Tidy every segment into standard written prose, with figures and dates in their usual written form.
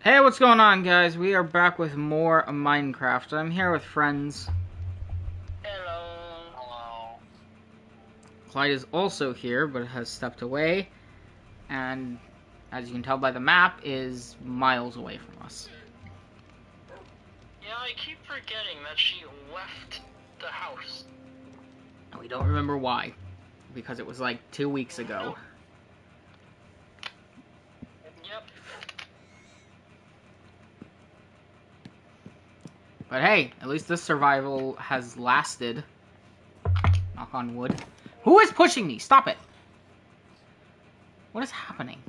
Hey, what's going on, guys? We are back with more Minecraft. I'm here with friends. Hello. Hello. Clide is also here, but has stepped away. And, as you can tell by the map, is miles away from us. Yeah, I keep forgetting that she left the house. And we don't remember why. Because it was like 2 weeks ago. Yep. But hey, at least this survival has lasted. Knock on wood. Who is pushing me? Stop it! What is happening?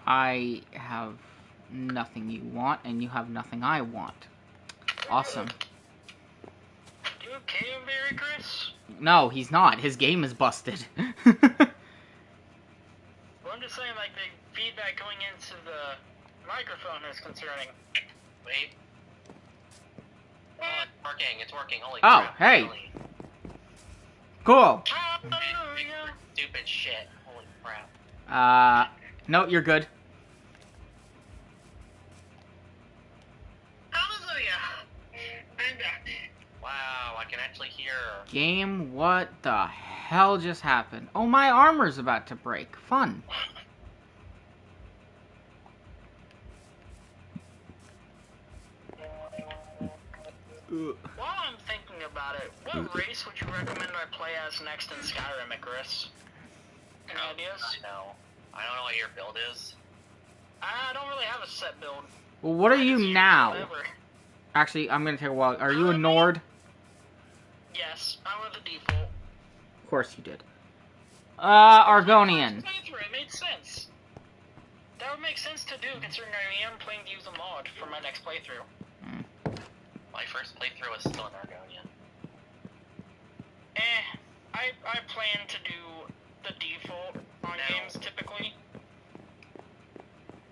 I have nothing you want, and you have nothing I want. Awesome. You okay over there, Chris? No, he's not. His game is busted. Well, I'm just saying, like, the feedback going into the microphone is concerning. Wait. Oh, it's working. It's working. Holy Oh, crap. hey. Really. Cool. Hallelujah. Stupid shit. Holy crap. No, you're good. Hallelujah. I'm back. Wow, I can actually hear. Game, what the hell just happened? Oh, my armor's about to break. Fun. While I'm thinking about it, what race would you recommend I play as next in Skyrim, Chris? Any ideas? No. I don't know what your build is. I don't really have a set build. Well, what are you now? Whatever. Actually, I'm gonna take a while. Are you a Nord? Yes, I went the default. Of course you did. Argonian. It made sense. That would make sense to do, considering I am planning to use a mod for my next playthrough. My first playthrough was still in Argonian. I plan to do the default on games typically.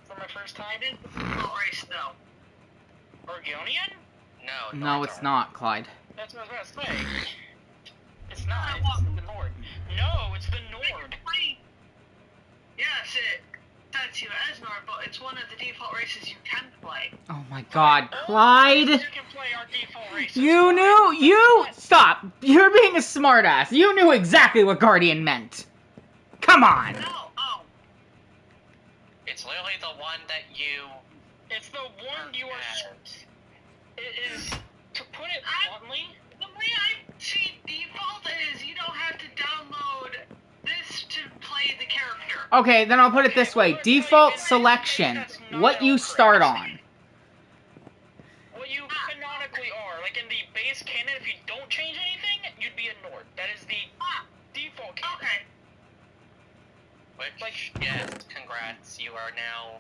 For my first time in race, no. Argonian? No, it's not, Clyde. That's what I was about to say. It's not. It's the Nord. No, it's the Nord. Yes, it sets you as Nord, but it's one of the default races you can play. Oh my god, Clyde! You can play our default races. You knew! Stop! You're being a smartass. You knew exactly what Guardian meant. Come on! No, oh. It's literally the one that you. It's the one you are. It is, to put it bluntly, The way I see default is you don't have to download this to play the character. Okay, then I'll put it this way. Default selection. What you start on. what you canonically are. Like in the base canon, if you don't change anything, you'd be a Nord. That is the default canon. Okay. Which, yes, congrats. You are now.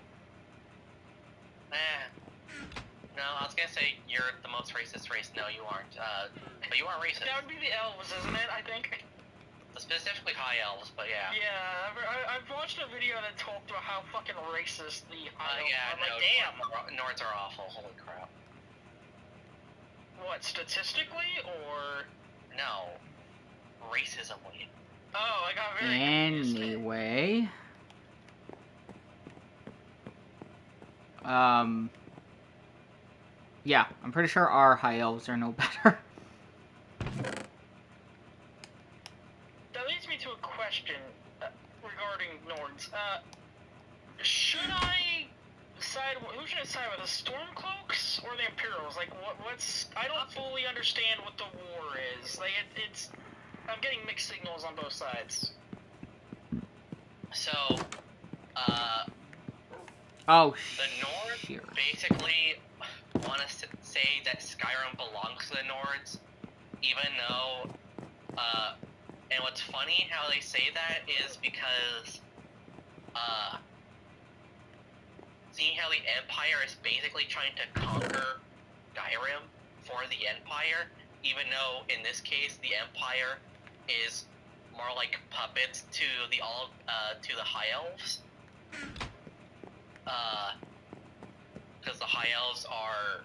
No, I was gonna say you're the most racist race. No, you aren't. But you are racist. That would be the elves, isn't it? I think. Specifically high elves, but yeah. Yeah, I've watched a video that talked about how fucking racist the high elves Yeah, are. no, Like, damn. Nords are awful. Holy crap. What, statistically, or? No. Racismly. Oh, I got very confused. Anyway. Yeah, I'm pretty sure our high elves are no better. That leads me to a question regarding Nords. Should I side? Who should I side with? The Stormcloaks or the Imperials? Like, what's? I don't fully understand what the war is. Like, it's. I'm getting mixed signals on both sides. So, Oh, the Nords shit. basically want us to say that Skyrim belongs to the Nords, even though, and what's funny how they say that is because, seeing how the Empire is basically trying to conquer Skyrim for the Empire, even though in this case the Empire is more like puppets to the High Elves. Because the High Elves are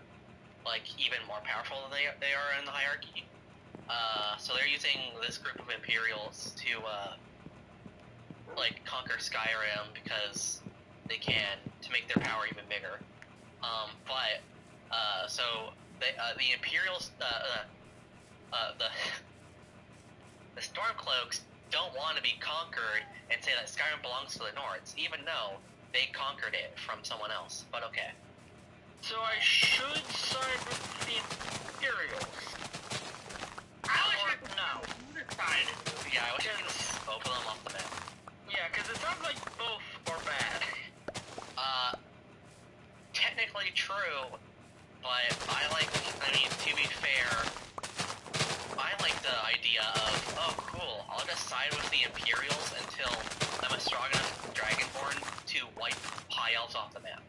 like even more powerful than they are in the hierarchy. So they're using this group of Imperials to, like, conquer Skyrim because they can, to make their power even bigger. So the Imperials, the Stormcloaks don't want to be conquered and say that Skyrim belongs to the Nords, even though they conquered it from someone else. But okay. So I should side with the Imperials. Or no. Side. Yeah, I wish we could both of them off the map. Yeah, because it sounds like both are bad. Technically true, but to be fair, I like the idea of, oh cool, I'll just side with the Imperials until I'm a strong enough Dragonborn to wipe High Elves off the map.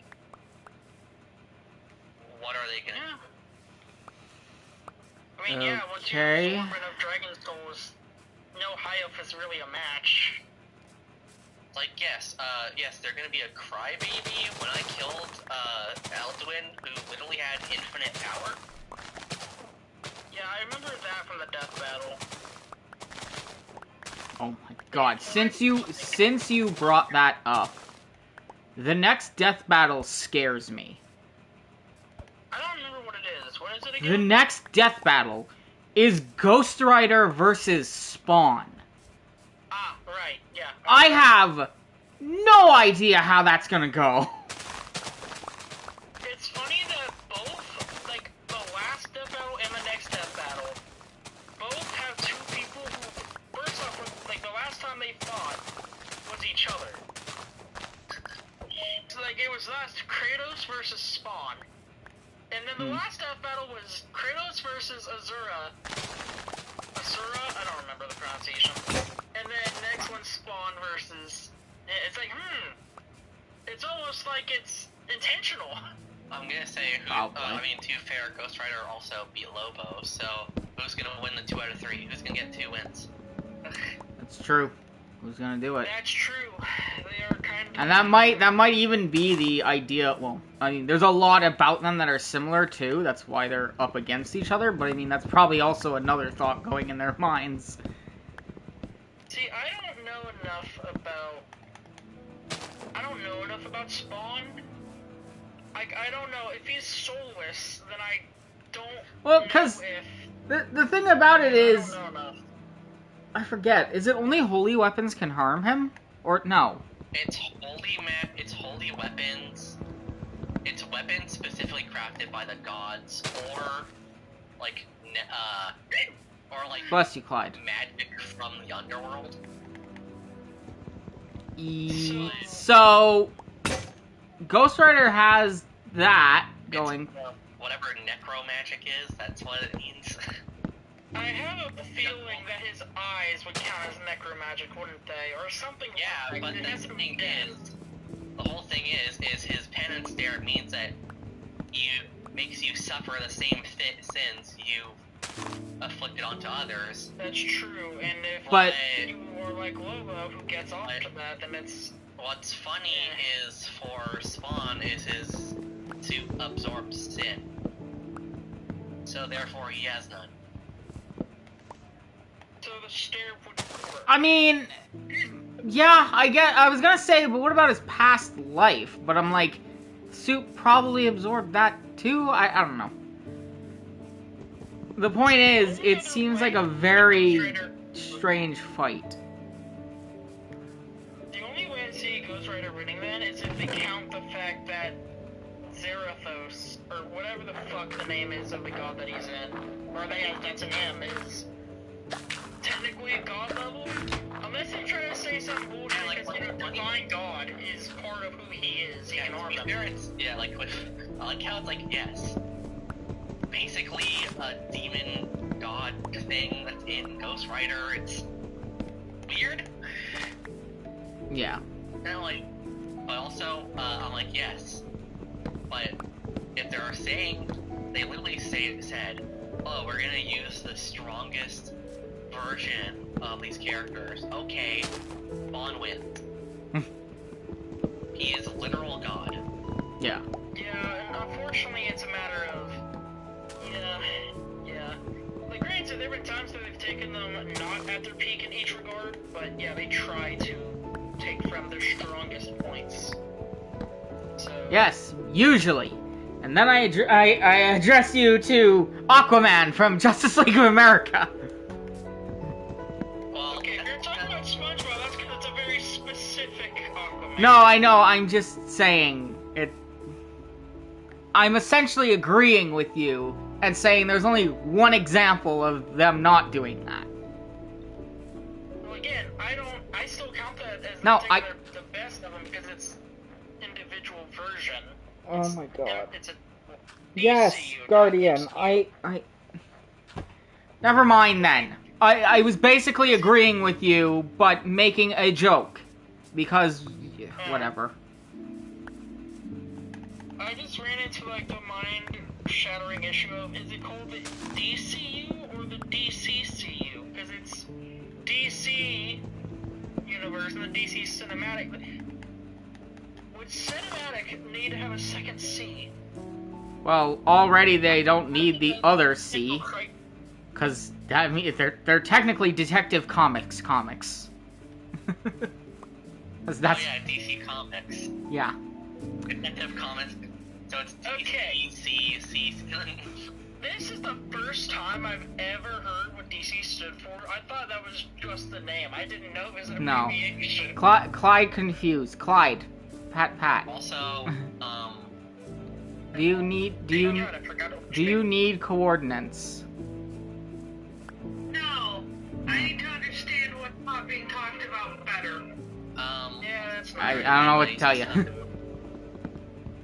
What are they gonna do? I mean, yeah, once you Okay. farm enough Dragon Souls, no High Elf is really a match. Like, yes, they're gonna be a crybaby. When I killed, Alduin, who literally had infinite power. Yeah, I remember that from the death battle. Oh my god, since you brought that up, the next death battle scares me. I don't remember what it is. What is it The again? next death battle is Ghost Rider versus Spawn. Ah, right, yeah. I have no idea how that's gonna go. It's funny that both, like, the last death battle and the next death battle, both have two people who, first off, like, the last time they fought was each other. So, like, it was last Kratos versus Spawn. And then the last death battle was Kratos versus Asura. Asura? I don't remember the pronunciation. And then next one's Spawn versus... It's like, it's almost like it's intentional. I'm gonna say, to be fair, Ghost Rider also beat Lobo, so who's gonna win the 2 out of 3? Who's gonna get 2 wins? That's true. Who's gonna do it? That's true. They are kind of... And that might even be the idea. Well, I mean, there's a lot about them that are similar too. That's why they're up against each other. But I mean, that's probably also another thought going in their minds. See, I don't know enough about Spawn. I don't know. If he's soulless, then I don't Well, know because if... the thing about it is, I don't know enough. I forget. Is it only holy weapons can harm him, or no? It's holy weapons. It's weapons specifically crafted by the gods, or like Bless you, Clyde. magic from the underworld. So, Ghost Rider has that going. Whatever necromagic is, that's what it means. I have a feeling that his eyes would count as necromagic, wouldn't they? Or something Yeah, like but that. It has the to be thing dead. is, the whole thing is his penance there means that makes you suffer the same sins you afflicted onto others. That's true, and if But- you are like Lobo, who gets off to that, then it's... What's funny is for Spawn is his suit absorbs sin, so therefore he has none. So the stare would work. I mean, yeah, I was gonna say, but what about his past life? But I'm like, suit probably absorbed that too. I don't know. The point is, it seems like a very strange fight. The only way I see Ghost Rider winning then is if they count the fact that Zarathos, or whatever the fuck the name is of the god that he's in, or that's an M, is technically a god level. Unless they try to say some bullshit, because divine god is part of who he is. He can harm them. I like how it's like, yes, basically a demon god thing that's in Ghost Rider. It's weird. Yeah. And but also, I'm like, yes. But if they're saying, they literally said, oh, we're gonna use the strongest version of these characters. Okay, Spawn wins. He is a literal god. Yeah. Yeah, and unfortunately it's a matter of... Yeah. Like, granted, there have been times times that they've taken them not at their peak in each regard, but yeah, they try to take from their strongest points. So Yes, usually. And then I address you to Aquaman from Justice League of America. Well, okay, if you're talking about SpongeBob, that's because it's a very specific Aquaman. No, I know, I'm just saying it. I'm essentially agreeing with you and saying there's only one example of them not doing that. Well, again, I still count that as No, the best of them because it's individual version. Oh my god. It's a Yes, DCU, Guardian, not I... Never mind then. I was basically agreeing with you, but making a joke. Because, whatever. I just ran into, like, the mind-shattering issue of, is it called the DCU or the DCCU? Because it's DC Universe and the DC Cinematic. Would Cinematic need to have a second C? Well, already they don't need the other C. Because, I mean, they're technically Detective Comics. 'Cause that's... Oh yeah, DC Comics. Yeah. Detective Comics. So it's Okay. DC. This is the first time I've ever heard what DC stood for. I thought that was just the name. I didn't know it was an No. abbreviation. Clyde confused. Clyde. Pat. Also, Do you need coordinates? No, I need to understand what's not being talked about better. Yeah, that's not I right. don't know what to tell you.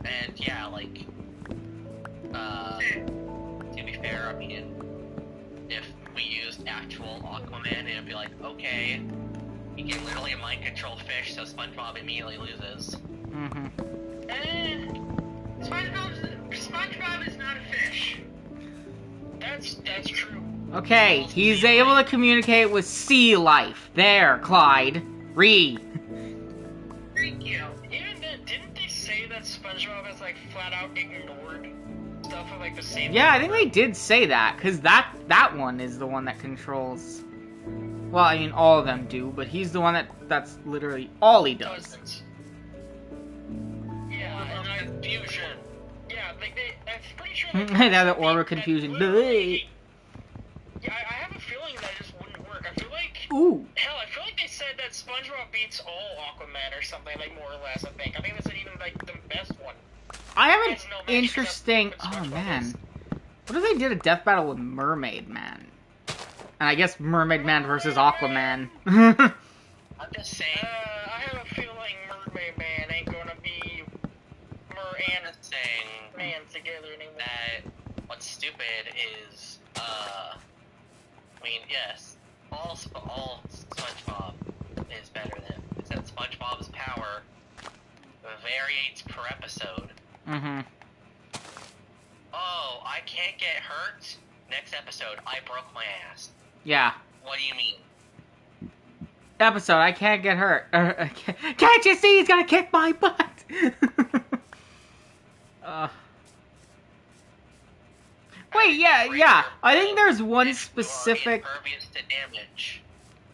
And yeah, like, to be fair, I mean, if we used actual Aquaman, it'd be like, okay, he can literally mind control fish, so SpongeBob immediately loses. Mm-hmm. SpongeBob is not a fish. That's true. Okay, he's able to communicate with sea life. There, Clyde. Read. Thank you. Even then, didn't they say that SpongeBob has like flat out ignored stuff of like the same? Yeah, I think they did say that, because that one is the one that controls... Well, I mean, all of them do, but he's the one that's literally all he does. Dozens. Yeah, and like fusion. Yeah, like I'm pretty sure. Now the order confusion. Yeah, I have a feeling that just wouldn't work. I feel like. Ooh. Hell, I feel like they said that SpongeBob beats all Aquaman or something, like more or less. I think they said even like the best one. I have There's no an match interesting... except for Oh, SpongeBob man. is. What if they did a death battle with Mermaid Man? And I guess Mermaid Man versus Aquaman. I'm just saying, I have a feeling Mermaid Man ain't gonna be I'm just saying Man together anymore. that what's stupid is, I mean, yes, all SpongeBob is better than, except SpongeBob's power varies per episode. Mm-hmm. Oh, I can't get hurt? Next episode, I broke my ass. Yeah. What do you mean? Episode, I can't get hurt. Can't you see he's gonna kick my butt? Wait, yeah. I think there's one If specific... you are impervious to damage.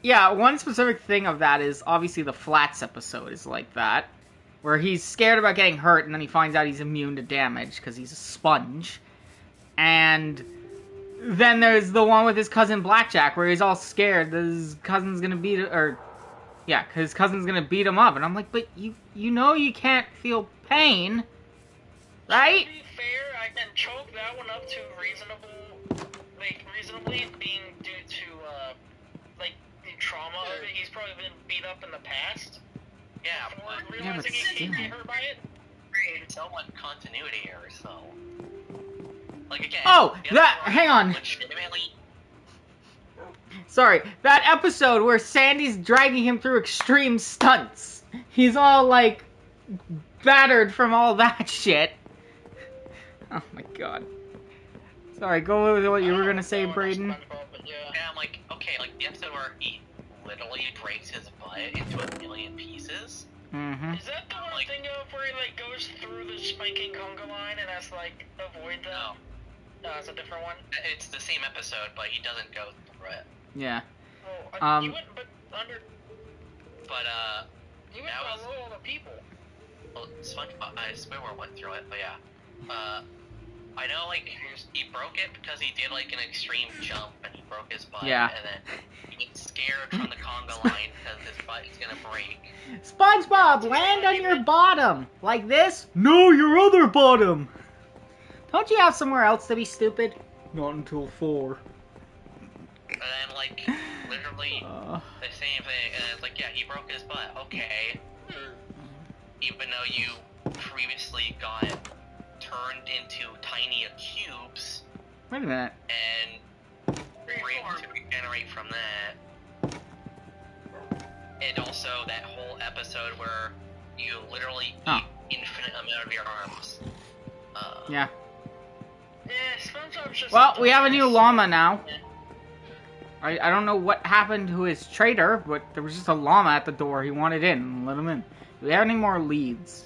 Yeah, one specific thing of that is obviously the Flats episode is like that. Where he's scared about getting hurt and then he finds out he's immune to damage because he's a sponge. And then there's the one with his cousin Blackjack where he's all scared that his cousin's gonna beat it, or... Yeah, because his cousin's gonna beat him up. And I'm like, but you know you can't feel pain, right? To be fair, I can chalk that one up to reasonably being due to, like, the trauma of it. He's probably been beat up in the past. Yeah, Before but realizing he still. can get hurt by it. it's somewhat continuity error, so... Like, again... Oh, the that- other hang on. legitimately... Sorry, that episode where Sandy's dragging him through extreme stunts. He's all, like, battered from all that shit. Oh my god. Sorry, go with what you were gonna say, Braden. Yeah. Yeah, I'm like, okay, like, the episode where he literally breaks his butt into a million pieces. Mm-hmm. Is that the one Like- thing of where he, like, goes through the spiking conga line and has to, like, avoid them? It's a different one. It's the same episode, but he doesn't go through it. Yeah. Oh, he went, but under. But He went that below all the people. well, SpongeBob. I swear we went through it, but yeah. I know, like, he broke it because he did, like, an extreme jump and he broke his butt. Yeah. And then he gets scared from the conga line because his butt is gonna break. SpongeBob, land on your bottom! Like this? No, your other bottom! Don't you have somewhere else to be stupid? Not until 4. And then, like, literally the same thing. And it's like, yeah, he broke his butt. Okay. Even though you previously got turned into tiny cubes Wait a minute. and were able to regenerate from that. And also that whole episode where you literally eat infinite amount of your arms. Yeah. Yeah, SpongeBob's just. Well, we have a new dumbass. llama now. Yeah. I don't know what happened to his trader, but there was just a llama at the door. He wanted in. Let him in. Do we have any more leads?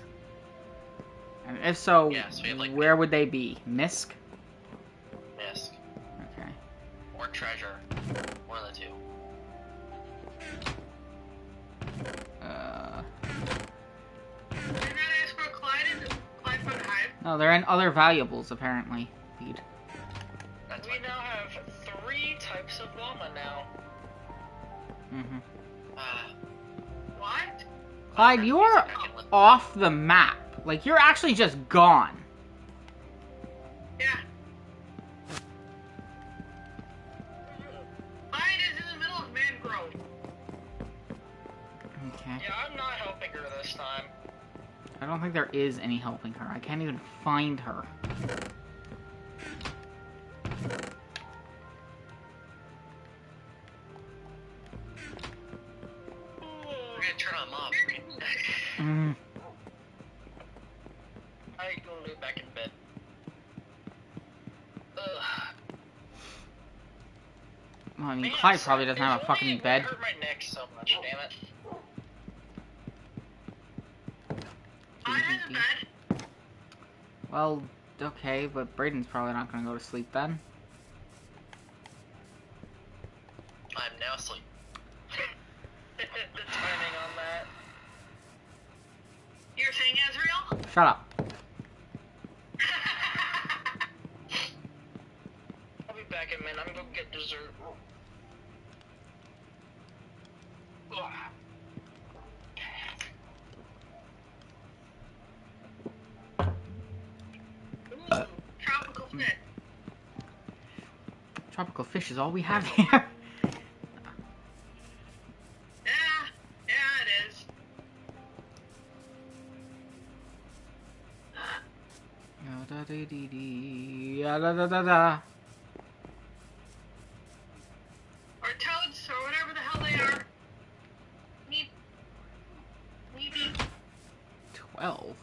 And if so, Yes, we have, like, where would they be? Misk? Misk. Okay. Or treasure. One of the two. Did not ask for Clyde and Clyde found a hive? No, they're in other valuables, apparently. Feed. That's We fine. now have 3 types of llama now. Mm-hmm. What? Clyde, you are off the map. Like, you're actually just gone. Yeah. Clyde is in the middle of mangrove. Okay. Yeah, I'm not helping her this time. I don't think there is any helping her. I can't even find her. We're gonna turn on mob screen. Mm. I go lay back in bed. Ugh. Well, I mean, Man, Clyde probably doesn't have a if fucking only it bed. wouldn't hurt my neck so much, damn it. Clyde has a bed. Well, okay, but Brayden's probably not gonna go to sleep then. I'm now asleep. The timing on that. You're saying Ezreal? Shut up. I'll be back in a minute. I'm gonna go get dessert. Ugh. Tropical fit. Tropical fish is all we have here. Yeah, it is. Da-da-da-dee-dee. Or toads, or whatever the hell they are. Maybe. 12.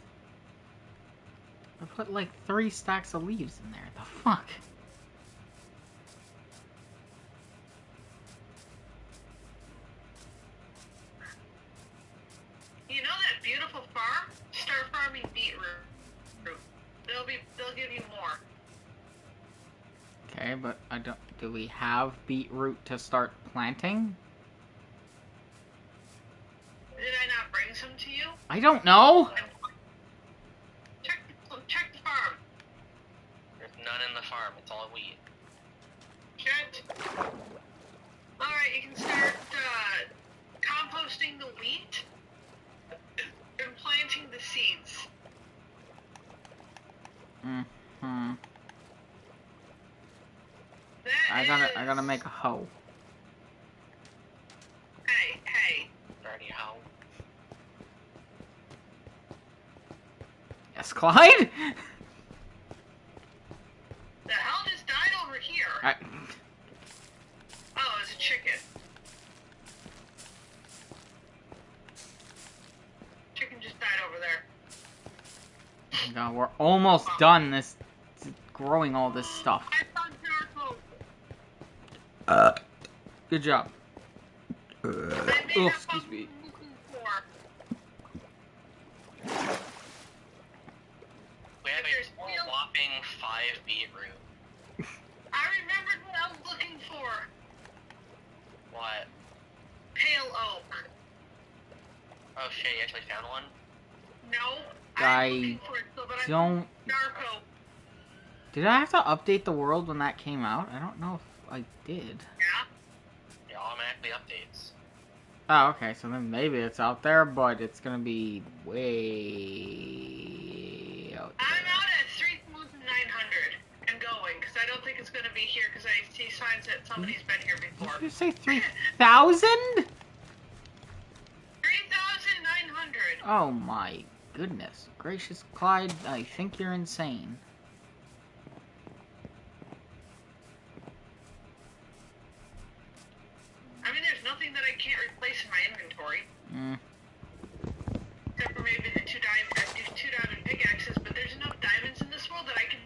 I put like 3 stacks of leaves in there. The fuck? You know that beautiful farm? Start farming beetroot. They'll give you more. Okay, but I don't. Do we have beetroot to start planting? Did I not bring some to you? I don't know. Check the farm. There's none in the farm. It's all wheat. Shit. Alright, you can start composting the wheat and planting the seeds. Mm-hmm. That I gotta make a hoe. Hey. Already how? Yes, Clyde? The hell just died over here? Oh, it's a chicken. Chicken just died over there. God, we're almost done this growing all this stuff. I found charcoal. Good job. I made Oh, a excuse me. floor. We have There's a wheel- whopping 5 beetroot. Shay actually found one? No. I I'm looking for it still, but don't... Darko. Did I have to update the world when that came out? I don't know if I did. Yeah. It automatically updates. Oh, okay, so then maybe it's out there, but it's gonna be way out there. I'm out at 3,900 and going, because I don't think it's going to be here, because I see signs that somebody's been here before. Did you say 3,000? 3,900. Oh my goodness gracious, Clyde, I think you're insane. I mean, there's nothing that I can't replace in my inventory. Except for maybe the two diamond pickaxes, but there's enough diamonds in this world that I can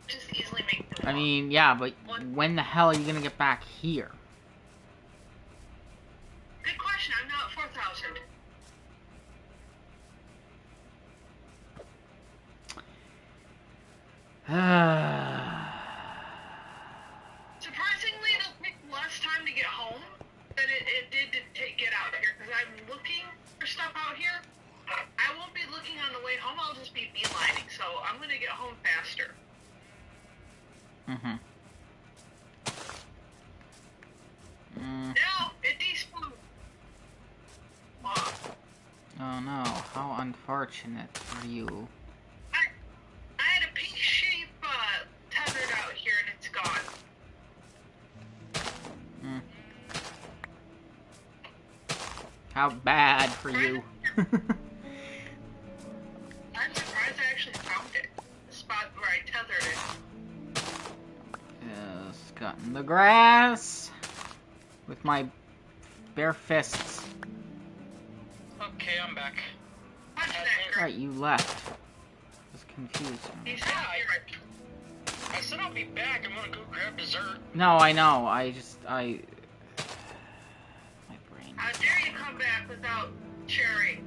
just easily make them. I mean, yeah, but when the hell are you gonna get back here? Good question. I'm now at 4,000. Surprisingly, it'll take less time to get home than it did to get out here, because I'm looking for stuff out here. I won't be looking on the way home, I'll just be beelining, so I'm going to get home faster. No, it despawned. Oh no, how unfortunate for you. I had a pink sheep tethered out here and it's gone. How bad for you. I'm surprised I actually found it. The spot where I tethered it. Just got in the grass with my bare fists. Okay, I'm back. Punch that girl. Right, you left. I was confused. He's not here. I said I'll be back. I'm gonna go grab dessert. No, I know. My brain. How dare you come back without sharing?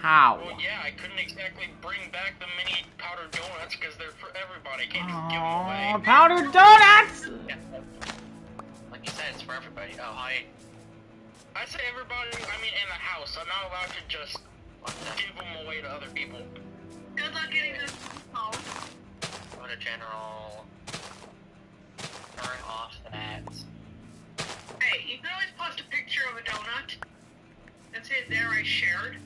How? Well, yeah, I couldn't exactly bring back the mini powdered donuts because they're for everybody. I can't just give them away. Oh, powdered donuts! Yeah. Like you said, it's for everybody. Oh, hi. I say everybody, I mean in the house. I'm not allowed to just give them away to other people. Good luck getting this home. Go to general. Turn off that. Hey, you can always post a picture of a donut and say, there I shared.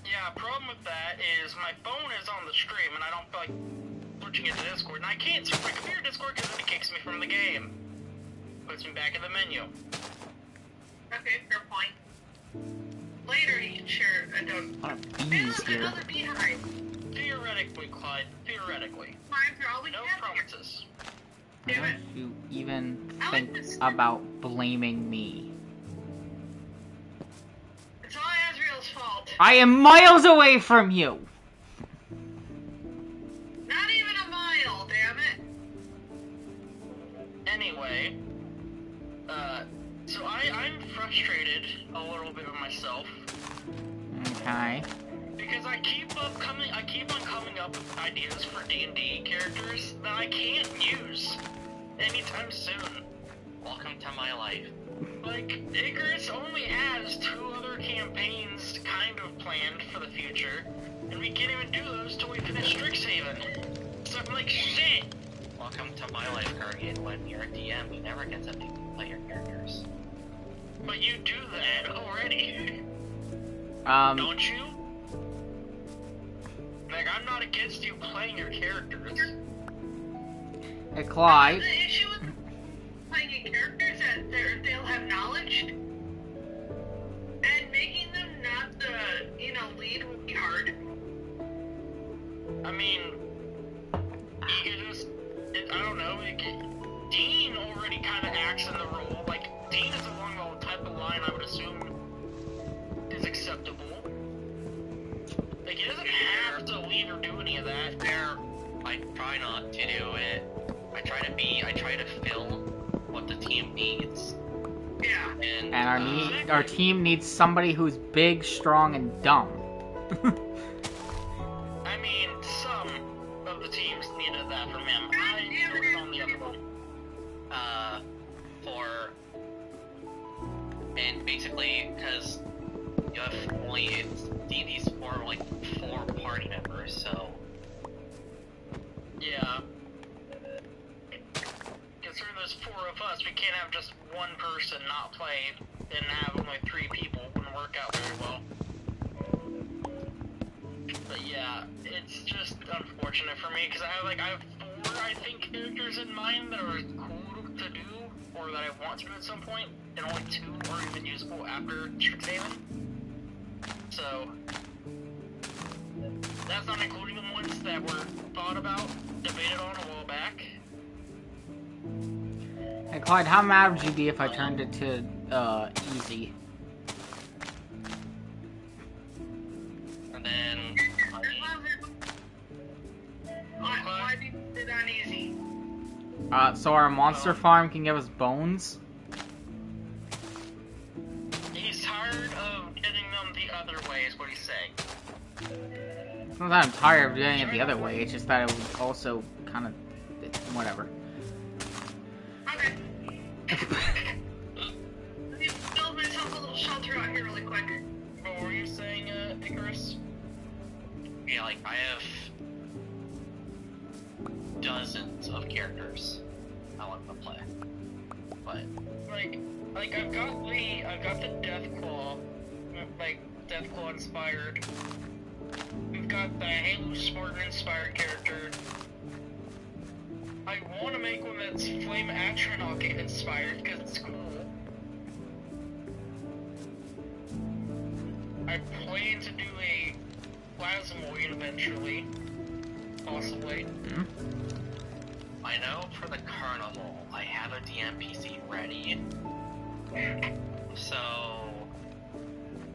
Yeah, problem with that is my phone is on the stream and I don't feel like switching it to Discord. And I can't switch my computer to Discord because it kicks me from the game. Puts me back in the menu. Okay, fair point. Later you can share a donut. A lot of Hey, bees look, here. another beehive. Theoretically, Clyde. Theoretically. Hives are all we No have here. promises. Why Damn it. don't you even I like think this. about blaming me? It's all Azrael's fault. I am miles away from you! Not even a mile, damn it. Anyway, so I'm frustrated a little bit with myself Okay. because I keep on coming up with ideas for D&D characters that I can't use anytime soon. Welcome to my life. Like, Icarus only has 2 other campaigns kind of planned for the future, and we can't even do those till we finish Strixhaven. So I'm like, shit! Welcome to my life, Guardian. When you're a DM, you never get to play your characters. But you do that already. Don't you? Like, I'm not against you playing your characters. Hey, Clyde. The issue with playing a character is that they'll have knowledge, and making them not the, lead will be hard. I mean, I don't know, Dean already kind of acts in the role. Like, Dean is along the type of line I would assume is acceptable. Like, he doesn't have to lead or do any of that. I try not to do it. I try to fill what the team needs. Yeah. And, And our team needs somebody who's big, strong, and dumb. I mean, some of the teams needed that from him. I was on the other one. and basically, because you have only it's D&D's for like 4 party members, so Yeah. Considering there's 4 of us, we can't have just one person not play and have only 3 people. Wouldn't work out very well. But yeah, it's just unfortunate for me because I have 4 I think characters in mind that are cool to do or that I want to do at some point, and only 2 are even usable after Strixhaven. So that's not including the ones that were thought about, debated on a while back. Hey Clyde, how mad would you be if I turned it to easy? and then Why do you put it on easy? So our monster farm can give us bones? He's tired of getting them the other way, is what he's saying. It's not that I'm tired of doing it the other way, it's just that it would also kind of... whatever. Okay. Let me build myself a little shelter out here really quick. What were you saying, Icarus? yeah, like I have dozens of characters I want to play, but Like I've got the Deathclaw, like Deathclaw inspired. We've got the Halo Spartan inspired character. I want to make one that's Flame Atronach inspired because it's cool. I plan to do a Plasmoid eventually, possibly. I know for the carnival I have a DMPC ready, so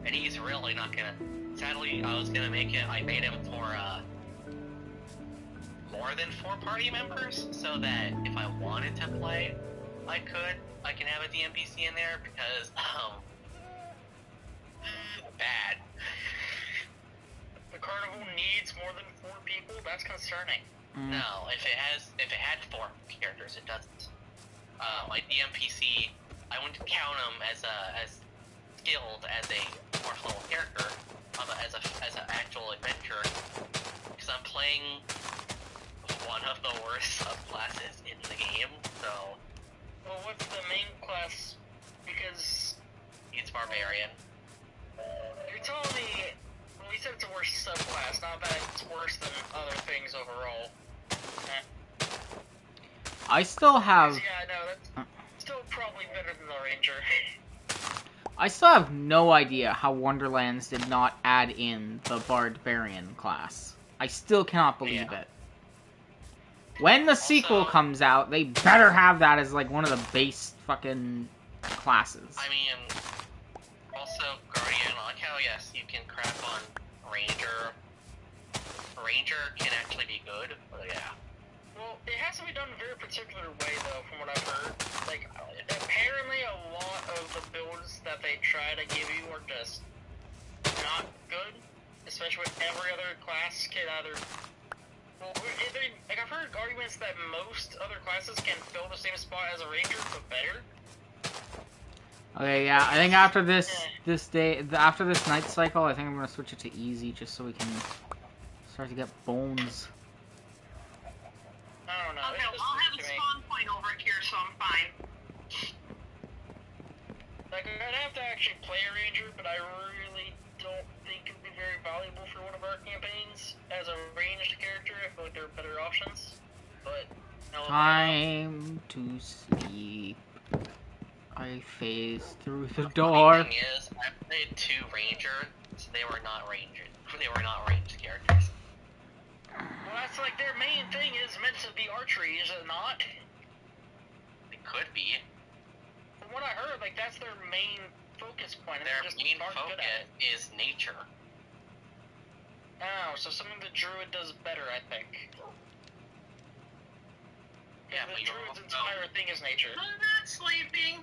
and he's really not gonna. Sadly, I was gonna make it. I made him for more than 4 party members, so that if I wanted to play, I could. I can have a DMPC in there because bad. The carnival needs more than 4 people. That's concerning. No, if it had 4 characters, it doesn't. My DMPC, I wouldn't count him as skilled as a 4th level character, as an actual adventurer, because I'm playing one of the worst subclasses in the game. So, Well, what's the main class? Because he's barbarian. you're telling me, well, you said it's a worse subclass, not that it's worse than other things overall. I still have... Yeah, no, that's still probably better than the Ranger. I still have no idea how Wonderlands did not add in the Barbarian class. I still cannot believe it. When the sequel comes out, they better have that as like one of the base fucking classes. I mean, also Guardian, like how yes, you can crap on Ranger. Ranger can actually be good, but yeah. Well, it has to be done in a very particular way, though, from what I've heard. Like, apparently a lot of the builds that they try to give you are just not good, especially with every other class can either... Well, like, I've heard arguments that most other classes can fill the same spot as a Ranger, but better. Okay, yeah, I think after this after this night cycle, I think I'm gonna switch it to easy just so we can start to get bones. I don't know. Okay, well, I'll have a spawn point over here, so I'm fine. Like, I'd have to actually play a Ranger, but I really don't think it'd be very valuable for one of our campaigns as a ranged character. I feel like there are better options, but... No, Time to sleep. I phase through the door. The thing is, I played 2 Ranger, so they were not ranged characters. Well, that's like their main thing is meant to be archery, is it not? It could be. From what I heard, like that's their main focus point. Their Just main aren't good at focus it. is nature. Oh, so something the druid does better, I think. Yeah, the but you're druid's also... entire thing is nature. I'm not sleeping.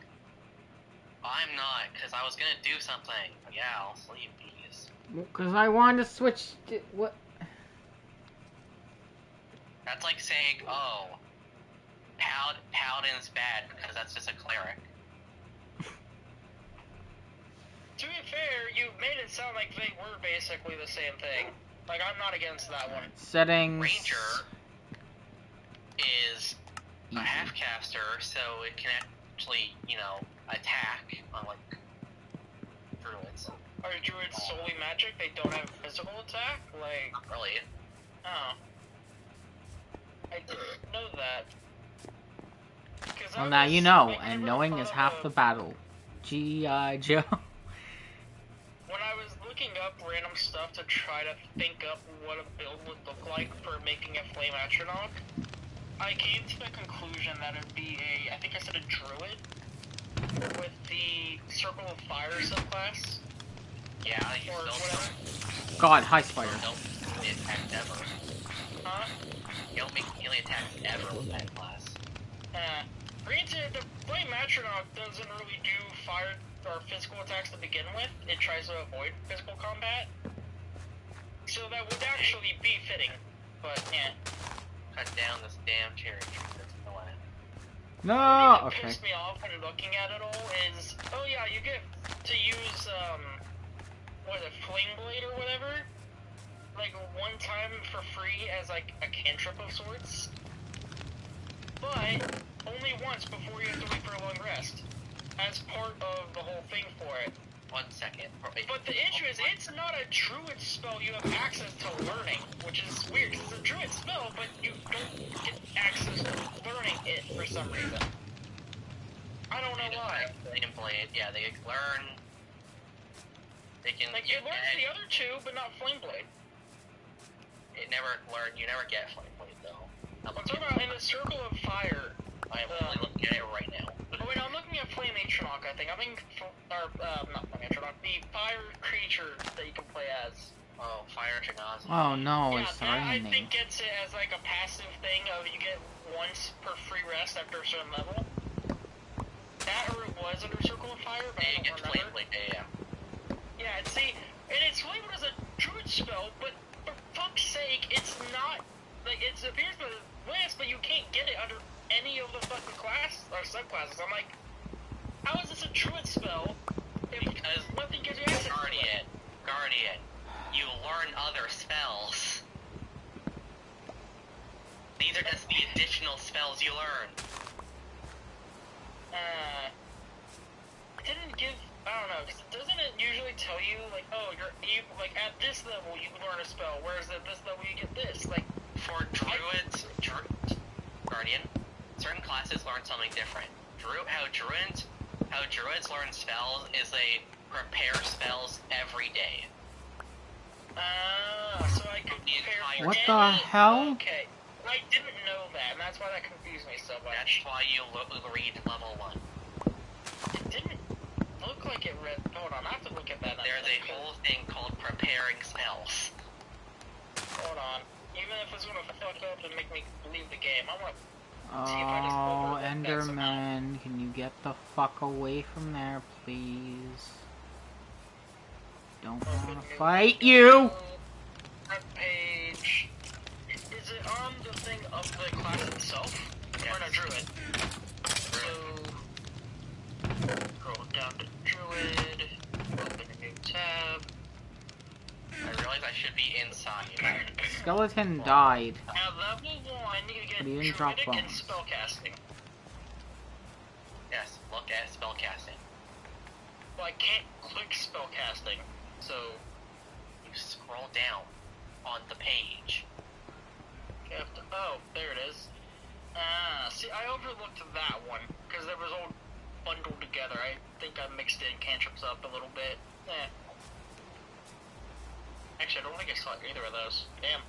I'm not, because I was gonna do something. But yeah, I'll sleep, please. Because I wanted to switch to... what? That's like saying, oh, Paladin's bad because that's just a cleric. To be fair, you made it sound like they were basically the same thing. Like, I'm not against that one. Settings. Ranger is a Easy. half-caster, so it can actually, you know, attack, unlike druids. Are druids solely magic? They don't have physical attack? Like, Not really. oh. I didn't know that. 'Cause I Well, now was- you know, like, I and never knowing thought is of half a- the battle. G.I. Joe. When I was looking up random stuff to try to think up what a build would look like for making a flame astronaut, I came to the conclusion that it'd be I think I said a druid with the Circle of Fire subclass, Yeah, you or still whatever. God, hi, spider. don't really attack ever. Huh? You don't make melee attacks ever with that class. Granted, the flame astronaut doesn't really do fire or physical attacks to begin with. It tries to avoid physical combat. So that would actually be fitting. But, yeah. Cut down this damn cherry tree that's in the way. No. What Okay. pissed me off when looking at it all is, oh yeah, you get to use, what is it, Flame Blade or whatever? Like, one time for free as, like, a cantrip of sorts. But, only once before you have to wait for a long rest. As part of the whole thing for it. 1 second. But the issue is, it's not a druid spell you have access to learning, which is weird, because it's a druid spell, but you don't get access to learning it for some reason. I don't know why. Flame Blade, yeah, they learn. They can. Like, you learn the other two, but not Flame Blade. It never learn. You never get Flame Blade though. I'm talking about in the Circle of Fire. I am only looking at it right now. Oh wait, I'm looking at Flame Atronach, I think. I think, or, not Flame Atronach, the fire creature that you can play as. Oh, Fire Chignazi. Oh no, Yeah, it's that I raining. think gets it as like a passive thing of you get once per free rest after a certain level. That or it was under Circle of Fire, but Yeah, I you get don't Flame remember. Blade. Yeah. Yeah, and see, and it's labeled as a druid spell, but for fuck's sake, it's not, like, it appears in the list, but you can't get it under any of the fucking class, or subclasses. I'm like, how is this a druid spell if Because nothing gives you access to it? Guardian, you learn other spells. These are just the additional spells you learn. It didn't give, I don't know, 'cause doesn't it usually tell you, like, oh, you like, at this level you can learn a spell, whereas at this level you get this, like, For druids, Guardian, certain classes learn something different. How druids learn spells is they prepare spells every day. so I could compare What any- the hell? Okay, I didn't know that, and that's why that confused me so much. That's why you read level 1. It didn't look like it read, hold on, I have to look at that. There's a whole thing called preparing spells. Hold on, even if it's gonna fuck up and make me leave the game, I wanna Oh, Enderman, can you get the fuck away from there, please? Don't wanna fight you! Front page. Is it on the thing of the class itself? Yes. Or no, druid? So, scroll down to druid, open a new tab. I realize I should be inside. Skeleton died. At level 1, you get But he didn't drop druidic and bones. spellcasting. Yes, look at spellcasting. Well, I can't click spellcasting, so You scroll down on the page. you have to, oh, there it is. See, I overlooked that one, because it was all bundled together. I think I mixed in cantrips up a little bit. Actually, I don't think I saw either of those. Damn.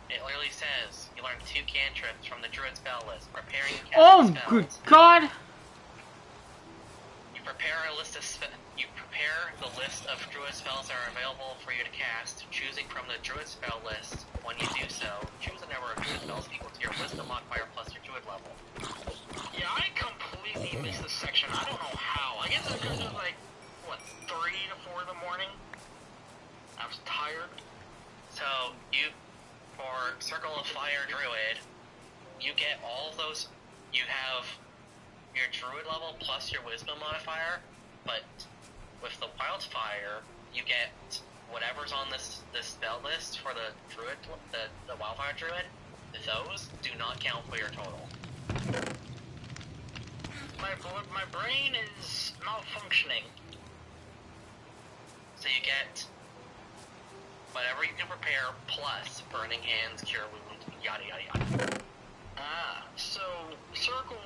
It literally says you learn 2 cantrips from the druid spell list. Preparing and Oh, casting spells. good God! You prepare the list of druid spells that are available for you to cast, choosing from the druid spell list. When you do so, choose a number of druid spells equal to your wisdom modifier plus your druid level. Yeah, I completely missed this section. I don't know how. I guess it's because it was like, what, 3 to 4 in the morning? I was tired. So, for Circle of Fire Druid, you get all those, you have your druid level plus your wisdom modifier, but with the wildfire, you get whatever's on this spell list for the druid, the wildfire druid. Those do not count for your total. My brain is malfunctioning. So you get whatever you can prepare plus burning hands, cure wound, yada yada yada. So circle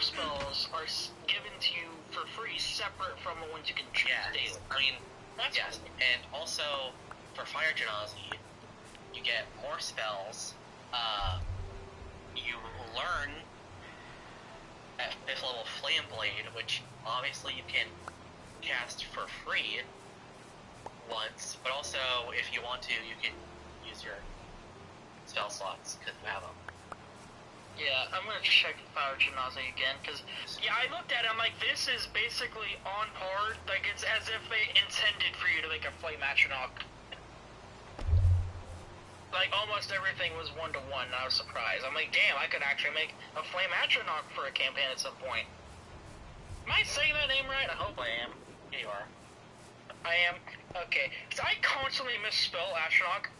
spells are given to you for free, separate from the ones you can choose daily. I mean, That's yes, cool. and also for Fire Genasi, you get more spells. You learn at 5th level Flame Blade, which obviously you can cast for free once, but also if you want to, you can use your spell slots because you have them. Yeah, I'm gonna check Fire Genasi again, because, yeah, I looked at it, I'm like, this is basically on par, like, it's as if they intended for you to make a Flame Atronach. Like, almost everything was 1-to-1, and I was surprised. I'm like, damn, I could actually make a Flame Atronach for a campaign at some point. Am I saying that name right? I hope I am. Here you are. I am? Okay. Because I constantly misspell Atronach,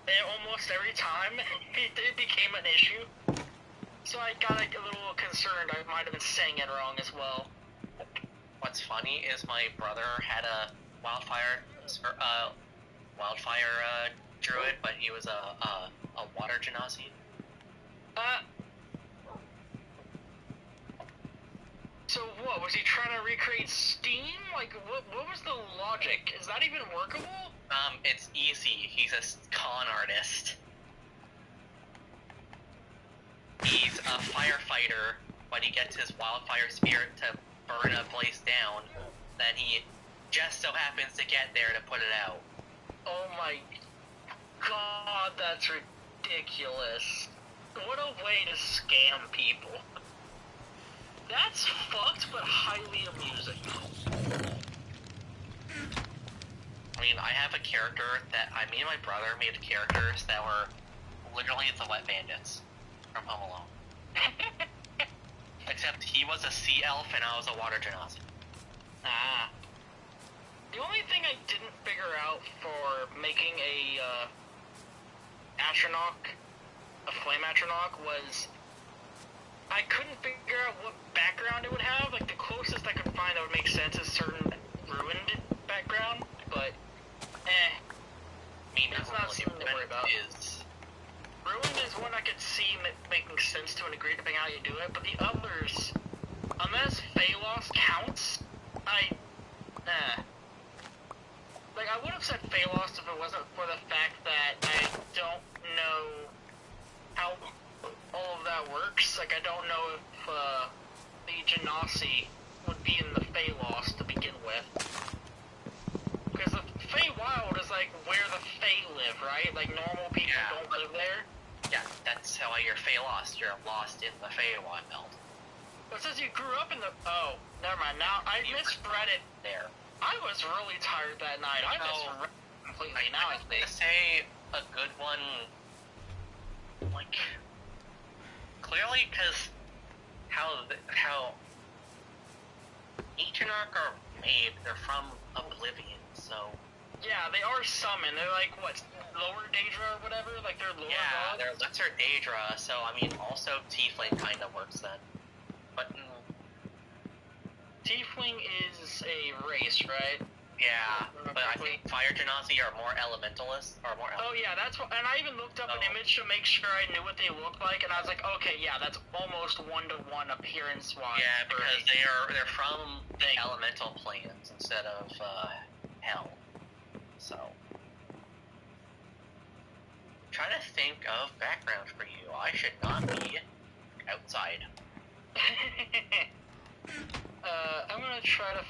and almost every time it became an issue. So I got like, a little concerned I might have been saying it wrong as well. What's funny is my brother had a wildfire druid, but he was a water genasi. So what, was he trying to recreate Steam? Like, what was the logic? Is that even workable? It's easy. He's a con artist. He's a firefighter, but he gets his wildfire spirit to burn a place down. Then he just so happens to get there to put it out. Oh my god, that's ridiculous. What a way to scam people. That's fucked, but highly amusing. I mean, I have a character that me and my brother made characters that were literally the Wet Bandits from Home Alone. Except he was a sea elf and I was a water genasi. The only thing I didn't figure out for making a Atronach, a Flame Atronach, was I couldn't figure out what background it would have. Like, the closest I could find that would make sense is certain ruined background, but I mean, that's not something to worry about. Ruined is one I could see making sense to a degree depending on how you do it, but the others, unless Phalos counts, like, I would have said Phalos if it wasn't for the fact that I don't know how all of that works. Like, I don't know if the Genasi would be in the Phalos to begin with. Because the Feywild is like where the Fey live, right? Like, normal people don't live there. Yeah, that's how you're Phalos. You're lost in the Feywild belt. But it says you grew up in the... Oh, never mind. Now, I misread it there. I was really tired that night. I misread it completely. Now I think... To say a good one, like, clearly, because how Atronach are made, they're from Oblivion, so... Yeah, they are summoned. They're like, what, lower Daedra or whatever? Like, they're lower gods? They're lesser Daedra, so, I mean, also Tiefling kind of works then. But... Tiefling is a race, right? Yeah, but I think Fire Genasi are more elementalists, Oh yeah, that's what, and I even looked up an image to make sure I knew what they looked like, and I was like, okay, yeah, that's almost 1-to-1 appearance-wise. Yeah, because they're from the elemental planes instead of, hell. So... I'm trying to think of background for you. I should not be outside. I'm gonna try to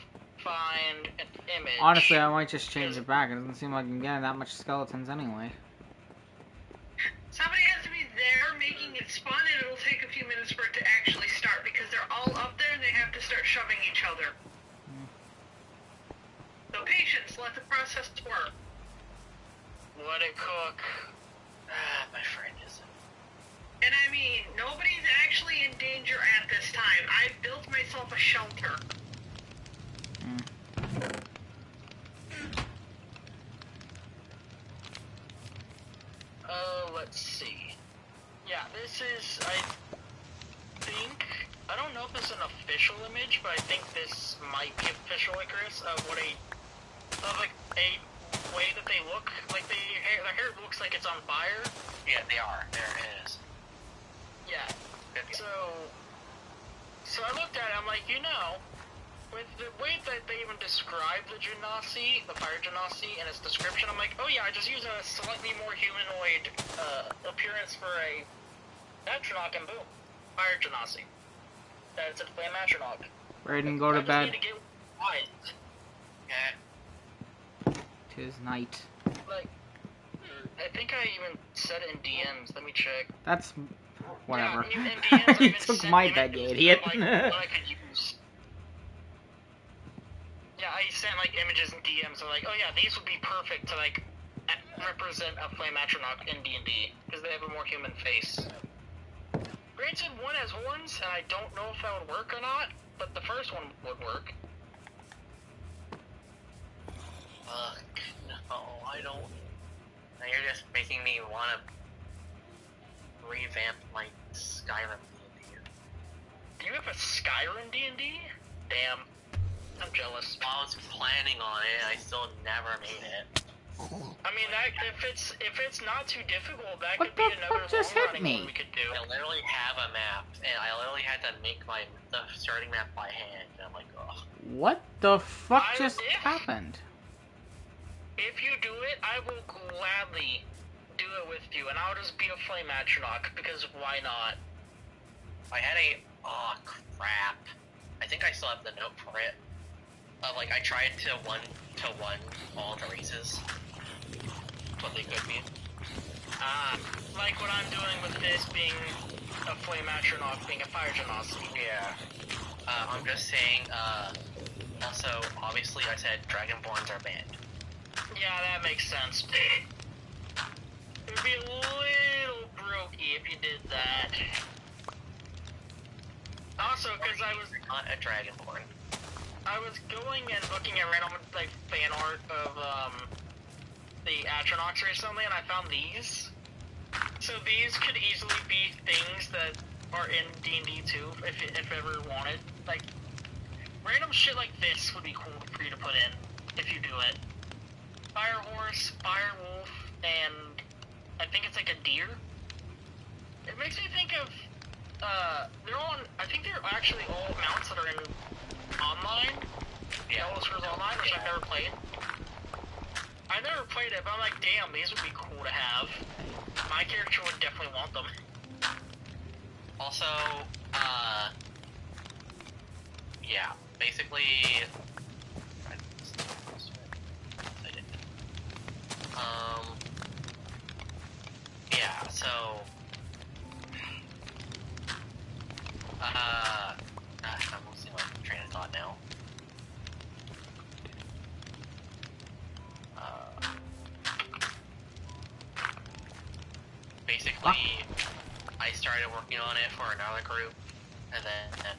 find an image. Honestly, I might just change it back. It doesn't seem like I'm getting that much skeletons anyway. Somebody has to be there making it spawn, and it'll take a few minutes for it to actually start, because they're all up there and they have to start shoving each other. So patience, let the process work. Let it cook. My friend isn't. And I mean, nobody's actually in danger at this time. I've built myself a shelter. this is, I think, I don't know if this is an official image, but I think this might be official, Icarus, of what a way that they look, like their hair looks like it's on fire. Yeah, they are. There it is. Yeah. So I looked at it, I'm like, with the way that they even describe the Genasi, the fire Genasi, in its description, I'm like, oh yeah, I just use a slightly more humanoid appearance for a Atronach and boom. Fire Genasi. That's a flame Atronach. Raiden, go to bed. Need to get wise. Okay. 'Tis night. Like, I think I even said it in DMs. Let me check. That's... whatever. Yeah, in DMs, I You even took sent my bed, you images idiot. of, like, what I could use. Yeah, I sent, like, images in DMs. So, like, oh yeah, these would be perfect to, like, represent a flame Atronach in D&D. Because they have a more human face. Granted, one has horns, and I don't know if that would work or not, but the first one would work. Fuck. No, I don't. Now you're just making me want to revamp my Skyrim D&D. Do you have a Skyrim D&D? Damn. I'm jealous. I was planning on it, I still never made it. I mean, if it's not too difficult, that What could be the another fuck just hit long-running me? one we could do. I literally have a map, and I literally had to make the starting map by hand, and I'm like, ugh. What the fuck just if- happened? If you do it, I will gladly do it with you, and I'll just be a flame Atronach, because why not? I had oh crap. I think I still have the note for it. Like, I tried to one all the races. What they could be. Like what I'm doing with this being a flame Atronach, being a fire Genasi. Yeah. I'm just saying, also, obviously I said Dragonborns are banned. Yeah, that makes sense. It would be a little brokey if you did that. Also, because I was Not a Dragonborn. going and looking at random like fan art of the Atronachs recently, and I found these. So these could easily be things that are in D&D too, if ever wanted. Like random shit like this would be cool for you to put in if you do it. Fire horse, fire wolf, and I think it's like a deer. It makes me think of they're all I think they're actually all mounts that are in online. Yeah. Elder Scrolls Online, which I've never played. I never played it, but I'm like, damn, these would be cool to have. My character would definitely want them. Also, yeah, basically, yeah, so, I'm losing my train of thought now. Basically, I started working on it for another group, and then,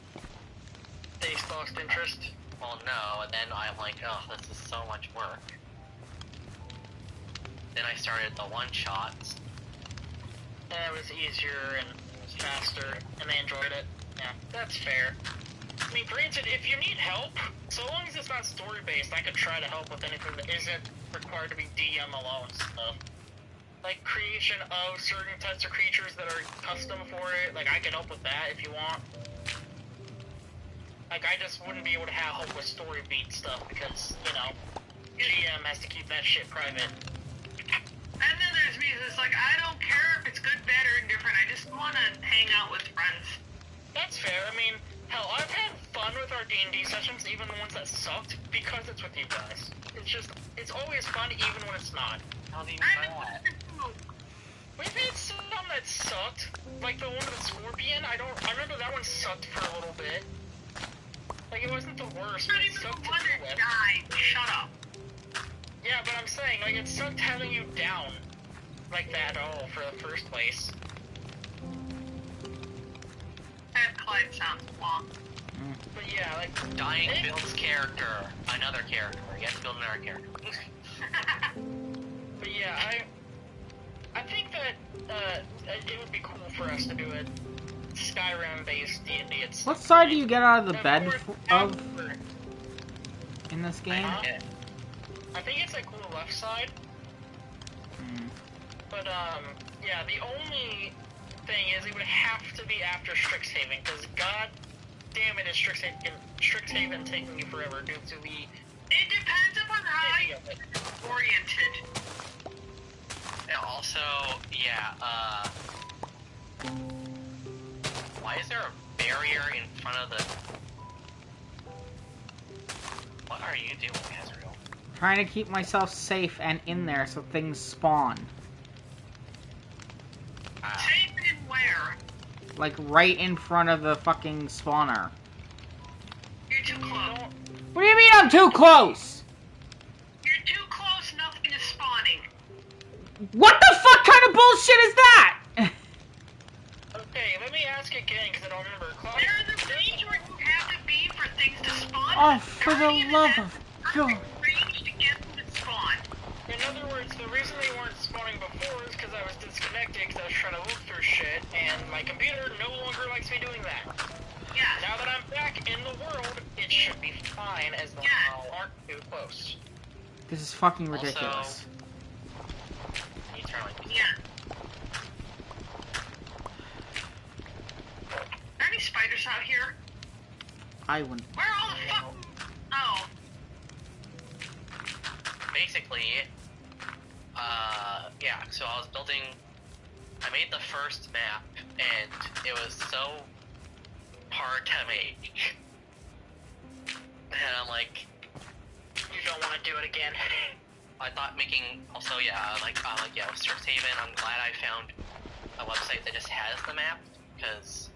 They lost interest. well, no, and then I'm like, oh, this is so much work. Then I started the one-shots. And it was easier and faster, and they enjoyed it. Yeah, that's fair. I mean, granted, if you need help, so long as it's not story-based, I could try to help with anything that isn't required to be DM alone stuff. Like creation of certain types of creatures that are custom for it, like I can help with that if you want. Like I just wouldn't be able to help with story beat stuff because, GM has to keep that shit private. And then there's me that's like, I don't care if it's good, bad, or indifferent. I just want to hang out with friends. That's fair. I mean, hell, I've had fun with our D&D sessions, even the ones that sucked, because it's with you guys. It's always fun, even when it's not. How do you I'm know that? We've had some that sucked, like the one with the scorpion. I remember that one sucked for a little bit. Like it wasn't the worst, but Not it even sucked the to one deal that with. died. Shut up. Yeah, but I'm saying, like, it sucked having you down like that all for the first place. That Clide sounds long. But yeah, like, Dying builds character. Another character. You have to build another character. but yeah, I think that it would be cool for us to do a Skyrim-based D&D. What side do you get out of the Of bed course, of after- in this game? I think it's like the left side. Hmm. But yeah, the only thing is it would have to be after Strixhaven, because god damn it is Strixhaven taking you forever due to the... It depends upon how you're oriented. And also, yeah, why is there a barrier in front of the... What are you doing, Azrael? Trying to keep myself safe and in there so things spawn. Safe in where? Like right in front of the fucking spawner. You're too close. What do you mean I'm too close? You're too close, nothing is spawning. What the fuck kind of bullshit is that? Okay, let me ask again, because I don't remember. Clive, There's a range where you have to be for things to spawn. Oh, for the love of God. Range to get them to spawn. in other words, the reason they weren't spawning before is because I was disconnected, because I was trying to look through shit, and my computer no longer likes me doing that. Yeah. Now that I'm back in the world, it should be fine as long as you aren't too close. This is fucking ridiculous. You turn like... Yeah. Are there any spiders out here? I wouldn't. Where are all the fuck? Oh. Basically, yeah, so I was building... I made the first map, and it was so hard to make. And I'm like... You don't want to do it again. I thought making... Also, yeah, yeah, with Strixhaven, I'm glad I found a website that just has the map, because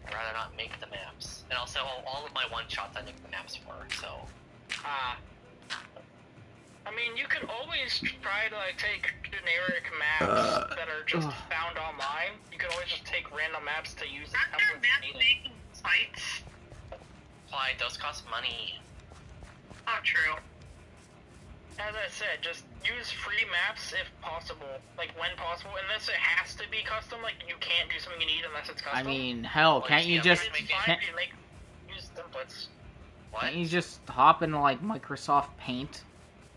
I'd rather not make the maps. And also, all of my one-shots I make the maps for, so... I mean, you could always try to like take generic maps that are just found online. You could always just take random maps to use. Aren't there maps making sites? Clyde, those cost money. Oh, true. As I said, just use free maps if possible, like when possible. Unless it has to be custom, like you can't do something you need unless it's custom. I mean, hell, can't you just use templates? What? can't you just hop into like Microsoft Paint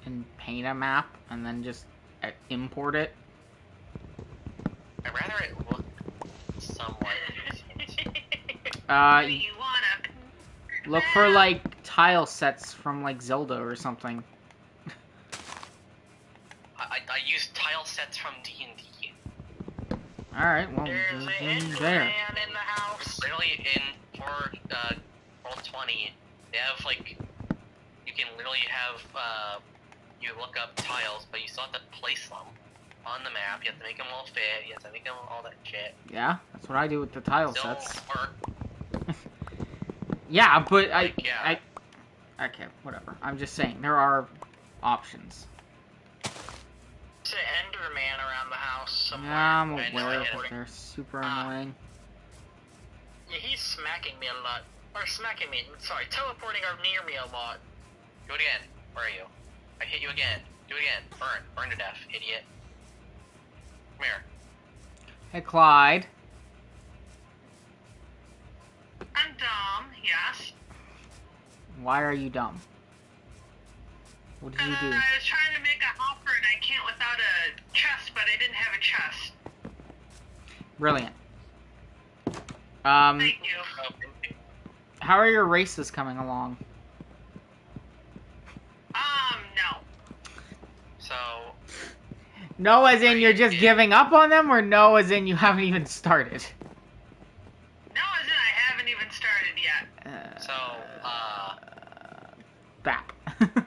and paint a map and then just import it? I'd rather it look somewhat... Do you wanna? Look for like tile sets from like Zelda or something. I use tile sets from D&D. Alright, well, There's an in there. Enderman in the house. Literally, for Roll20, they have, like, you can literally have, you look up tiles, but you still have to place them on the map. You have to make them all fit. You have to make them all that shit. Yeah, that's what I do with the tile Still sets. work. Yeah, but Yeah. okay, whatever. I'm just saying, there are options. There's an Enderman around the house somewhere. Yeah, I'm I know, aware, I but know. they're super annoying. Yeah, he's smacking me a lot. Or smacking me, sorry, teleporting or near me a lot. Do it again. Where are you? I hit you again. Do it again. Burn. Burn to death, idiot. Come here. Hey, Clyde. I'm dumb, yes. Why are you dumb? What did you do? I was trying to make a hopper and I can't without a chest, but I didn't have a chest. Brilliant. Thank you. Oh, How are your races coming along? No. so, No as in you're just giving up on them, or no as in you haven't even started? No, as in I haven't even started yet. so, Bap.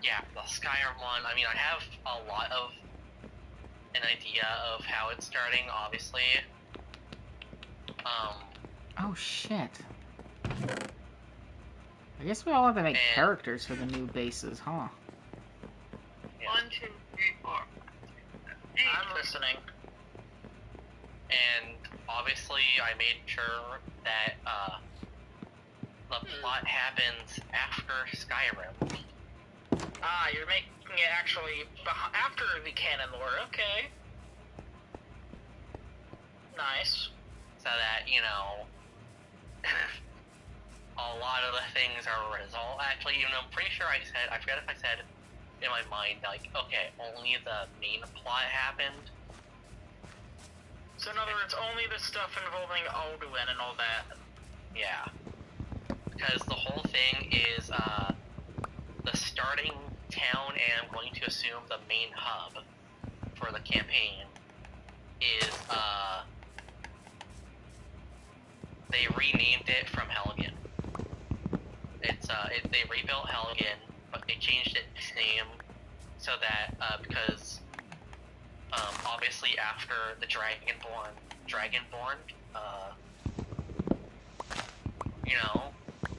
yeah, the Skyrim one, I mean, I have a lot of an idea of how it's starting, obviously. Oh, shit. I guess we all have to make And- characters for the new bases, huh? Yeah. 1, 2, 3, 4, 5, 6, 7, 8. I'm listening. And obviously, I made sure that the plot happens after Skyrim. Ah, you're making it actually after the canon lore. Okay. Nice. So that, you know, a lot of the things are resolved. Actually, you know, I'm pretty sure I forget if I said in my mind, like, okay, only the main plot happened. So in other words, only the stuff involving Alduin and all that. Yeah. Because the whole thing is, the starting town, and I'm going to assume the main hub for the campaign is, they renamed it from Helgen. They rebuilt Helgen, but they changed its name so that, because, obviously after the Dragonborn, you know,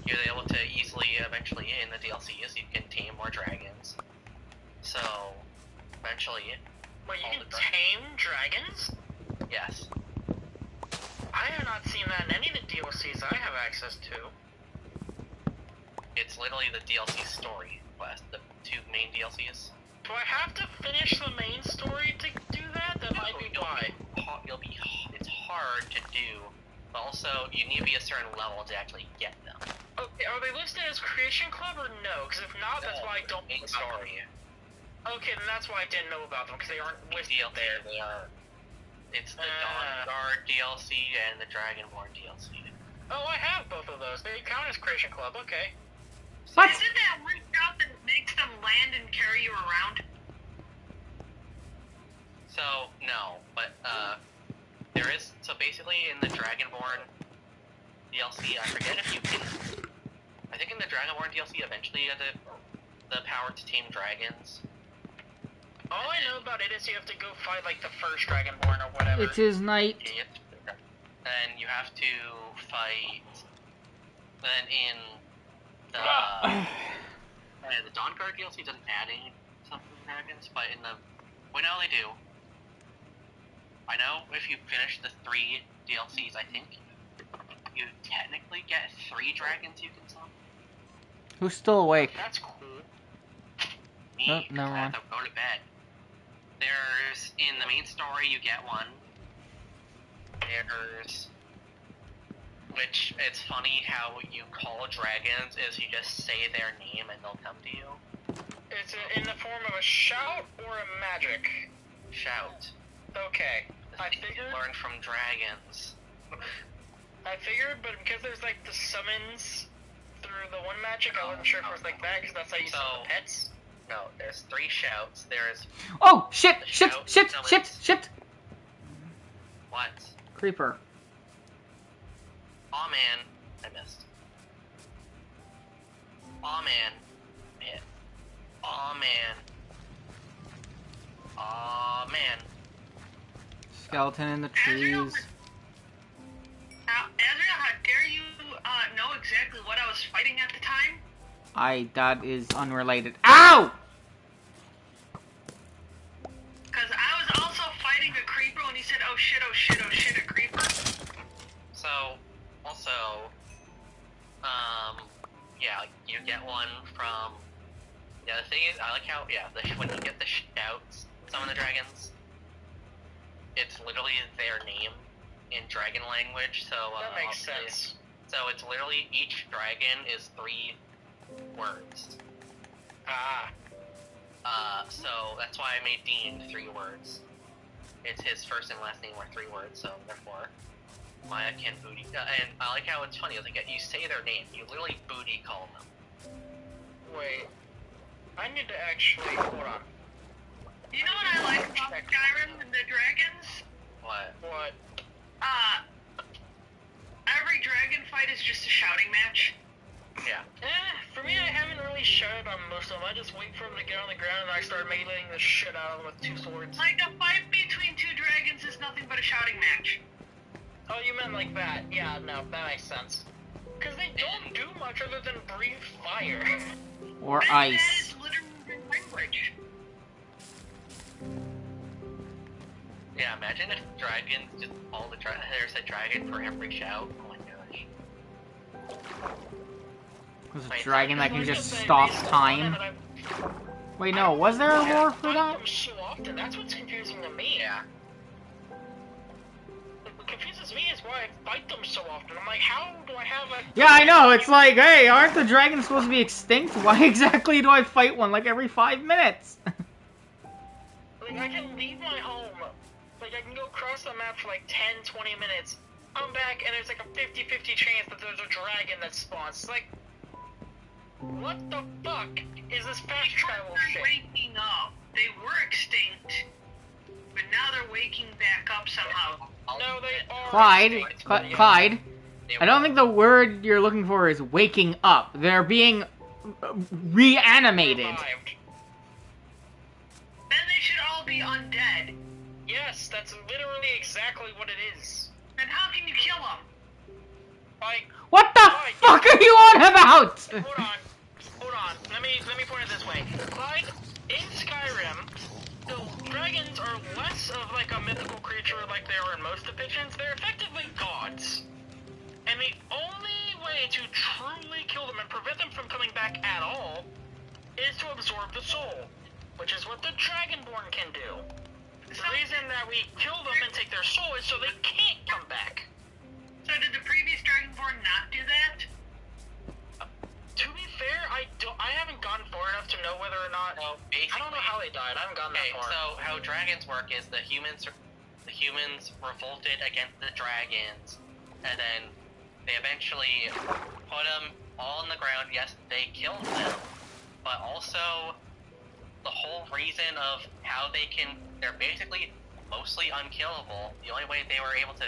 you're able to easily, eventually, in the DLCs, you can tame more dragons. So, eventually... Wait, you can tame dragons? Yes. I have not seen that in any of the DLCs I have access to. It's literally the DLC story quest, the 2 main DLCs. Do I have to finish the main story to do that? That might be why. It's hard to do, but also you need to be a certain level to actually get them. Okay, are they listed as Creation Club or no? Because if not, that's why I don't know about story. them. Okay, then that's why I didn't know about them, because they aren't listed there. They are. It's the Dawnguard DLC and the Dragonborn DLC. Oh, I have both of those. They count as Creation Club, okay. What? Is it that weird stuff that makes them land and carry you around? So, no, but, there is, so basically in the Dragonborn DLC, I forget if you can, I think in the Dragonborn DLC eventually you have the power to tame dragons. All I know about it is you have to go fight, like, the first Dragonborn or whatever. It is night. Then you have to fight, then in the Dawnguard DLC doesn't add any something dragons, but in the, well, no, they do. I know if you finish the 3 DLCs, I think you technically get 3 dragons you can summon. Who's still awake? That's cool. Me, Oh, never I have mind. to go to bed. There's, in the main story, you get one. There's, which, it's funny how you call dragons is you just say their name and they'll come to you. It's in the form of a shout or a magic? Shout. Okay. I You figured, learn from dragons. but because there's, like, the summons through the one magic, I wasn't sure if it was like that, because that's how you summon the pets. No, there's 3 shouts. There's Oh, shit! Shipped! what? Creeper. Aw man, I missed. Aw man, hit. Aw man. Aw man. Skeleton in the trees. Now, Ezra, how dare you know exactly what I was fighting at the time? That is unrelated. Ow! Because I was also fighting a creeper when he said, oh shit, a creeper. So, also, yeah, you get one from, yeah, the thing is, I like how, yeah, when you get the shouts, some of the dragons, it's literally their name in dragon language, so, That makes obviously- sense. So it's literally, each dragon is 3 words. Ah. So that's why I made Dean 3 words. It's his first and last name are 3 words, so therefore, Maya can booty, and I like how it's funny, it's like, you say their name, you literally booty call them. Wait. I need to actually, hold on. You know what I like about Skyrim and the dragons? What? What? Every dragon fight is just a shouting match. Yeah. For me, I haven't really shouted on most of them. I just wait for them to get on the ground and I start meleeing the shit out of them with 2 swords. Like a fight between 2 dragons is nothing but a shouting match. Oh, you meant like that. Yeah, no, that makes sense. Because they don't do much other than breathe fire. Or And ice. that is literally their language. Yeah, imagine if dragons just all the there's a dragon for every shout. Oh my gosh. There's a Wait, dragon that can Like just if they stop respawn time. and Wait, no, was there a war for I that? fight them so often. That's what's confusing to me. Yeah. why I fight them so often. I'm like, how do I have a... Yeah, I know. It's like, hey, aren't the dragons supposed to be extinct? Why exactly do I fight one like every 5 minutes? Like, I can leave my home. Like, I can go across the map for like 10, 20 minutes. Come back, and there's like a 50-50 chance that there's a dragon that spawns. It's like, what the fuck is this fast travel They're shit? waking up. They were extinct, but now they're waking back up somehow. No, they are. Clyde, extinct, Clyde, yeah. Clyde, They I don't think the word you're looking for is waking up. They're being reanimated. Revived. Then they should all be undead. Yes, that's literally exactly what it is. Then how can you kill them? Like, What the Clyde, fuck are you on about? hold on. Let me point it this way. Clyde, in Skyrim, the dragons are less of like a mythical creature like they are in most depictions. They're effectively gods. And the only way to truly kill them and prevent them from coming back at all is to absorb the soul, which is what the Dragonborn can do. The reason that we kill them and take their soul is so they can't come back. So did the previous Dragonborn not do that? To be fair, I haven't gone far enough to know whether or not. So I basically, don't know how they died. I haven't gone okay, that far. so how dragons work is the humans revolted against the dragons, and then they eventually put them all on the ground. Yes, they killed them, but also the whole reason of how they're basically mostly unkillable. The only way they were able to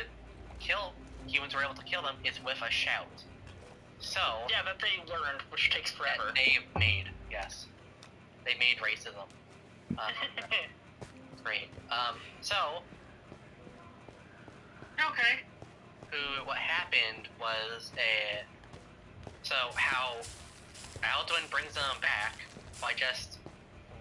humans were able to kill them is with a shout. So Yeah, that they learned, which takes forever. that they made, yes, they made racism. Great. So Okay. what happened was so how Alduin brings them back by just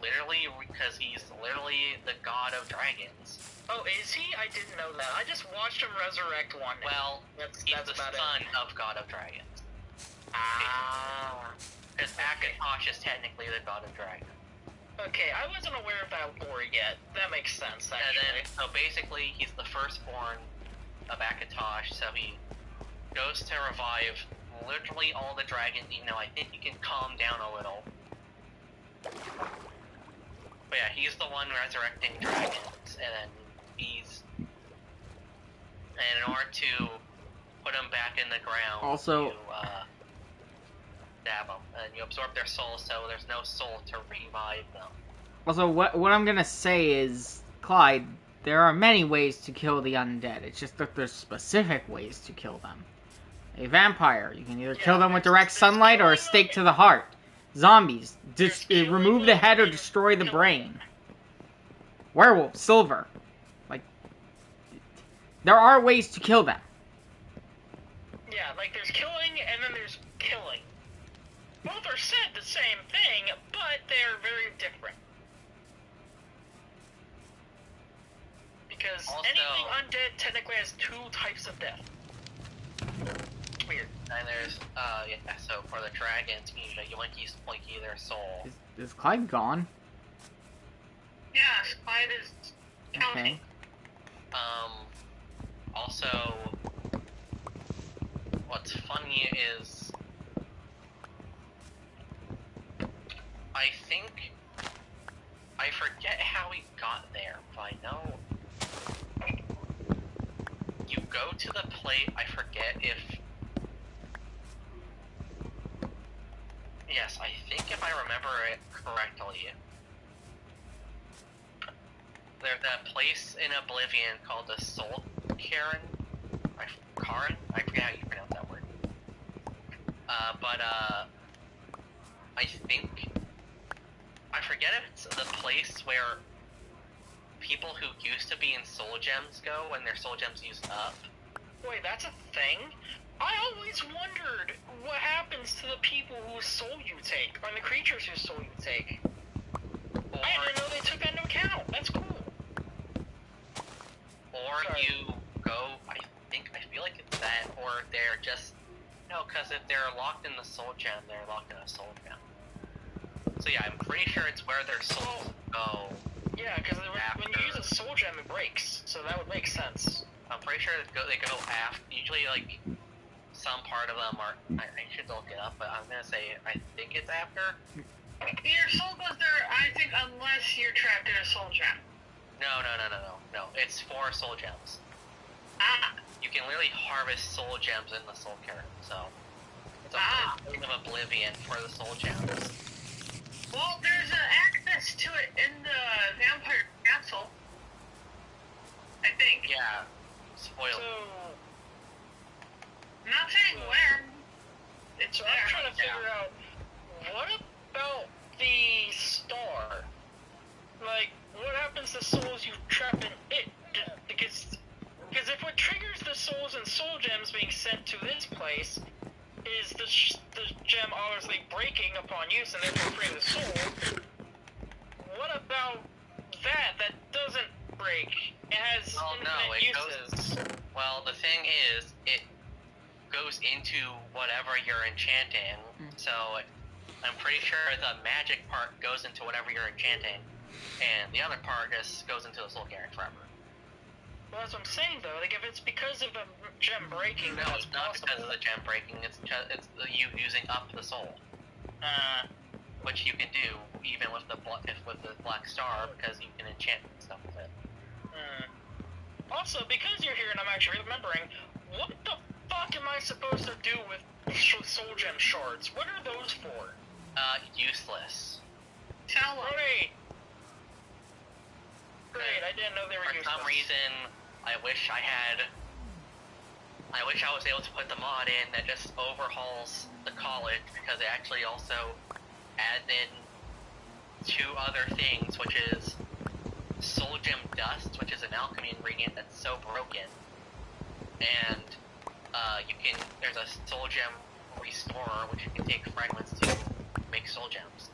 literally, because he's literally the god of dragons. Oh, is he? I didn't know that. I just watched him resurrect one. Well, that's he's the about son it. of god of dragons. Ah. Because Akatosh is technically the god of dragons. Okay, I wasn't aware of that lore yet. That makes sense, And actually. then, so basically, he's the firstborn of Akatosh, so he goes to revive literally all the dragons, even though I think he can calm down a little. But yeah, he's the one resurrecting dragons, and then and in order to put them back in the ground, Also- you stab them, and you absorb their souls, so there's no soul to revive them. Also, what I'm gonna say is, Clyde, there are many ways to kill the undead. It's just that there's specific ways to kill them. A vampire, you can either kill them with direct sunlight or a stake to the heart. Zombies, just remove the head or destroy the brain. Werewolf, silver. Like, there are ways to kill them. Yeah, like there's killing and then there's killing. Both are said the same thing, but they're very different. Because Also- anything undead technically has two types of death. Weird. And there's, yeah, so for the dragons, you need a Yoinky Splinky their soul. Is Clyde gone? Yes, Clide is counting. Okay. Also, what's funny is, I think, I forget how we got there, but I know you go to the plate, I forget if, yes, I think if I remember it correctly, there's that place in Oblivion called the Soul Karen. I forget how you pronounce that word. I think, I forget if it's the place where people who used to be in soul gems go when their soul gems used up. Wait, that's a thing? I always wondered what happens to the people whose soul you take, or the creatures whose soul you take. Or, I didn't know they took that into account. That's cool. or Sorry. you go, I feel like it's that, or they're just, no, because if they're locked in the soul gem, they're locked in a soul gem. So yeah, I'm pretty sure it's where their souls go. Yeah, because when you use a soul gem, it breaks, so that would make sense. I'm pretty sure they go after. Usually, like, some part of them are. I should look it up, but I'm gonna say I think it's after. Your soul goes there, I think, unless you're trapped in a soul gem. No. It's 4 soul gems. Ah. You can literally harvest soul gems in the soul carrot, so it's a thing of oblivion for the soul gems. Well, there's an access to it in the vampire castle. I think. Yeah. Spoiler. So, I'm not saying where. It's so there. I'm trying to figure out, what about the star? Like, what happens to souls you trap in it? Because if what triggers the souls and soul gems being sent to this place is the gem obviously breaking upon use and therefore freeing the soul, what about that doesn't break? It has infinite uses. Well, the thing is, it goes into whatever you're enchanting, so I'm pretty sure the magic part goes into whatever you're enchanting, and the other part just goes into the soul carrot forever. Well, that's what I'm saying, though. Like, if it's because of the gem breaking, then No, it's it's not possible. because of the gem breaking, it's you using up the soul. Which you can do even with the black star, because you can enchant stuff with it. Also, because you're here and I'm actually remembering, what the fuck am I supposed to do with soul gem shards? What are those for? Useless. Tell them. Great, I didn't know they were For useless. some reason, I wish I was able to put the mod in that just overhauls the college, because it actually also adds in 2 other things, which is soul gem dust, which is an alchemy ingredient that's so broken, and there's a soul gem restorer, which you can take fragments to make soul gems.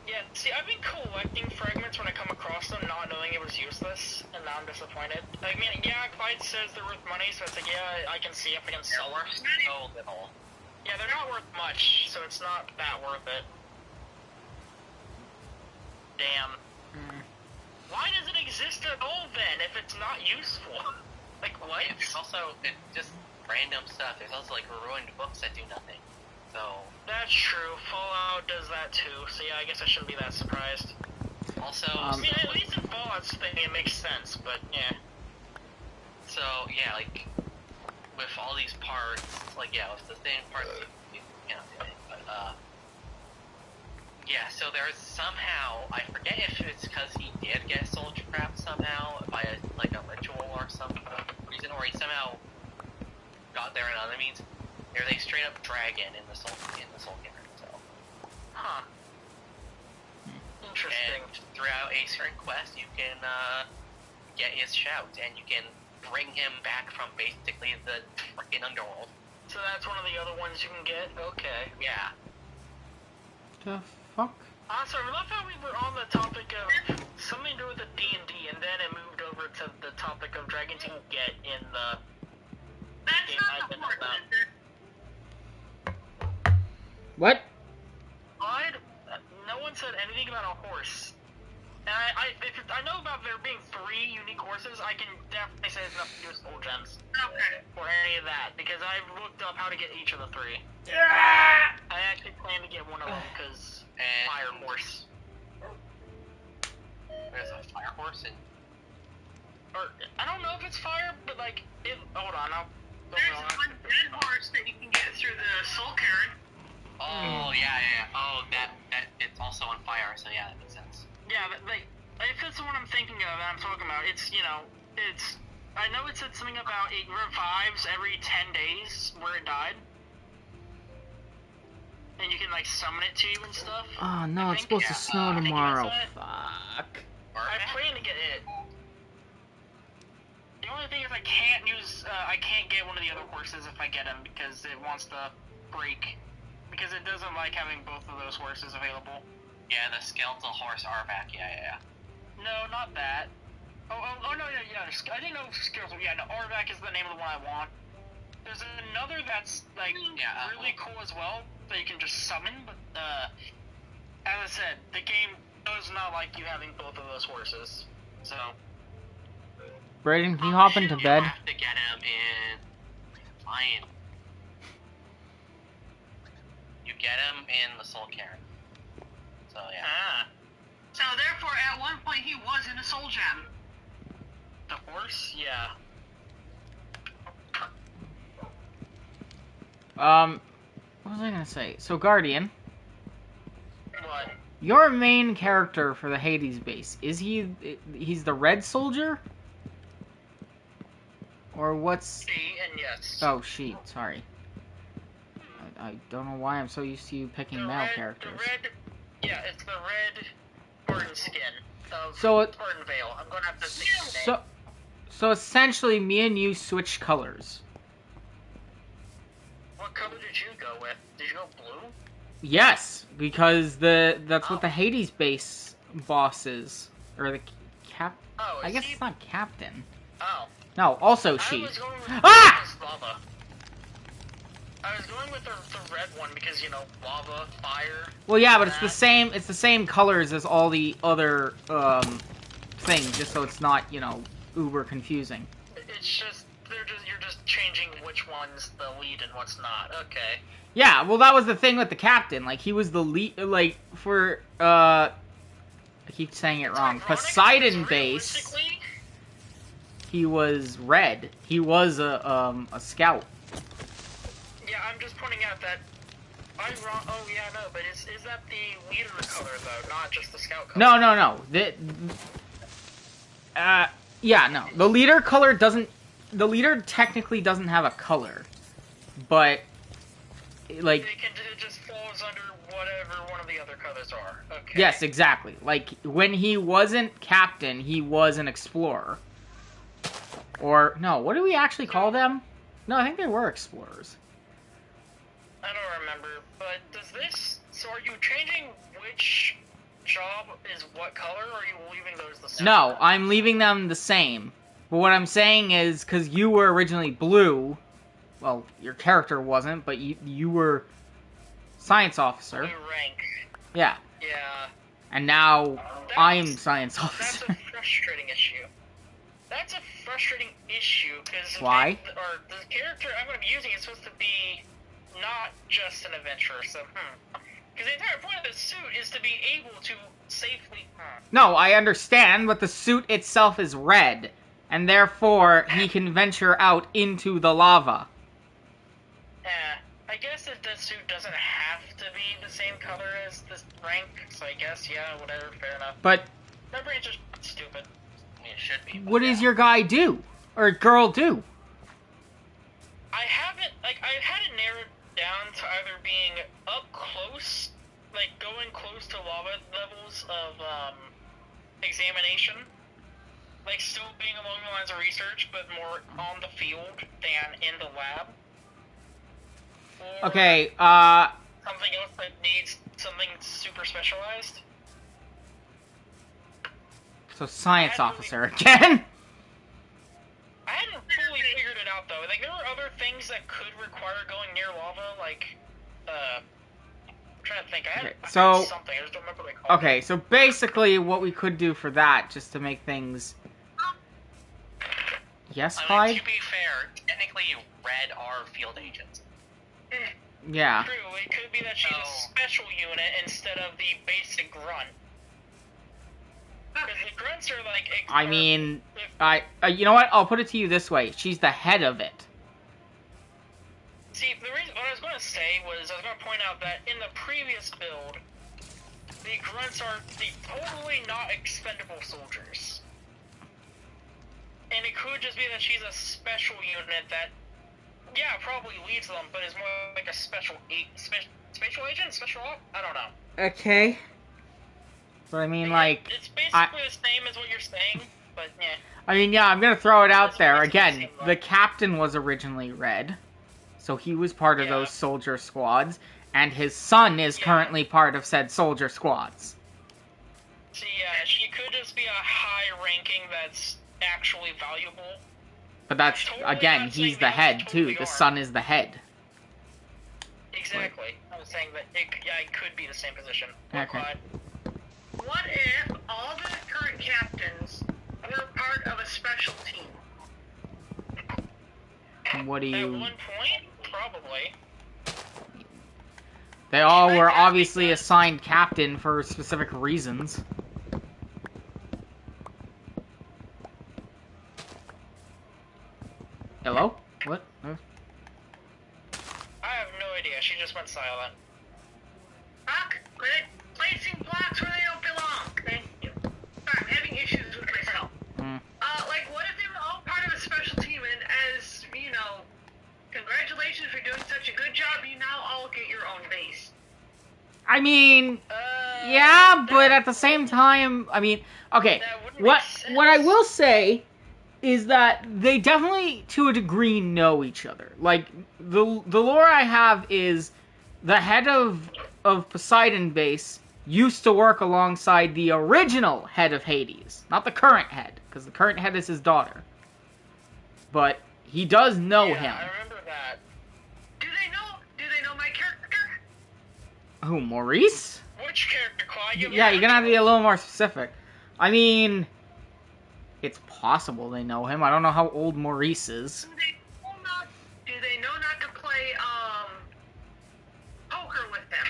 Yeah, see, I've been collecting fragments when I come across them, not knowing it was useless, and now I'm disappointed. I mean, yeah, Clide says they're worth money, so it's like, yeah, I can see if I can They're sell worth them. so little. Yeah, they're not worth much, so it's not that worth it. Damn. Why does it exist at all, then, if it's not useful? Like, what? Yeah, there's also just random stuff. There's also, like, ruined books that do nothing. So... That's true. Fallout does that too, so yeah, I guess I shouldn't be that surprised. Also... I mean, at least in Fallout's thing, it makes sense, but yeah. So, yeah, like, with all these parts, like, yeah, with the same parts, you cannot do it, but, yeah, so there's somehow, I forget if it's because he did get soul trapped somehow by a ritual or some reason, or he somehow got there in other means. There's a straight up dragon in the soul carrot, so. Huh. Interesting. And throughout a certain quest, you can, get his shout, and you can bring him back from basically the frickin' underworld. So that's one of the other ones you can get? Okay. Yeah. The fuck? So I love how we were on the topic of something to do with the D&D, and then it moved over to the topic of dragons you can get in the... That's game not I've the been horse, about. is it? What? No one said anything about a horse. And I know about there being 3 unique horses. I can definitely say it's nothing to do with soul gems. Okay. Or any of that, because I've looked up how to get each of the 3. Yeah! I actually plan to get one of them, because And fire horse. there's a fire horse in... Or, I don't know if it's fire, but like, hold on, There's one dead horse that you can get through the soul carrot. Oh, yeah. Oh, that it's also on fire, so yeah, that makes sense. Yeah, but like, if it's the one I'm thinking of that I'm talking about, it's, I know it said something about it revives every 10 days where it died. And you can, like, summon it to you and stuff. Oh no, it's supposed to snow tomorrow. Fuck. I plan to get it. The only thing is I can't get one of the other horses if I get him, because it wants to break. Because it doesn't like having both of those horses available. Yeah, the skeletal horse Arvac, yeah. No, not that. Oh, no, yeah, I didn't know skeletal, yeah, no, Arvac is the name of the one I want. There's another that's, like, really cool as well, that you can just summon, but, as I said, the game does not like you having both of those horses, so... Brayden, can you hop into You bed? have to get him in. Fine. You get him in the Soul Cairn. So yeah. Ah, So therefore, at one point, he was in a soul gem. the horse? Yeah. What was I gonna say? So, Guardian, What? your main character for the Hades base, he's the red soldier? Or what's... She and yes. Oh, she, sorry. I don't know why I'm so used to you picking The male red, characters. The red, yeah, it's the red Spartan skin of So Spartan Veil. I'm gonna have to think of the name. So essentially, me and you switched colors. What color did you go with? Did you go blue? Yes, because that's what Oh. the Hades base boss is. Or the cap... Oh, I is guess he? it's not captain. Oh. No, also I she. was going with Ah! lava. I was going with the red one because, you know, lava, fire. Well, yeah, but it's that. the same colors as all the other things, just so it's not, you know, uber confusing. It's just, you're just changing which one's the lead and what's not. Okay. Yeah, well, that was the thing with the captain. Like, he was the lead, like, for, I keep saying it wrong. It's ironic Poseidon because base, realistically, he was red. He was a scout. yeah, I'm just pointing out that I'm wrong. Oh, yeah, no, but is that the leader color, though, not just the scout color? No. Yeah, no. The leader color doesn't... The leader technically doesn't have a color. But, like... It just falls under whatever one of the other colors are. Okay. Yes, exactly. Like, when he wasn't captain, he was an explorer. Or, no, what do we actually call them? No, I think they were explorers. I don't remember, but does this... So are you changing which job is what color, or are you leaving those the same? No, I'm leaving them the same. But what I'm saying is, because you were originally blue, well, your character wasn't, but you were science officer. Blue rank. Yeah. Yeah. And now I'm That's- science That's officer. a frustrating issue. That's a frustrating issue, because... Why? Or the character I'm going to be using is supposed to be not just an adventurer, so, Because the entire point of the suit is to be able to safely... No, I understand, but the suit itself is red, and therefore he can venture out into the lava. I guess that the suit doesn't have to be the same color as this rank, so I guess, yeah, whatever, fair enough. But My brain's just stupid. I mean, it should be. what does your guy do? Or girl do? I haven't, I had it narrowed down to either being up close, like going close to lava levels of, examination, like still being along the lines of research, but more on the field than in the lab. Or Okay, something else that needs something super specialized. so science officer again? I hadn't fully figured it out though. Like there were other things that could require going near lava, like I'm trying to think. I had, Okay, I had so- something. I just don't remember what they called Okay, so basically what we could do for that, just to make things... Yes, I mean, Clyde? to be fair, technically red are field agents. it. Yeah. True. It could be that she's a So- special unit instead of the basic grunt. Because the grunts are like. I mean, you know what? I'll put it to you this way. She's the head of it. See, the reason what I was going to say was I was going to point out that in the previous build, the grunts are the totally not expendable soldiers. And it could just be that she's a special unit that, yeah, probably leads them, but is more like a special agent, special op? I don't know. Okay. But I mean, Yeah, like... it's basically the same as what you're saying, but yeah. I mean, yeah, I'm gonna throw it out It's there. basically Again, the same the line. captain was originally red. So he was part of Yeah. those soldier squads. And his son is Yeah. currently part of said soldier squads. See, yeah, she could just be a high ranking that's actually valuable. But that's, Totally again, not saying he's the the others head, totally too. The are. son is the head. Exactly. I was saying that it could be the same position. Okay. Clyde. What if all the current captains were part of a special special team? What do At you... one point, probably. They all were obviously assigned captain for specific reasons. Hello? What? I have no idea. She just went silent. Buck, quit placing blocks where they don't belong. Thank you. Sorry, I'm having issues with myself. Like, what if they were all part of a special team, and as, you know, congratulations for doing such a good job, you now all get your own base. I mean, yeah, but at the same time, I mean, okay, what I will say is that they definitely, to a degree, know each other. Like, the lore I have is the head of Poseidon base used to work alongside the original head of Hades. Not the current head, because the current head is his daughter. But he does know him. I remember that. Do they know my character? Who, Maurice? Which character, Clive? Yeah, you're gonna have to be a little more specific. I mean, it's possible they know him. I don't know how old Maurice is. Do they know not to play, poker with them?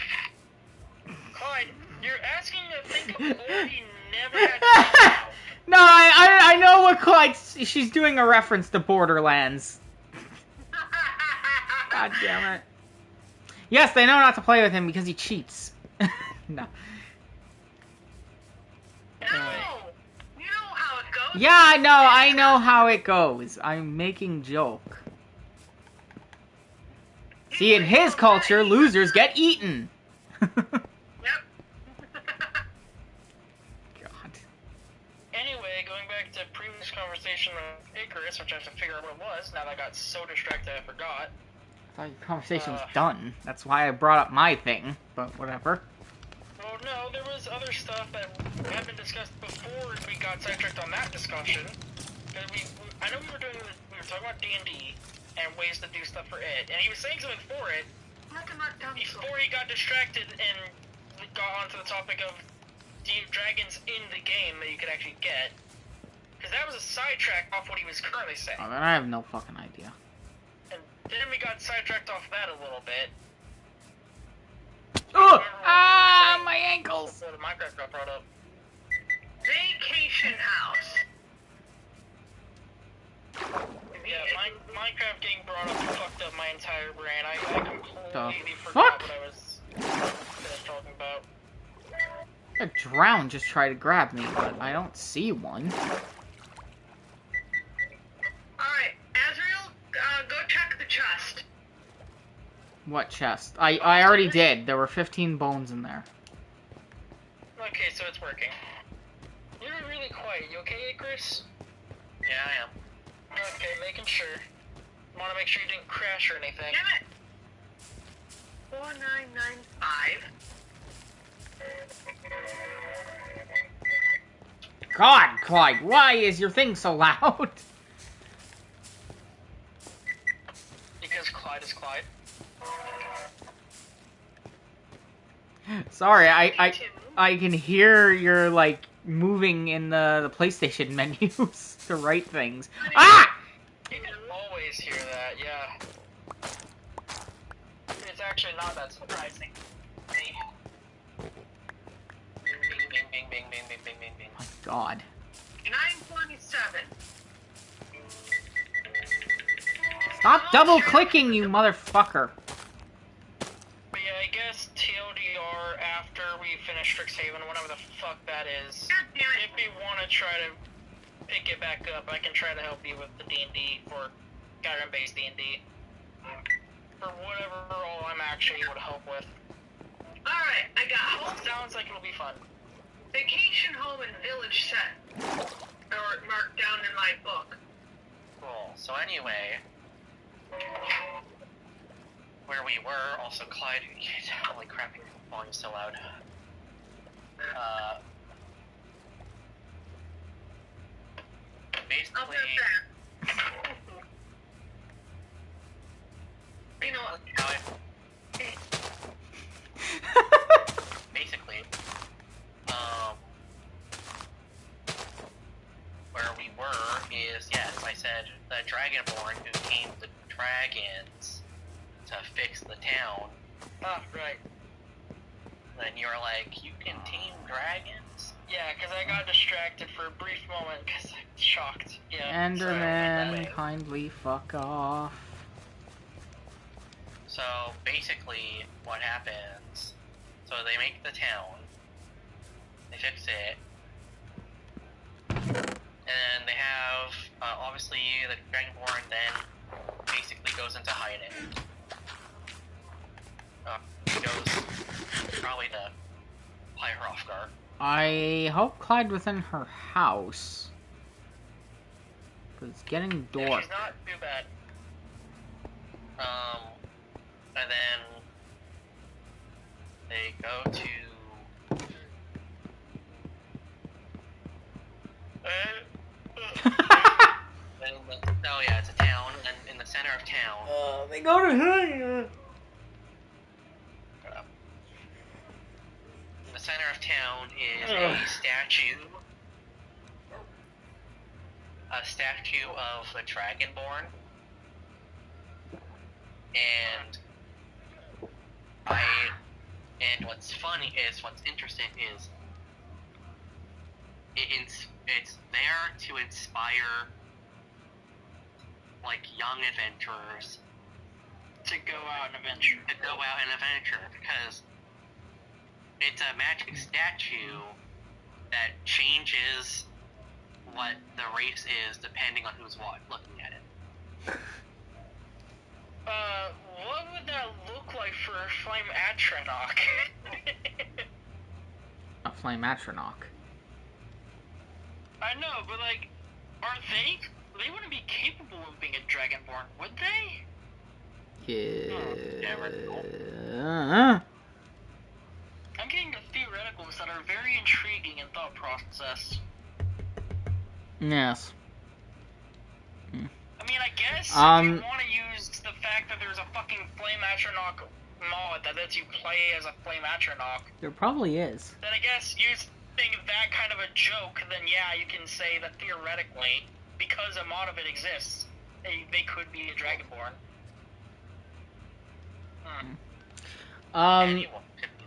Clyde, you're asking to think of lore you never had to think about. No, I know what Clyde... She's doing a reference to Borderlands. God damn it. Yes, they know not to play with him because he cheats. No. No! You know how it goes. Yeah, I know how it goes. I'm making joke. See, in his culture, losers get eaten. Yep. God. Anyway, going back to previous conversation with Icarus, which I have to figure out what it was, now that I got so distracted I forgot. I thought your conversation was done. That's why I brought up my thing, but whatever. Well, no, there was other stuff that had been discussed before we got sidetracked on that discussion. Because I know we were talking about D&D and ways to do stuff for it, and he was saying something for it before he got distracted and got onto the topic of dragons in the game that you could actually get. Because that was a sidetrack off what he was currently saying. Oh, then I have no fucking idea. And then we got sidetracked off that a little bit. Oh! Ah, my ankles! Before the Minecraft got brought up. Vacation house. Yeah, Minecraft getting brought up fucked up my entire brain. I completely forgot fuck? what I was talking about. A drown just tried to grab me, but I don't see one. Alright, Azrael, go check the chest. What chest? I already did. There were 15 bones in there. Okay, so it's working. You're really quiet. You okay, Icarus? Yeah, I am. Okay, making sure. Want to make sure you didn't crash or anything. Damn it. 4995. God, Clyde, why is your thing so loud? Because Clyde is Clyde. Sorry, I can hear you're like moving in the PlayStation menus to write things. Ah! You can always hear that, yeah. It's actually not that surprising. Bing, bing, bing, bing, bing, bing, bing, bing, bing. My God. 927. Stop double clicking, you motherfucker. But yeah, I guess TLDR after we finish Strixhaven, whatever the fuck that is. God damn it. If you want to try to pick it back up, I can try to help you with the D&D for Skyrim-based D&D. For whatever all I'm actually able to help with. Alright, I got home. Sounds like it'll be fun. Vacation home and village set. Or marked down in my book. Cool. So anyway, where we were, also Clyde, holy crap, your volume's so loud. I'll Basically, put that. You know what? basically, where we were is, Ah, right. Then you were like, you can tame dragons? Yeah, because I got distracted for a brief moment because I'm shocked. Yeah. Enderman, kindly fuck off. So basically, what happens? So they make the town, they fix it, and they have obviously the Dragonborn then basically goes into hiding. He goes probably to play her off guard. I hope Clyde was in her house. Cause it's getting Yeah, dark. she's not too bad. And then they go to oh yeah, it's a town, and in the center of town. They go to her. In the center of town is a statue. A statue of the Dragonborn. And what's funny is, what's interesting is, it's there to inspire, like, young adventurers To go out and adventure. because it's a magic statue that changes what the race is depending on who's looking at it. What would that look like for a Flame Atronach? A flame atronach. I know, but like, they wouldn't be capable of being a Dragonborn, would they? Yeah. I'm getting the theoreticals that are very intriguing in thought process. Yes. I mean, I guess if you want to use the fact that there's a fucking Flame Atronach mod that lets you play as a Flame Atronach, There probably is. then I guess using that kind of a joke, then yeah, you can say that theoretically, because a mod of it exists, they could be a Dragonborn. Anyone could be.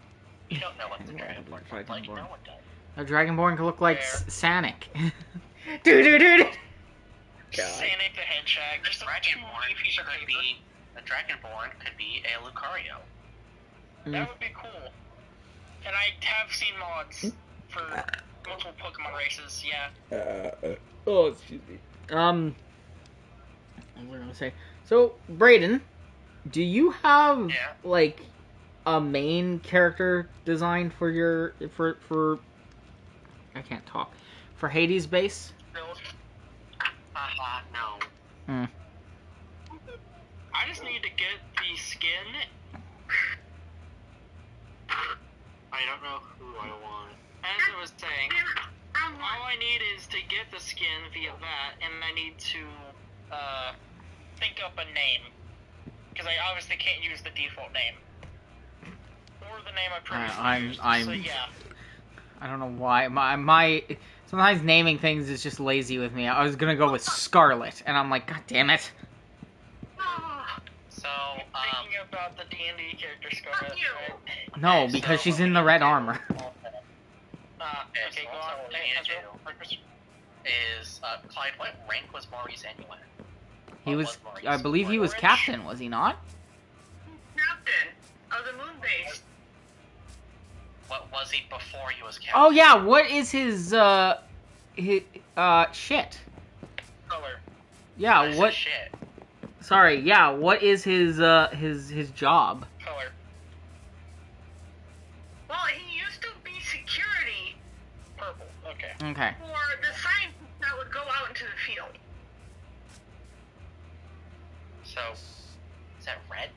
You don't know what the Dragonborn looks like. No one does. A Dragonborn could look like Sanic. Dude. Sanic the Hedgehog. Just a piece of paper. A Dragonborn could be a Lucario. That would be cool. And I have seen mods for multiple Pokemon races, yeah. Oh, excuse me. What was I gonna say? So, Brayden, do you have like a main character design for your for I can't talk for Hades base? No. I just need to get the skin. I don't know who I want. As I was saying, all I need is to get the skin via that, and I need to think up a name. Because I obviously can't use the default name. Or the name I previously used. So yeah. I don't know why. My sometimes naming things is just lazy with me. I was gonna go with Scarlet, and I'm like, God damn it. So, thinking about the D&D character Scarlet, right? No, because she's in the red armor. Okay, go on. What we need to do is, Clyde, what rank was Maurice anyway? He was, I believe he was captain, was he not? Captain of the moon base. What was he before he was captain? Oh yeah, what is his shit? Color. Yeah, what? Shit. Sorry, yeah, what is his job? Color. Well, he used to be security Purple. Okay. Okay. for the scientists that would go out into the field. So, is that red?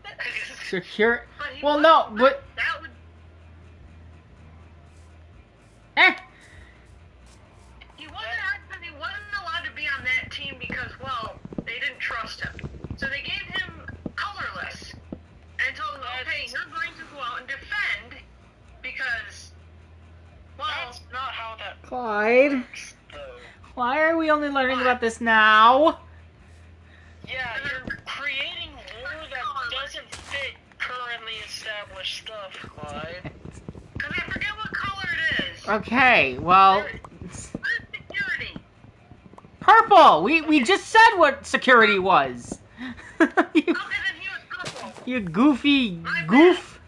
Secure. But he Well, was- no, but that would he wasn't allowed to be on that team because, well, they didn't trust him. So they gave him colorless and told him, okay, you're going to go out and defend because, well, That's not how that Clyde, works, though. why are we only learning about this now? Yeah, you're creating lore that doesn't fit currently established established stuff, Clyde. Because I forget what color it is. Okay, well, What is security? purple. We just said what security was. you, Okay, then he was purple. you goofy My goof.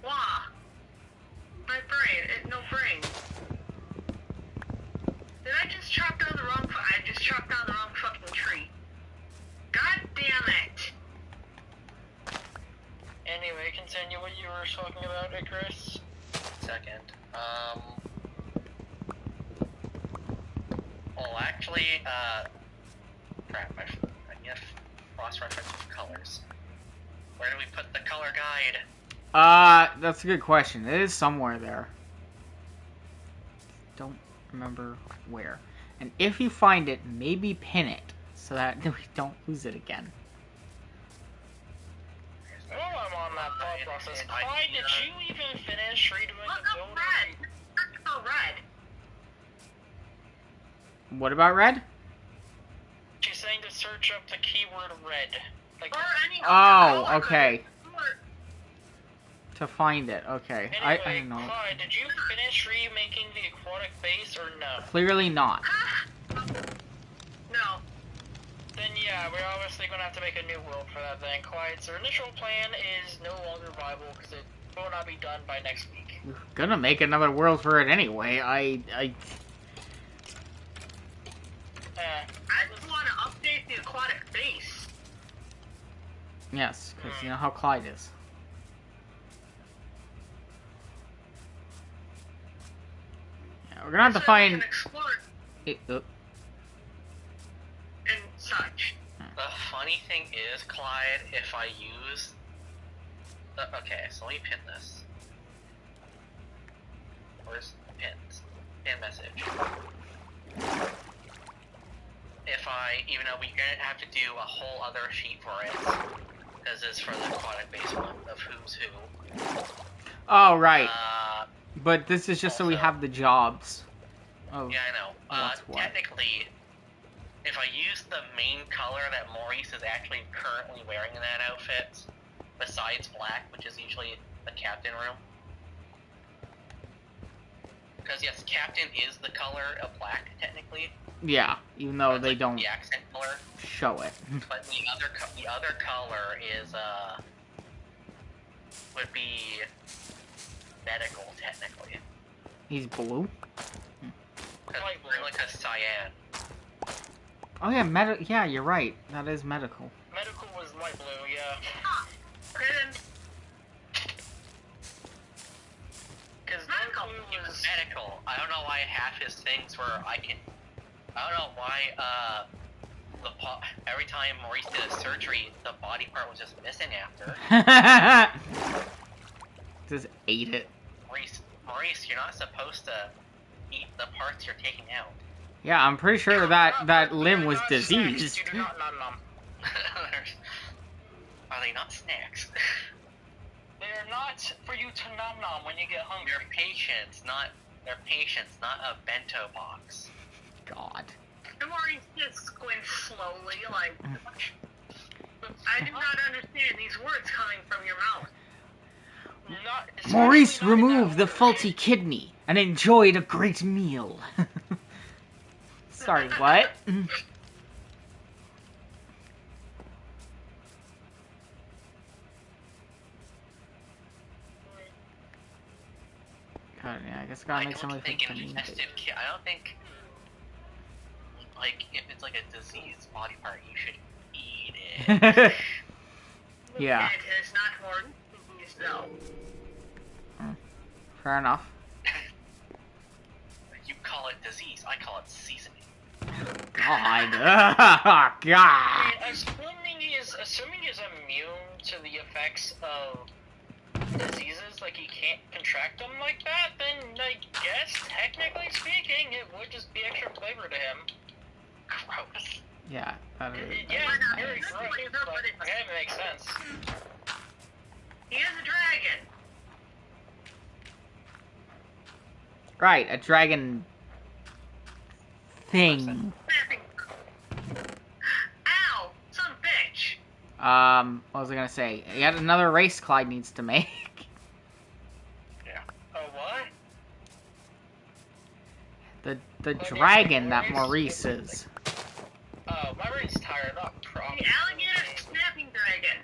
Wah. My brain. No brain. Did I just chop down the wrong... I just chopped down the wrong fucking tree. God damn it. Anyway, continue what you were talking about, Icarus. Second. Well, actually, crap, I need a cross-reference with colors. Where do we put the color guide? That's a good question. It is somewhere there. Don't remember where. And if you find it, maybe pin it so that we don't lose it again. While I'm on that thought process, Clyde, did you even finish redoing Look the up build? red. Let's go red. What about red? She's saying to search up the keyword red. Like, Or any Oh, color. okay. Or- To find it, okay. anyway, I don't know. Clyde, did you finish remaking the aquatic base or no? Clearly not. No. Then yeah, we're obviously gonna have to make a new world for that thing. Clyde's initial plan is no longer viable because it will not be done by next week. We're gonna make another world for it anyway. I I just want to update the aquatic base. yes, because you know how Clyde is. Yeah, we're gonna have to So we find can explore it. and such. The funny thing is, Clyde, if I use... okay, so let me pin this. Where's the pins? Pin message. If I... even though we're gonna have to do a whole other sheet for it, because it's for the aquatic base one of who's who. Oh right, But but this is just so we also- have the jobs. Oh yeah, I know. What's what? Technically, if I use the main color that Maurice is actually currently wearing in that outfit, besides black, which is usually the captain room. Because yes, captain is the color of black, technically. yeah, even though It's they like don't the accent color. show it. But the other color is would be medical, technically. He's blue. Because Light we're blue. like a cyan. Oh yeah, yeah, you're right. That is medical. Medical was light blue, yeah. Okay, then. Because Medical. blue He was was... medical. I don't know why half his things were I don't know why every time Maurice did a surgery, the body part was just missing after. Just ate it. Maurice, you're not supposed to eat the parts you're taking out. Yeah, I'm pretty sure that limb was They're not snacks, diseased. You do not nom nom. Are they not snacks? They're not for you to nom nom when you get hungry. They're patients, not a bento box. God. The more he just squints slowly, like... I do not understand these words coming from your mouth. Not, Maurice especially not in that removed the order. faulty kidney and enjoyed a great meal. Sorry, what? God, yeah, I guess I gotta make some don't of think an infested kid. I don't think, like, if it's like a diseased body part, you should eat it. Yeah. It is not horn disease, though. Fair enough. You call it disease, I call it seasoning. God. I God. mean, assuming he's immune to the effects of diseases, like he can't contract them like that, then I guess, technically speaking, it would just be extra flavor to him. Gross. Yeah. That is, Yeah, that very is gross, nice. but okay, it makes sense. He is a dragon. Right, a dragon thing. Ow! Some bitch. What was I gonna say? Yet another race Clyde needs to make. Yeah. Oh, what? The Clyde dragon needs that a race? Maurice is. Oh, my brain's tired up. The alligator snapping dragon.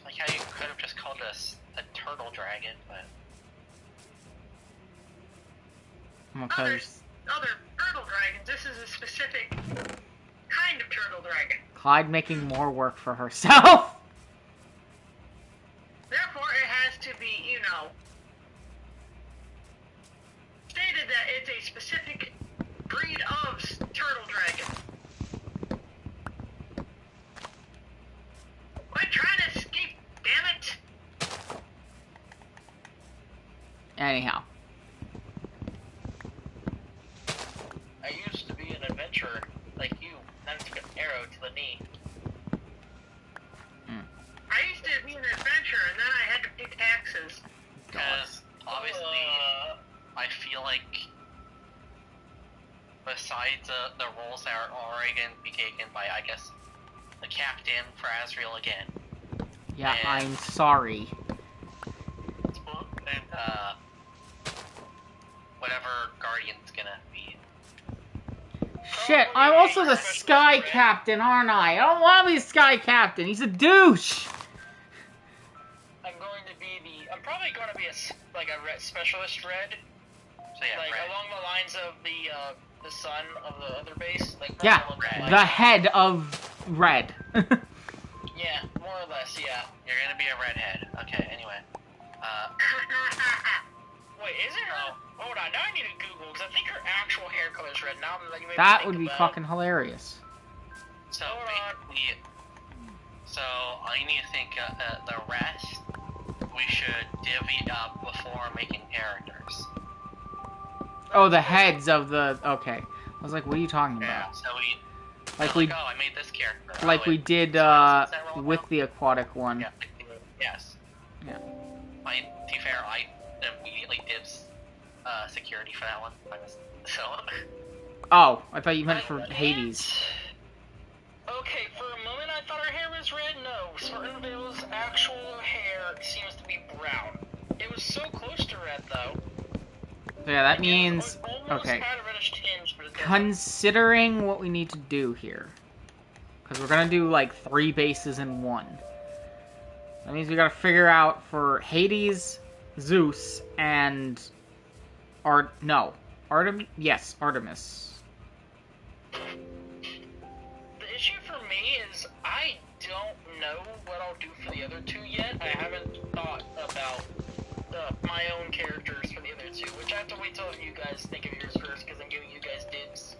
Like how you could have just called us a turtle dragon, but Because Other turtle dragons. This is a specific kind of turtle dragon. Clyde making more work for herself. Therefore, it has to be, stated that it's a specific breed of turtle dragon. Quit trying to escape, damn it! Anyhow. I used to be an adventurer like you, then took an arrow to the knee. I used to be an adventurer, and then I had to pay taxes. because obviously I feel like besides the roles that are already going to be taken by, I guess, the captain for Azrael again, Yeah, And- I'm sorry. and whatever Guardian's gonna be. Shit, I'm also the Sky Captain, aren't I? I don't want to be the Sky Captain. He's a douche. I'm going to be I'm probably going to be a red specialist red, So yeah, like Red. along the lines of the son of the other base. Like Yeah, more along the lines. head of Red. Yeah, more or less. Yeah. You're gonna be a redhead. Okay, anyway. Wait, is it her? Hold on, now I need to Google because I think her actual hair color is red. Now I'm like, maybe That think would be about fucking hilarious. So Hold on. basically, so I need to think the rest we should divvy up before making characters. Oh, the heads of the... Okay. I was like, what are you talking Yeah. about? So we. Like we're we... oh, I made this character. Like oh, we wait, did, someone else gets that roll with now? the aquatic one. Yeah. Yes. Yeah. To be fair, I immediately dibs security for that one. So. Oh, I thought you meant for Hades. Okay, for a moment I thought her hair was red. No, Spartanville's actual hair seems to be brown. It was so close to red, though. So yeah, that Like, it means... almost Okay. had a reddish tinge, but it doesn't. Considering what we need to do here. Because we're gonna do, like, 3 bases in one. That means we gotta figure out for Hades, Zeus, and... Artemis? Yes, Artemis. The issue for me is I don't know what I'll do for the other two yet. I haven't thought about my own characters for the other two, which I have to wait till you guys think of yours first, because I'm giving you guys dibs.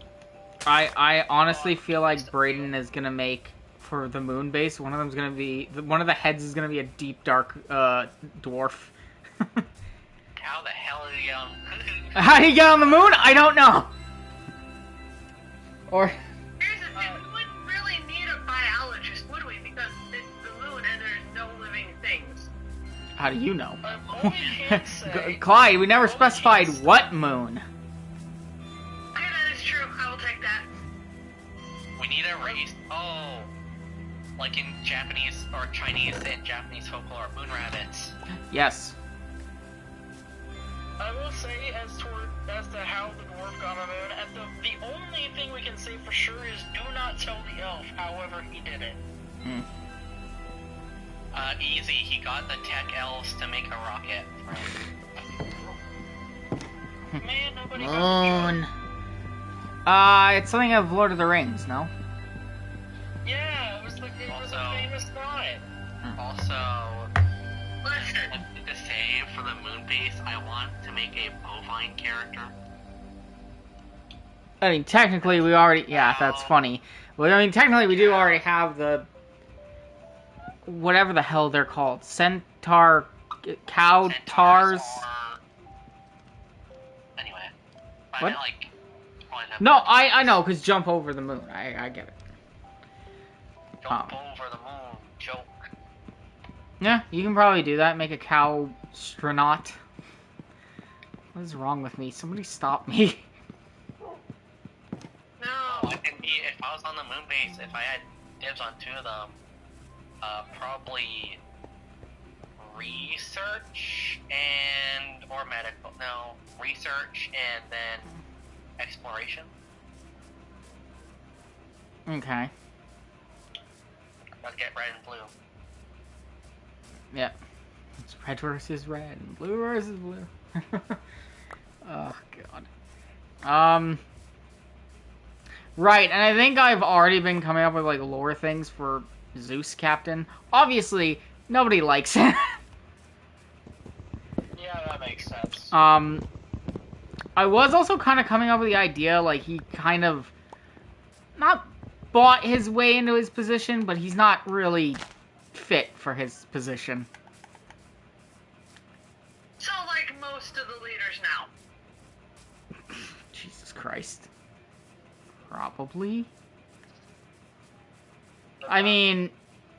I honestly feel like Brayden is gonna make, for the moon base, one of them's gonna be... One of the heads is gonna be a deep, dark, dwarf. How the hell did he get on? How do you get on the moon? I don't know! Or... Here's the thing, we wouldn't really need a biologist, would we? Because it's the moon and there's no living things. How do you know? All we can say... Clyde, we never all we specified can say- what moon. Okay, that is true. I will take that. We need a race. Oh, like in Japanese or Chinese and Japanese folklore, moon rabbits. Yes. I will say, as to how the dwarf got on the moon, the only thing we can say for sure is do not tell the elf however he did it. Hmm. Easy. He got the tech elves to make a rocket. Man, nobody got Moon. It's something of Lord of the Rings, no? Yeah, it was a Also- famous line. Also, Listen, to say for the moon base, I want to make a bovine character. I mean, technically we already... Yeah, that's funny. Well, I mean, technically we do already have the... Whatever the hell they're called. Centaur... Cow tars... Or... Anyway. I What? meant, like, No, I know, because jump over the moon. I get it. Jump over the moon. Joke. Yeah, you can probably do that. Make a cow astronaut. What is wrong with me? Somebody stop me. no. Oh, I can be, if I was on the moon base, if I had dibs on two of them. Probably research or medical. No, research and then exploration. Okay. Let's get red and blue. Yep. It's red versus red, and blue versus blue. Oh god. Right, and I think I've already been coming up with like lore things for Zeus Captain. Obviously, nobody likes it. Yeah, that makes sense. I was also kind of coming up with the idea, like, he kind of not bought his way into his position, but he's not really fit for his position. So, like most of the leaders now. Jesus Christ. Probably. I mean,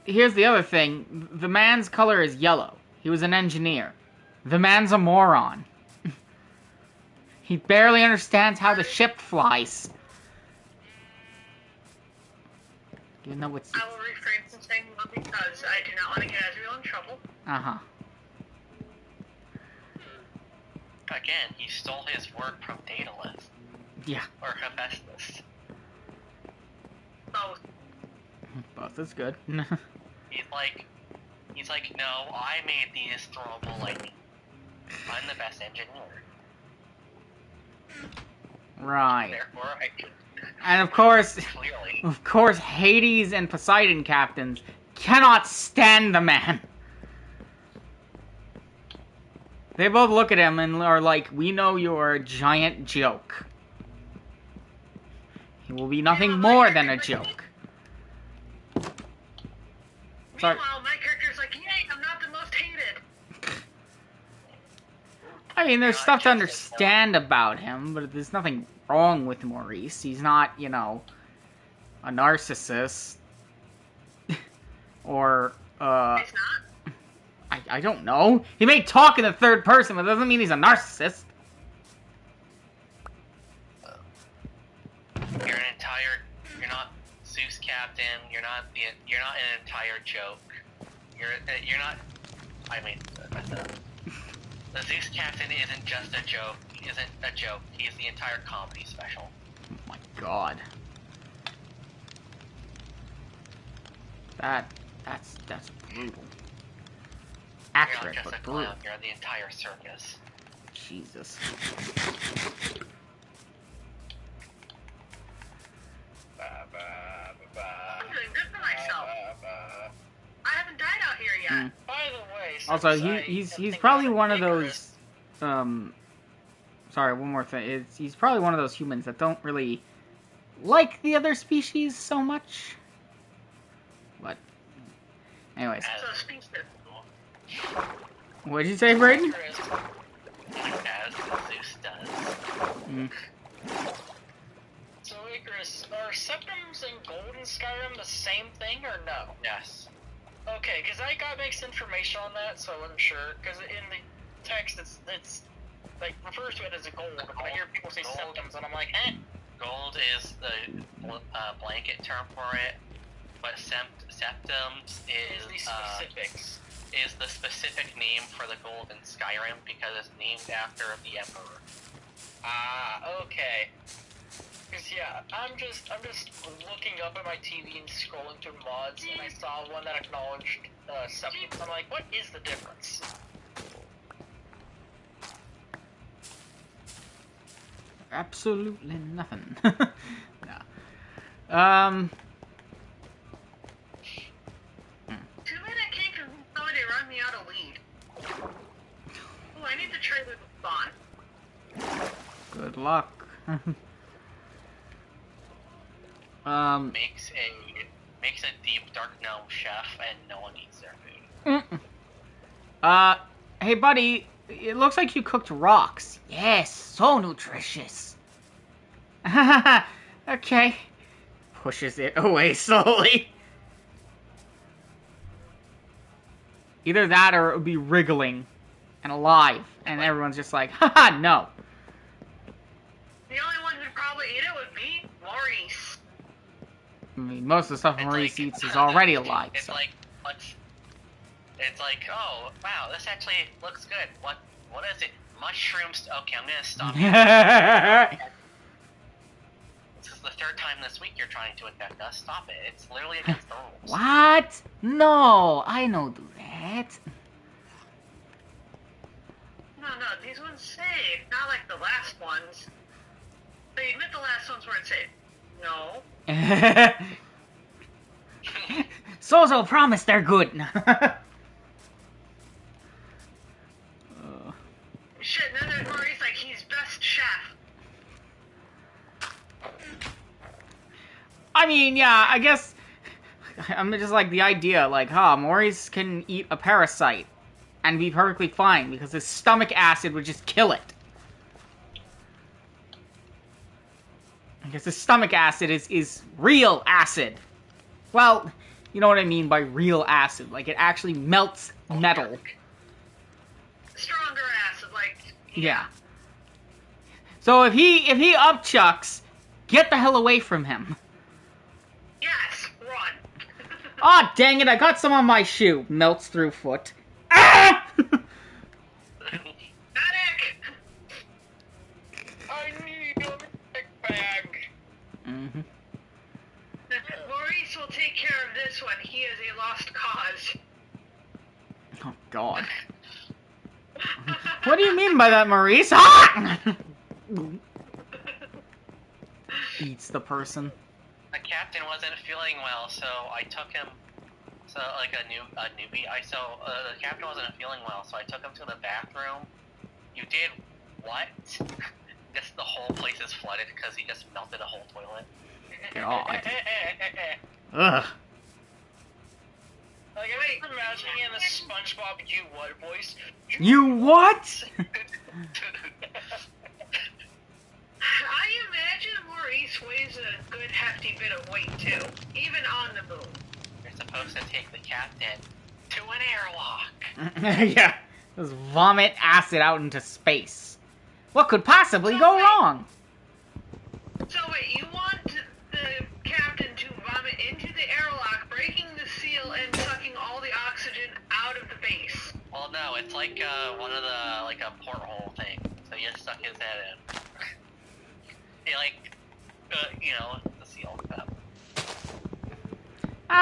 here's the other thing. The man's color is yellow. He was an engineer. The man's a moron. He barely understands how the ship flies. You know what's... I will refrain from saying more because I do not want to get Ezreal in trouble. Uh-huh. Again, he stole his work from Daedalus. Yeah. Or Hephaestus. Both. Both is good. He's like, no, I made these throwable lightning. I'm the best engineer. Right. Therefore, I can... And of course... Clearly. Of course, Hades and Poseidon captains cannot stand the man. They both look at him and are like, we know you're a giant joke. He will be nothing more than a joke. Sorry. Meanwhile, my character's like, yay, I'm not the most hated. I mean, there's stuff to understand about him, but there's nothing wrong with Maurice. He's not, you know, a narcissist. Or, It's not? I don't know. He may talk in the third person, but that doesn't mean he's a narcissist. You're not Zeus Captain. You're not an entire joke. You're not. I mean, the Zeus Captain isn't just a joke. Isn't a joke. He's the entire comedy special. Oh my god. That's brutal. Accurate, You're not just but a brutal. clown. You're the entire circus. Jesus. I'm doing good for myself. I haven't died out here yet. By the way, Also, since I he's am probably thinking one of Icarus, those, sorry, one more thing. He's probably one of those humans that don't really like the other species so much. But, anyways. So speaks to What did you say, Brayden? Icarus, As Zeus does. Mm. So Icarus, are septums and gold in Skyrim the same thing or no? Yes. Okay, because I got mixed information on that, so I wasn't sure. Because in the text, it's like refers to it as a gold. But I hear people say Gold. septums, and I'm like, eh. Gold is the blanket term for it, but septums Is the specifics. is the specific name for the gold in Skyrim because it's named after the Emperor. Ah, okay. Because yeah, I'm just looking up at my TV and scrolling through mods, and I saw one that acknowledged septums. I'm like, what is the difference? Absolutely nothing. No. Too bad I can't convince somebody to run me out of lead. Oh, I need to trade with Spawn. Good luck. Makes a deep dark gnome chef, and no one eats their food. Hey buddy, it looks like you cooked rocks. Yes, so nutritious. Okay. Pushes it away slowly. Either that or it would be wriggling and alive, and everyone's just like, haha, no. The only one who'd probably eat it would be Maurice. I mean, most of the stuff It's Maurice like- eats is already alive, It's so. like, it's like, oh, wow, this actually looks good. What is it? Mushrooms. Okay, I'm gonna stop you. This is the third time this week you're trying to infect us. Stop it. It's literally against the rules. What? No, I don't do that. No, these ones safe. Not like the last ones. So you admit the last ones weren't safe? No. Sozo promised they're good. Shit, then there's Maurice like he's best chef. I mean, yeah, I guess I'm just like the idea, like, Maurice can eat a parasite and be perfectly fine because his stomach acid would just kill it. Because his stomach acid is real acid. Well, you know what I mean by real acid. Like, it actually melts metal. Stronger acid, like. Yeah. So if he upchucks, get the hell away from him. Yes, run. Aw, dang it, I got some on my shoe. Melts through foot. Ah! Medic! I need a big bag. Mm-hmm. Maurice will take care of this one. He is a lost cause. Oh, God. What do you mean by that, Maurice? Ah! Eats the person. The captain wasn't feeling well, so I took him. So like a newbie. The captain wasn't feeling well, so I took him to the bathroom. You did what? Just the whole place is flooded because he just melted a whole toilet. God. Ugh. Like, I'm imagining in the SpongeBob "You what" voice. You what? I imagine Maurice weighs a good hefty bit of weight too, even on the moon. You're supposed to take the captain to an airlock. Yeah. Just vomit acid out into space. What could possibly go wrong? So wait, you want the captain to vomit into the airlock, breaking the seal and sucking all the oxygen out of the base? Well, no, it's like one of the like a porthole thing. So you just stuck his head in. He the seal.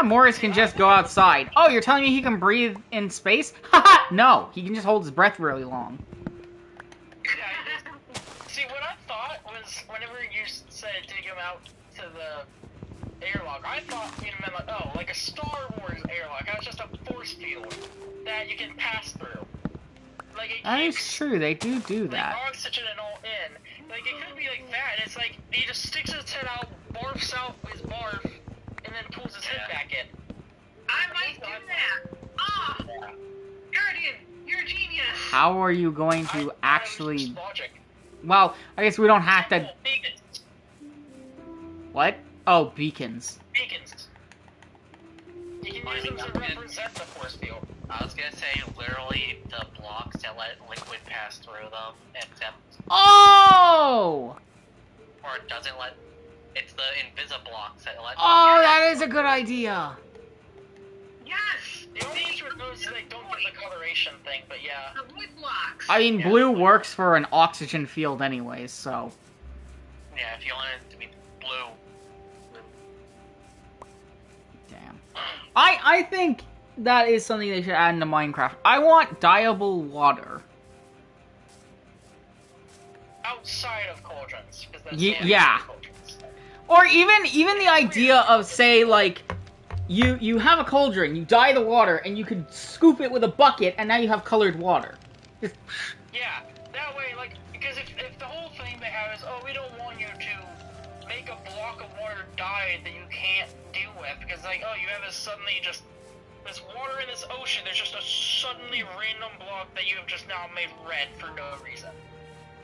Morris can just go outside. Oh, you're telling me he can breathe in space? Haha! No, he can just hold his breath really long. See, what I thought was, whenever you said dig him out to the airlock, I thought you meant like a Star Wars airlock. That's just a force field that you can pass through. Like it That is keeps, true, they do like, that. oxygen and all in. Like it could be like that. It's like he just sticks his head out, barfs out his barf, and then pulls his head back in. I might do that. Ah, Guardian, you're a genius. How are you going I to thought it was actually... just logic. Well, I guess we don't have to... Beacons. What? Oh, beacons. Beacons. You can use them to represent the force field. I was gonna say literally the blocks that let liquid pass through them, except Oh! or it doesn't let. It's the invisiblocks that let. Oh, that is a good idea. Yes, The only issue with those is they don't get the coloration thing, but yeah. the wood blocks. I mean, blue works for an oxygen field anyways, so... Yeah, if you want it to be blue. Damn. I think that is something they should add into Minecraft. I want dyeable water. Outside of cauldrons. 'Cause that's Yeah. cauldrons. Or even the idea of, say, like, you have a cauldron, you dye the water, and you could scoop it with a bucket, and now you have colored water. Just... Yeah, that way, like, because if the whole thing they have is, oh, we don't want you to make a block of water dye that you can't deal with, because, like, oh, you have this suddenly just, this water in this ocean, there's just a suddenly random block that you have just now made red for no reason.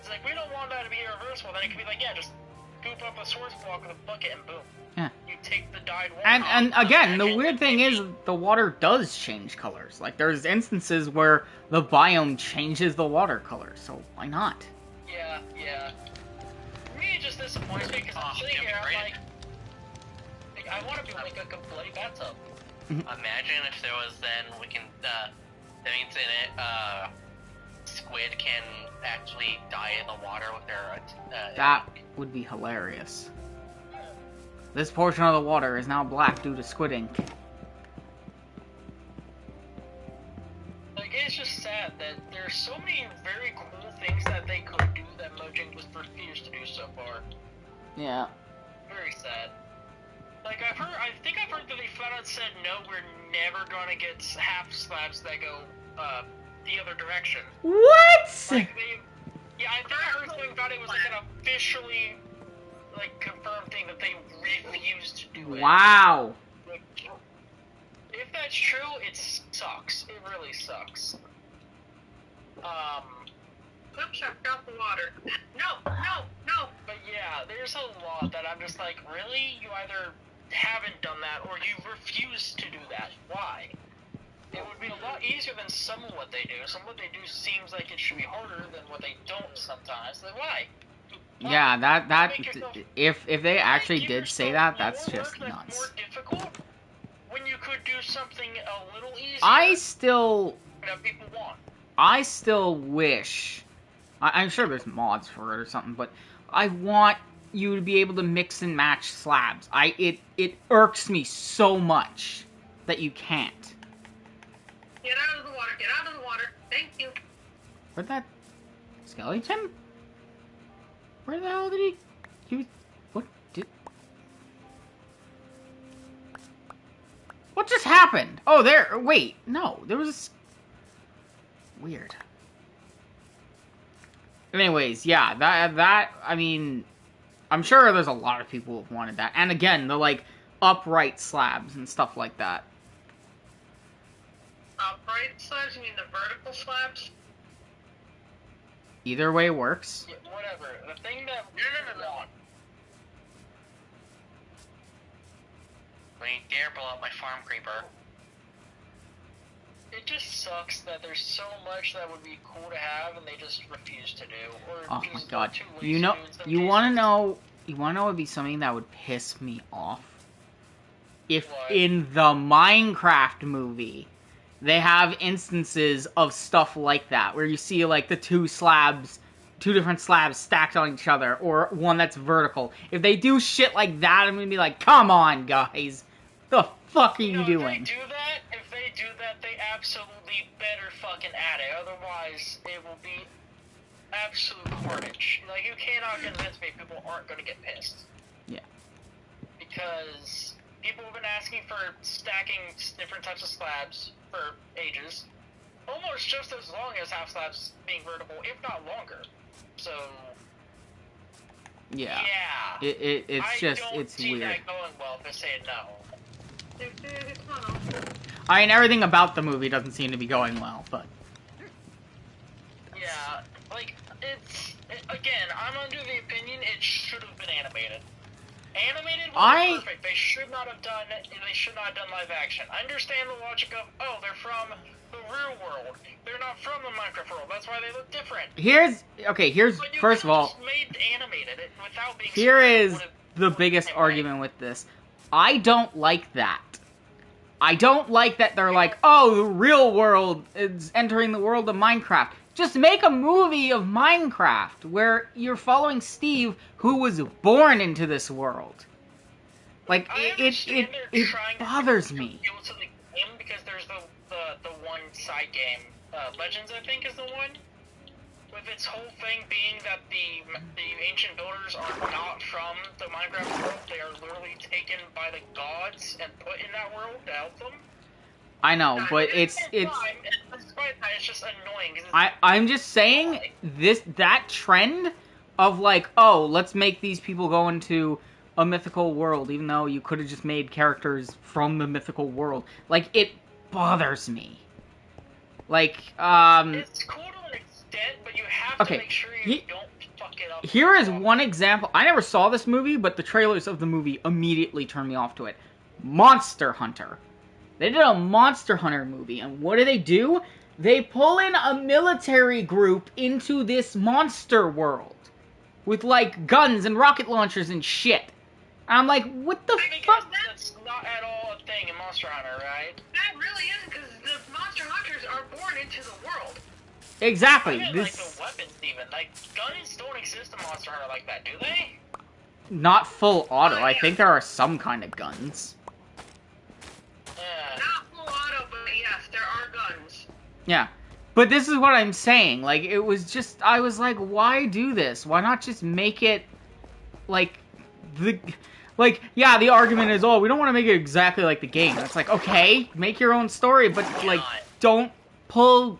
It's like, we don't want that to be irreversible, then it could be like, yeah, just scoop up a source block with a bucket and boom. Yeah. You take the dyed water And off, again, the and weird thing is, the water does change colors. Like, there's instances where the biome changes the water color, so why not? Yeah. For me, it just disappoints me, because I'm sitting yeah, here, I'm right. like, I want to be like a bloody bathtub. Imagine if there was then we can. That means in it, squid can actually die in the water with their. That would be hilarious. This portion of the water is now black due to squid ink. Like, it's just sad that there's so many very cool things that they could do that Mojang just refused to do so far. Yeah. Very sad. Like, I think I've heard that they flat out said, no, we're never gonna get half slabs that go, the other direction. What? Like, yeah, I think I heard something about it was, like, an officially, like, confirmed thing that they refused to do it. Wow. Like, if that's true, it sucks. It really sucks. Oops, I forgot the water. No. But yeah, there's a lot that I'm just like, really? You either haven't done that or you refuse to do that. Why? It would be a lot easier than some of what they do. Some of what they do seems like it should be harder than what they don't sometimes. Like, why? Yeah, that Make yourself- if they actually give did say yourself that, that's more just work that's nuts. more difficult when you could do something a little easier I still that people want. wish. I'm sure there's mods for it or something, but I want you to be able to mix and match slabs. It irks me so much that you can't. Get out of the water. Get out of the water. Thank you. Where'd that skeleton? Where the hell did he? What just happened? Oh, there. Wait, no, there was weird. Anyways, yeah, that I mean, I'm sure there's a lot of people who have wanted that. And again, the like upright slabs and stuff like that. Upright slabs? You mean the vertical slabs? Either way works. Yeah, whatever. The thing that No. want. Don't you dare blow up my farm creeper. It just sucks that there's so much that would be cool to have and they just refuse to do. Or Oh my just god. are too lazy You know, to do in some you want to cases. know, would be something that would piss me off? If What? in the Minecraft movie, they have instances of stuff like that, where you see like the two different slabs stacked on each other, or one that's vertical. If they do shit like that, I'm gonna be like, come on, guys. The fuck are you No, doing? If they do that, they absolutely better fucking add it. Otherwise, it will be absolute carnage. Like, you cannot convince me people aren't going to get pissed. Yeah. Because people have been asking for stacking different types of slabs for ages. Almost just as long as half slabs being vertical, if not longer. So, Yeah. yeah. It's see weird. that going well if they say no. I mean, everything about the movie doesn't seem to be going well, but Yeah, like, again, I'm under the opinion it should have been animated. Animated was perfect. They should not have done live action. I understand the logic of, oh, they're from the real world. They're not from the Minecraft world. That's why they look different. here's But you first of could've all, just made animated it without being here smart. It is would've- the biggest argument with this. I don't like that. I don't like that they're like, oh, the real world is entering the world of Minecraft. Just make a movie of Minecraft where you're following Steve, who was born into this world. Like, I it understand they're trying to bothers do me. appeal to the game because there's the one side game, Legends, I think, is the one. With its whole thing being that the ancient builders are not from the Minecraft world, they are literally taken by the gods and put in that world to help them. I know, but it's fine, and despite that, it's just annoying. 'Cause it's I'm just saying that trend of like, oh, let's make these people go into a mythical world, even though you could have just made characters from the mythical world. Like, it bothers me. Like, it's cool to an extent, but you have Okay, to make sure you don't fuck it up. here is one example. I never saw this movie, but the trailers of the movie immediately turned me off to it. Monster Hunter. They did a Monster Hunter movie, and what do? They pull in a military group into this monster world. With, like, guns and rocket launchers and shit. And I'm like, what the I think fuck? that's thing in Monster Hunter, right? That really isn't, because the Monster Hunters are born into the world. Exactly. I mean, This like, the weapons, even. Like, guns don't exist in Monster Hunter like that, do they? not full auto. I think there are some kind of guns. Yeah. Not full auto, but yes, there are guns. Yeah. But this is what I'm saying. Like, it was just, I was like, why do this? Why not just make it, like, yeah, the argument is, oh, we don't want to make it exactly like the game. It's like, okay, make your own story, but, like, don't pull,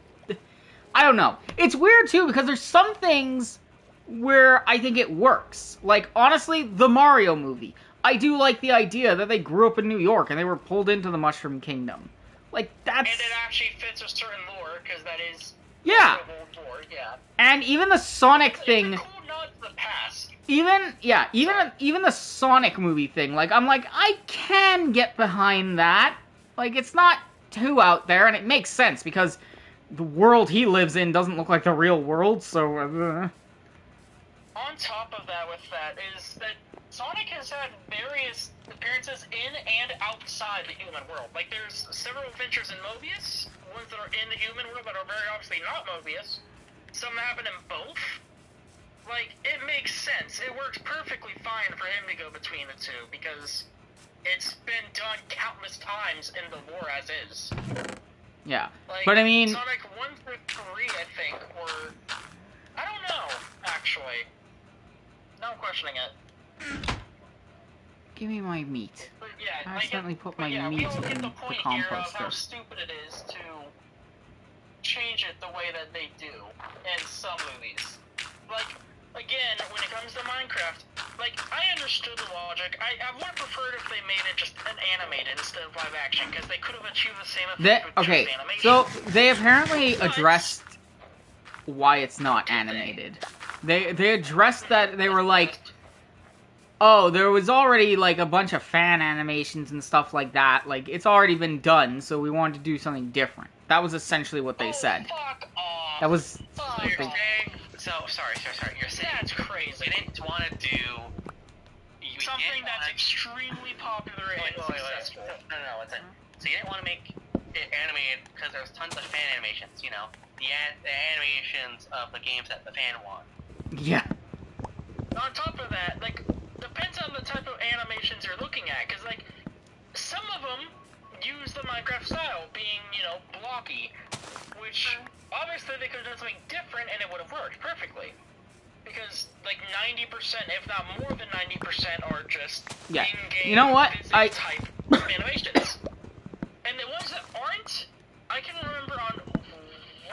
I don't know. It's weird, too, because there's some things where I think it works. Like, honestly, the Mario movie. I do like the idea that they grew up in New York and they were pulled into the Mushroom Kingdom. Like, that's... And it actually fits a certain lore, because that is... Yeah. Lore, yeah. And even the Sonic thing... It's a cool nod to the past. Even the Sonic movie thing, like, I'm like, I can get behind that. Like, it's not too out there, and it makes sense, because the world he lives in doesn't look like the real world, so... On top of that, with that, is that Sonic has had various appearances in and outside the human world. Like, there's several adventures in Mobius, ones that are in the human world that are very obviously not Mobius. Some happen in both. Like, it makes sense. It works perfectly fine for him to go between the two, because it's been done countless times in the lore as is. Yeah. Like, But I mean... Sonic 1 through 3, I think, were... I don't know, actually. Now I'm questioning it. Give me my meat. But yeah, I accidentally put my we meat all get in the the point here of how composter. stupid it is to change it the way that they do in some movies. Like, again, when it comes to Minecraft, like, I understood the logic. I would have preferred if they made it just an animated instead of live action, because they could have achieved the same effect with Okay, just animation. so they apparently But- addressed why it's not animated. They addressed that they were like, oh, there was already like a bunch of fan animations and stuff like that. Like, it's already been done, so we wanted to do something different. That was essentially what they said. Fuck off. That was So what you're they... saying, sorry. You're saying That's crazy. you didn't want to do Something that's extremely popular and successful. No, listen. So you didn't want to make it animated because there's tons of fan animations. You know, the animations of the games that the fan want. Yeah. On top of that, like, depends on the type of animations you're looking at, because, like, some of them use the Minecraft style, being, you know, blocky, which, obviously, they could have done something different, and it would have worked perfectly. Because, like, 90%, if not more than 90%, are just Yeah. in-game You know what? type animations. And the ones that aren't, I can remember on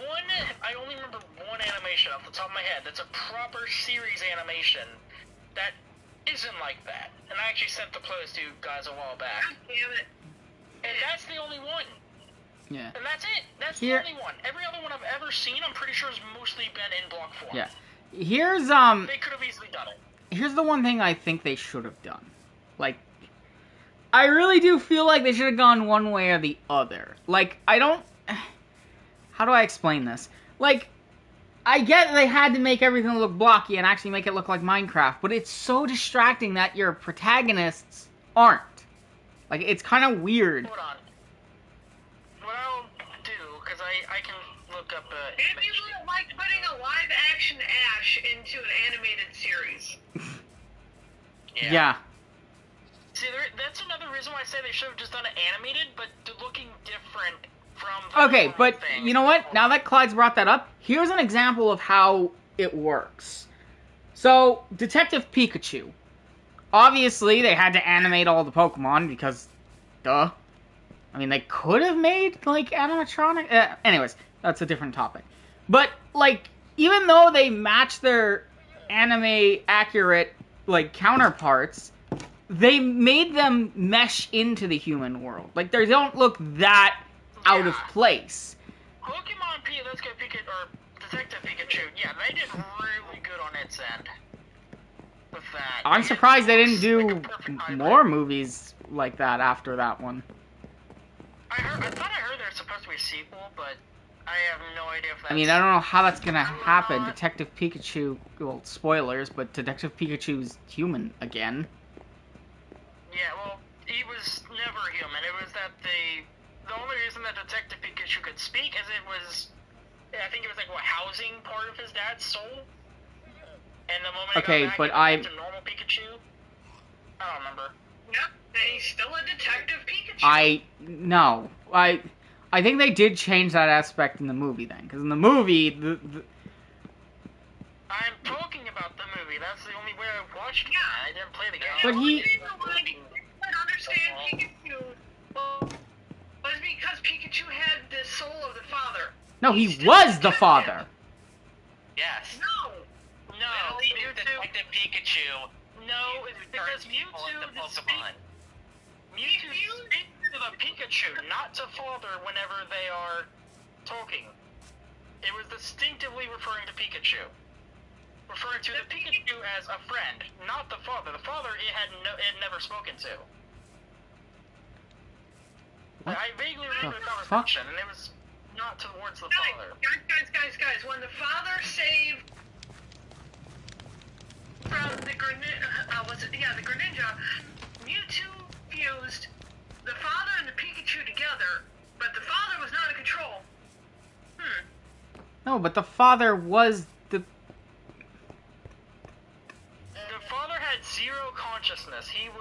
one, I only remember one animation off the top of my head that's a proper series animation that isn't like that. And I actually sent the playlist to you guys a while back. God damn it. And that's the only one. Yeah. And that's it. That's Here- the only one. Every other one I've ever seen, I'm pretty sure has mostly been in block form. Yeah. Here's They could have easily done it. here's the one thing I think they should have done. Like, I really do feel like they should have gone one way or the other. Like, I don't... How do I explain this? Like, I get they had to make everything look blocky and actually make it look like Minecraft, but it's so distracting that your protagonists aren't. Like, it's kind of weird. Hold on. What I'll do, because I can look up It'd be like putting a live-action Ash into an animated series. Yeah. See, that's another reason why I say they should have just done it animated, but looking different from the Okay, normal but things. you know what? Now that Clyde's brought that up, here's an example of how it works. So, Detective Pikachu. Obviously, they had to animate all the Pokemon because, duh. I mean, they could have made, like, animatronic... anyways, that's a different topic. But, like, even though they match their anime-accurate, like, counterparts, they made them mesh into the human world. Like, they don't look that out of place. Pokemon Let's Go Pikachu, or Detective Pikachu, yeah, they did really good on its end with that. I'm surprised they didn't do Like a perfect hybrid. more movies like that after that one. I thought I heard there's supposed to be a sequel, but I have no idea if that's... I mean, I don't know how that's gonna happen. Detective Pikachu, well, spoilers, but Detective Pikachu's human again. Yeah, well, he was never human. It was that the only reason that Detective Pikachu could speak is it was, I think it was like, what, housing part of his dad's soul? And the moment Okay, he got back, but he went back to normal Pikachu? I don't remember. Yep, and he's still a Detective Pikachu. No. I think they did change that aspect in the movie then. Because in the movie, I'm talking about the movie. That's the only way I watched it. I didn't play the game. But he- I understand Pikachu was because Pikachu had the soul of the father. No, he He's still was the Detective. father. Yes. No. No, Literally, Mewtwo. Detective Pikachu. No, it's because Mewtwo the speaks Pokemon. to the Pikachu, not to father whenever they are talking. It was distinctively referring to Pikachu. Referring to the Pikachu as a friend, not the father. The father it had never spoken to. What I vaguely remember the the fuck? conversation, and it was not towards the Guys, father. guys. When the father saved from the the Greninja, Mewtwo fused the father and the Pikachu together, but the father was not in control. No, but the father was the... The father had zero consciousness. It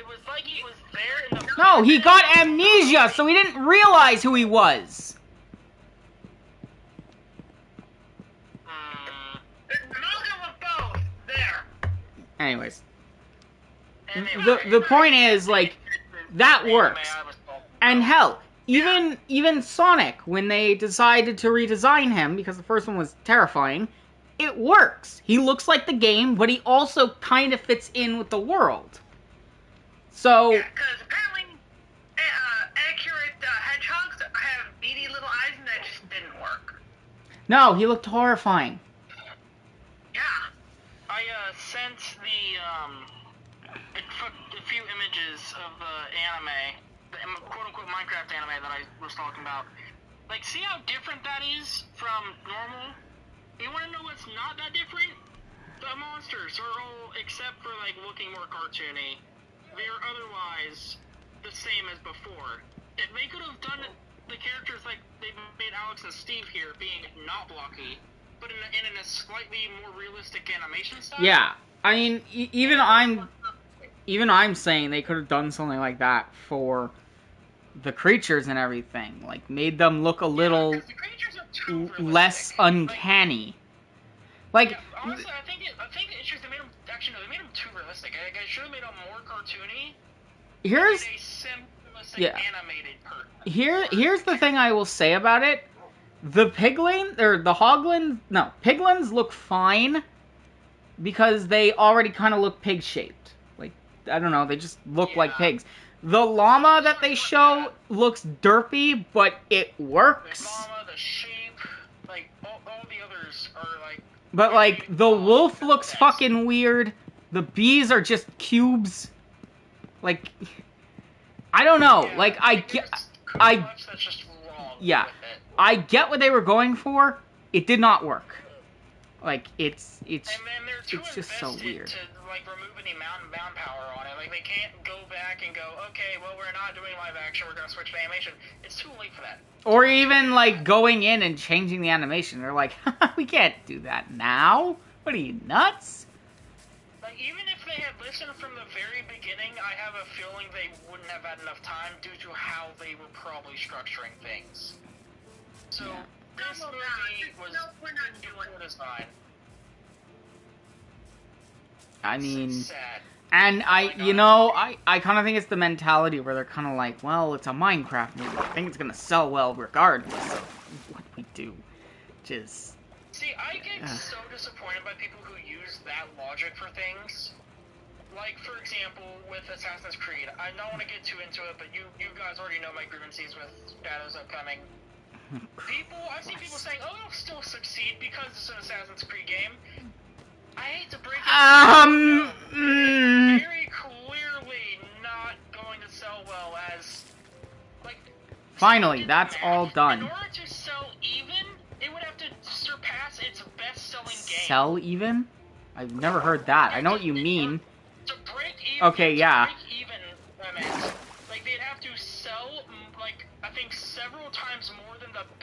was like he was there in the... No, he got amnesia, so he didn't realize who he was. Amalgam of both. There. Anyways, Anyway, the point is, like, that works. And hell, even Sonic, when they decided to redesign him, because the first one was terrifying, it works. He looks like the game, but he also kind of fits in with the world. So, Yeah, because apparently accurate hedgehogs have beady little eyes, and that just didn't work. no, he looked horrifying. Yeah. I sent a few images of anime, the quote-unquote Minecraft anime that I was talking about. Like, see how different that is from normal? You want to know what's not that different? The monsters are all, except for, like, looking more cartoony, they are otherwise the same as before. If they could have done the characters like they made Alex and Steve here, being not blocky, but in a slightly more realistic animation style. Yeah, I mean, even I'm saying they could have done something like that for the creatures and everything. Like, made them look a little 'cause the creatures are too less realistic. uncanny. Like, Yeah, honestly, I think the issue is they made them too realistic. I should have made them more cartoony. here's A simplistic Yeah. animated person. here's the thing I will say about it. The piglins look fine because they already kind of look pig-shaped. Like, I don't know, they just look like Yeah. pigs. The llama that they show looks derpy, but it The works. llama, the sheep, like all the others are like. But, like, the wolf looks fucking weird. The bees are just cubes. Like, I don't know. Yeah, Like, there's so I- much that's just wrong Yeah. with it. I get what they were going for. It did not work. Like, it's And then they're too it's just so invested weird. to like remove any manpower on it. Like they can't go back and go, okay, well we're not doing live action, we're gonna switch to animation. It's too late for that. Or even, like, going in and changing the animation. They're like, we can't do that now. What are you, nuts? Like even if they had listened from the very beginning, I have a feeling they wouldn't have had enough time due to how they were probably structuring things. So Yeah. this No, movie was we're not doing poor design. I mean, It's sad. and I kind of think it's the mentality where they're kind of like, well, it's a Minecraft movie. I think it's going to sell well regardless of what we do. Just, See, I get Ugh. so disappointed by people who use that logic for things. Like, for example, with Assassin's Creed. I don't want to get too into it, but you guys already know my grievances with Shadows upcoming. I've seen people saying, oh, it'll still succeed because it's an Assassin's Creed game. I hate to break it to you, no. It's very clearly not going to sell well as, like... Finally, that's all done. In order to sell even, it would have to surpass its best-selling game. Sell even? I've never heard that. I know what you mean. To break even, Okay, yeah. To break even,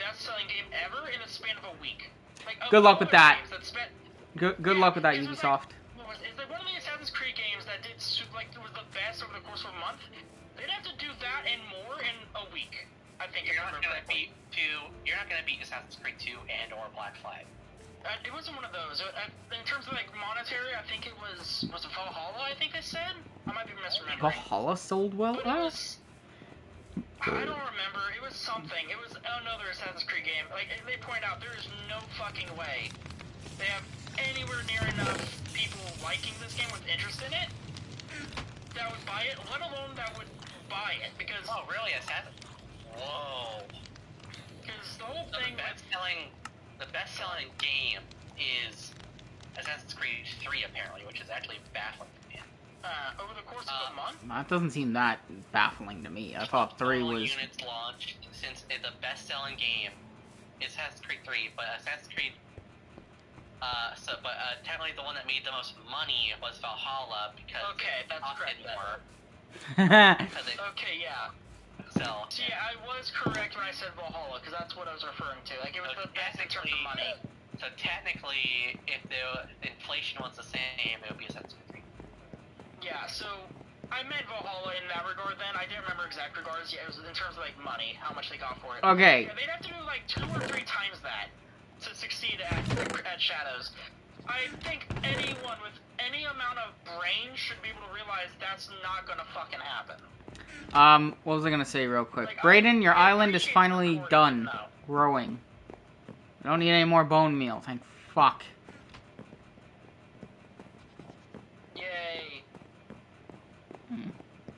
best-selling game ever in the span of a week. Like, Good luck with that. That Good luck with that, it was Ubisoft. It's like one of the Assassin's Creed games that did like it was the best over the course of a month. They'd have to do that and more in a week. I think. You're not gonna beat Assassin's Creed 2 and or Black Flag. It wasn't one of those. In terms of like monetary, I think it was it Valhalla. I think they said. I might be misremembering. Valhalla sold well. But it was, I don't remember. It was something. It was another Assassin's Creed game. Like they point out, there is no fucking way they have anywhere near enough people liking this game with interest in it that would buy it, let alone that would buy it. Because really, Assassin's? Whoa. Because the whole thing. The best-selling game is Assassin's Creed 3, apparently, which is actually baffling to me. Over the course of a month? That doesn't seem that baffling to me. I thought 3 was... units launched since the best-selling game is Assassin's Creed 3, but Assassin's Creed... technically the one that made the most money was Valhalla, because okay, that's correct. more. Okay, yeah. So yeah, I was correct when I said Valhalla, because that's what I was referring to. Like, it was the best in terms of money. So technically, if the inflation was the same, it would be Assassin's Creed 3. Yeah, so I meant Valhalla in that regard then. I didn't remember exact regards. Yeah, it was in terms of, like, money, how much they got for it. Okay. Yeah, they'd have to do, like, 2 or 3 times that to succeed at Shadows. I think anyone with any amount of brain should be able to realize that's not gonna fucking happen. What was I gonna say real quick? Like, Brayden, your island is finally done growing. I don't need any more bone meal, thank fuck. Yay.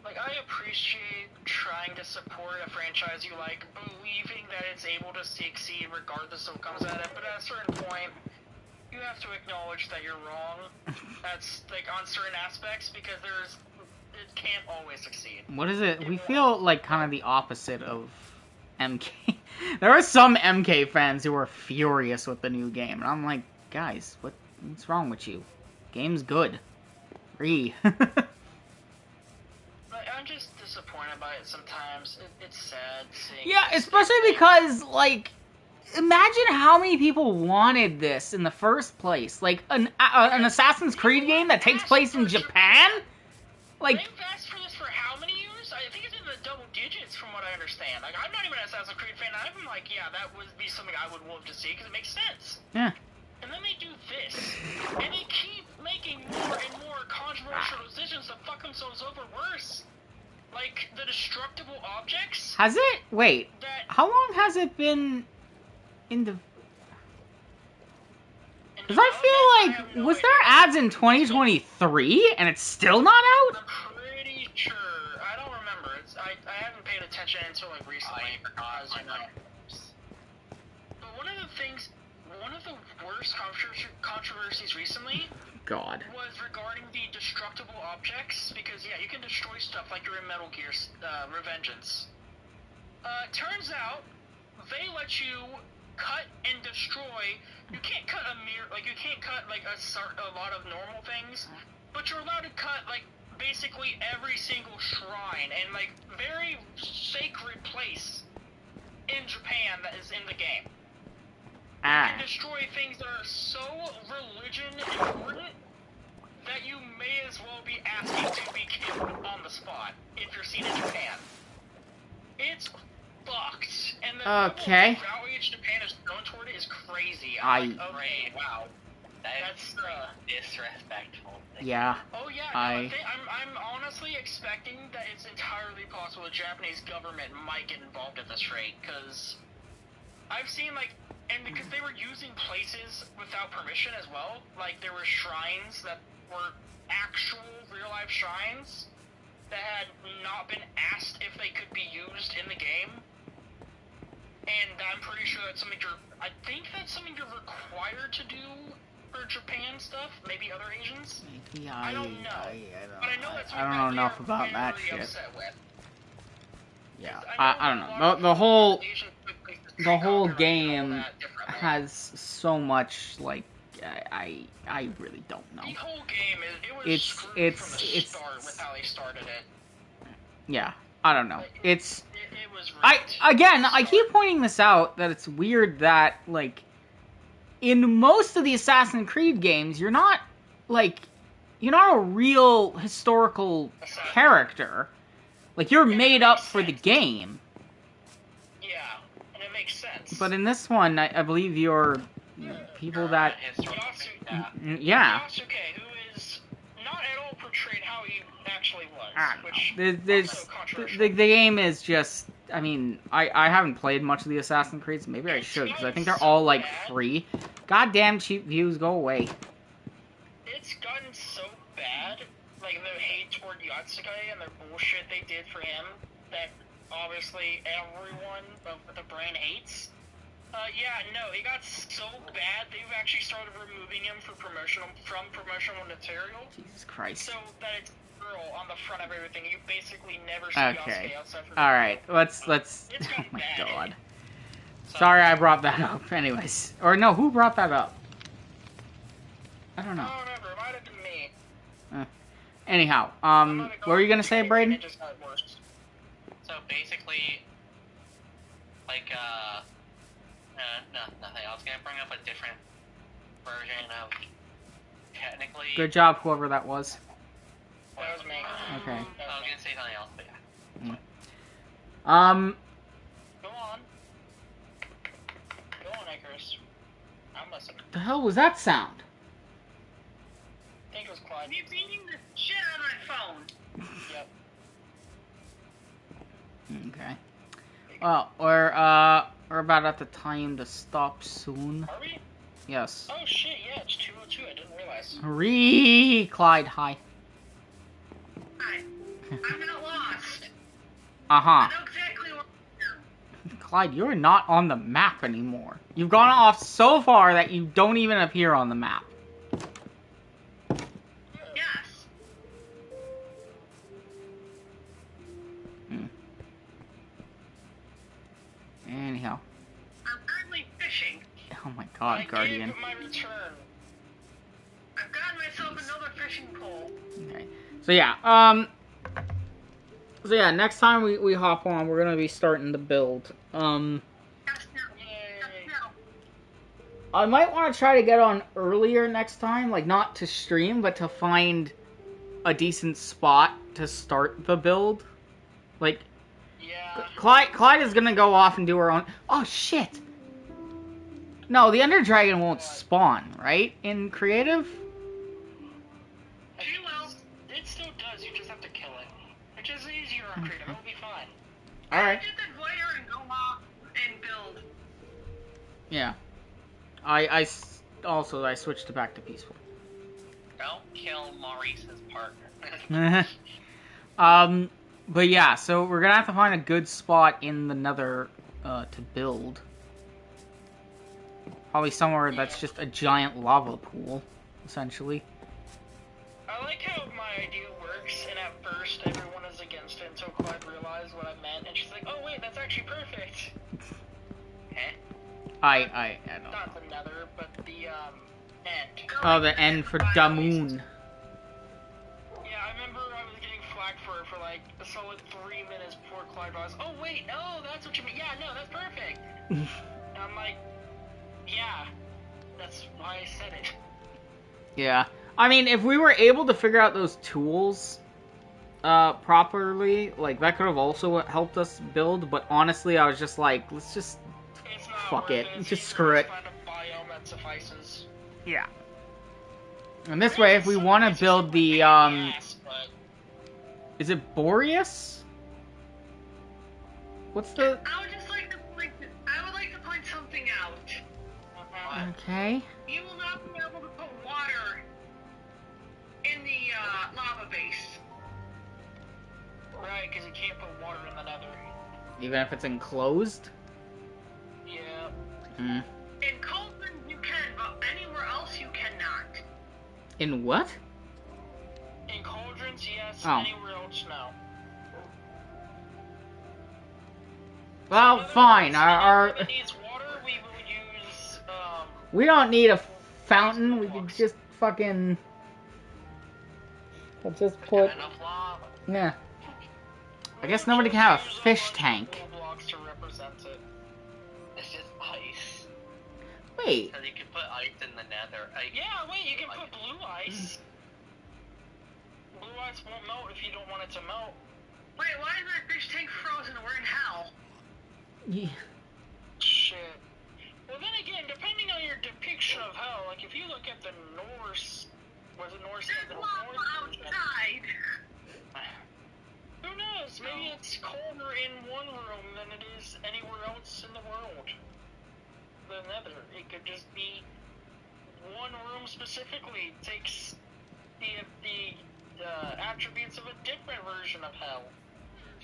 Like, I appreciate trying to support a franchise you like, believing that it's able to succeed regardless of what comes at it, but at a certain point, you have to acknowledge that you're wrong. That's, like, on certain aspects, because it can't always succeed. What is it? We feel like kind of the opposite of MK. There are some MK fans who are furious with the new game, and I'm like, guys, what's wrong with you? Game's good. Free. I'm just disappointed by it sometimes. It's sad seeing. Yeah, especially because, like, imagine how many people wanted this in the first place. Like, an Assassin's Creed game that takes place in Japan? Like, they've asked for this for how many years? I think it's in the double digits from what I understand. Like, I'm not even an Assassin's Creed fan. I'm like, yeah, that would be something I would love to see because it makes sense. Yeah. And then they do this. And they keep making more and more controversial decisions to fuck themselves over worse. Like, the destructible objects. Has it? Wait. How long has it been in the... Because I feel like, was there ads in 2023 and it's still not out? I'm pretty sure. I don't remember. I haven't paid attention until like recently. But one of the worst controversies recently was regarding the destructible objects. Because yeah, you can destroy stuff like you're in Metal Gear Revengeance. Turns out they let you cut and destroy. You can't cut you can't cut like a lot of normal things, but you're allowed to cut like basically every single shrine and like very sacred place in Japan that is in the game. You can destroy things that are so religion important that you may as well be asking to be killed on the spot if you're seen in Japan. It's fucked. And the outrage Japan is going toward it is crazy. Okay, wow. That's disrespectful. Yeah. Oh yeah, I'm honestly expecting that it's entirely possible the Japanese government might get involved at this rate, because I've seen because they were using places without permission as well. Like, there were shrines that were actual real-life shrines that had not been asked if they could be used in the game. And I'm pretty sure that's something I think that's something you're required to do for Japan stuff, maybe other Asians. Yeah, I don't know. But I know that's I don't know enough about that really shit. upset with. Yeah, I don't know. The whole game has so much, like, I really don't know. The whole game it was screwed from the start with how they started it. Yeah. I don't know. Like, It's it was rigged. I keep pointing this out that it's weird that like in most of the Assassin's Creed games you're not a real historical character. Like you're made up for the game. Yeah, and it makes sense. But in this one, I believe you're people that yeah. Yasuke, who is not at all portrayed how he actually was, I don't which know. also controversial. The game is just. I mean, I haven't played much of the Assassin's Creed, so maybe I should because I think they're all like free. Goddamn cheap views, go away. It's gotten so bad, like the hate toward Yatsuke and the bullshit they did for him, that obviously everyone with the brain hates. It got so bad they've actually started removing him from promotional material. Jesus Christ. So that it's girl on the front of everything. You basically never see Okay. Yasuke outside from Alright, let's It's oh gotten my bad. god. Sorry I brought that up. Anyways. Or no, who brought that up? I don't I know. don't remember, it might have been me. Anyhow, what were you gonna say, Braden? It just got worse. So basically, like, no, nothing. I was gonna bring up a different version of technically. Good job, whoever that was. That was me. Okay. I was gonna say something else, but yeah. Go on. Go on, Icarus. I'm listening. The hell was that sound? I think it was Clive. Me beating the shit on my phone. Yep. Okay. Well, we're about at the time to stop soon. Are we? Yes. Oh shit, yeah, it's 2:02. I didn't realize. Clyde, hi. Hi. I'm not lost. Uh-huh. I know exactly where I am. Clyde, you're not on the map anymore. You've gone off so far that you don't even appear on the map. Yes. Anyhow. I'm currently fishing. Oh my god, I Guardian. gave my return. I've gotten myself another fishing pole. Okay. So yeah, next time we hop on, we're gonna be starting the build. Yes, now. Yay. Yes, now. I might want to try to get on earlier next time, like not to stream, but to find a decent spot to start the build. Like, Yeah. Clyde is gonna go off and do her own. Oh shit! No, the Ender Dragon won't spawn, right? In creative? She will. It still does, you just have to kill it. Which is easier on creative, it'll be fine. Alright. Just avoid her and go off and build. Yeah. I switched it back to peaceful. Don't kill Maurice's partner. But yeah, so we're gonna have to find a good spot in the Nether to build. Probably somewhere that's just a giant lava pool, essentially. I like how my idea works, and at first everyone is against it until Clive realized what I meant, and she's like, oh wait, that's actually perfect. I don't know. Not the nether, but the, end. Oh, the end for Damoon. Yeah, I remember I was getting flack for like a solid 3 minutes before Clive realized, oh wait, no, that's what you mean. Yeah, no, that's perfect. And I'm like, yeah, that's why I said it. Yeah. I mean, if we were able to figure out those tools properly, like, that could have also helped us build, but honestly, I was just like, let's just It's not fuck worth it. It's Just easier screw to it. find a biome that suffices. Yeah. And this way, if we want to build the, Yes, but is it Boreas? What's the... I would like to point something out. Okay. You will not be able to put water in the lava base. right, because you can't put water in the nether. Even if it's enclosed? Yeah. Hmm. In Cauldron you can, but anywhere else you cannot. In what? In cauldrons, yes. Oh. Anywhere else, no. Well, fine. Our If it needs water, we will use, we don't need a fountain. We could just fucking... Let's just put... Enough lava. Nah. I guess nobody can have a Use fish bunch of tank. blue blocks to represent it. It's just ice. Wait. Because you can put ice in the nether. Yeah, wait, you can put blue ice. Blue ice won't melt if you don't want it to melt. Wait, why is my fish tank frozen? We're in hell. Yeah. Shit. Well, then again, depending on your depiction of hell, like if you look at the Norse, was it Norse? There's The lava outside. Who knows? Maybe it's colder in one room than it is anywhere else in the world. The Nether. It could just be one room specifically takes the attributes of a different version of hell.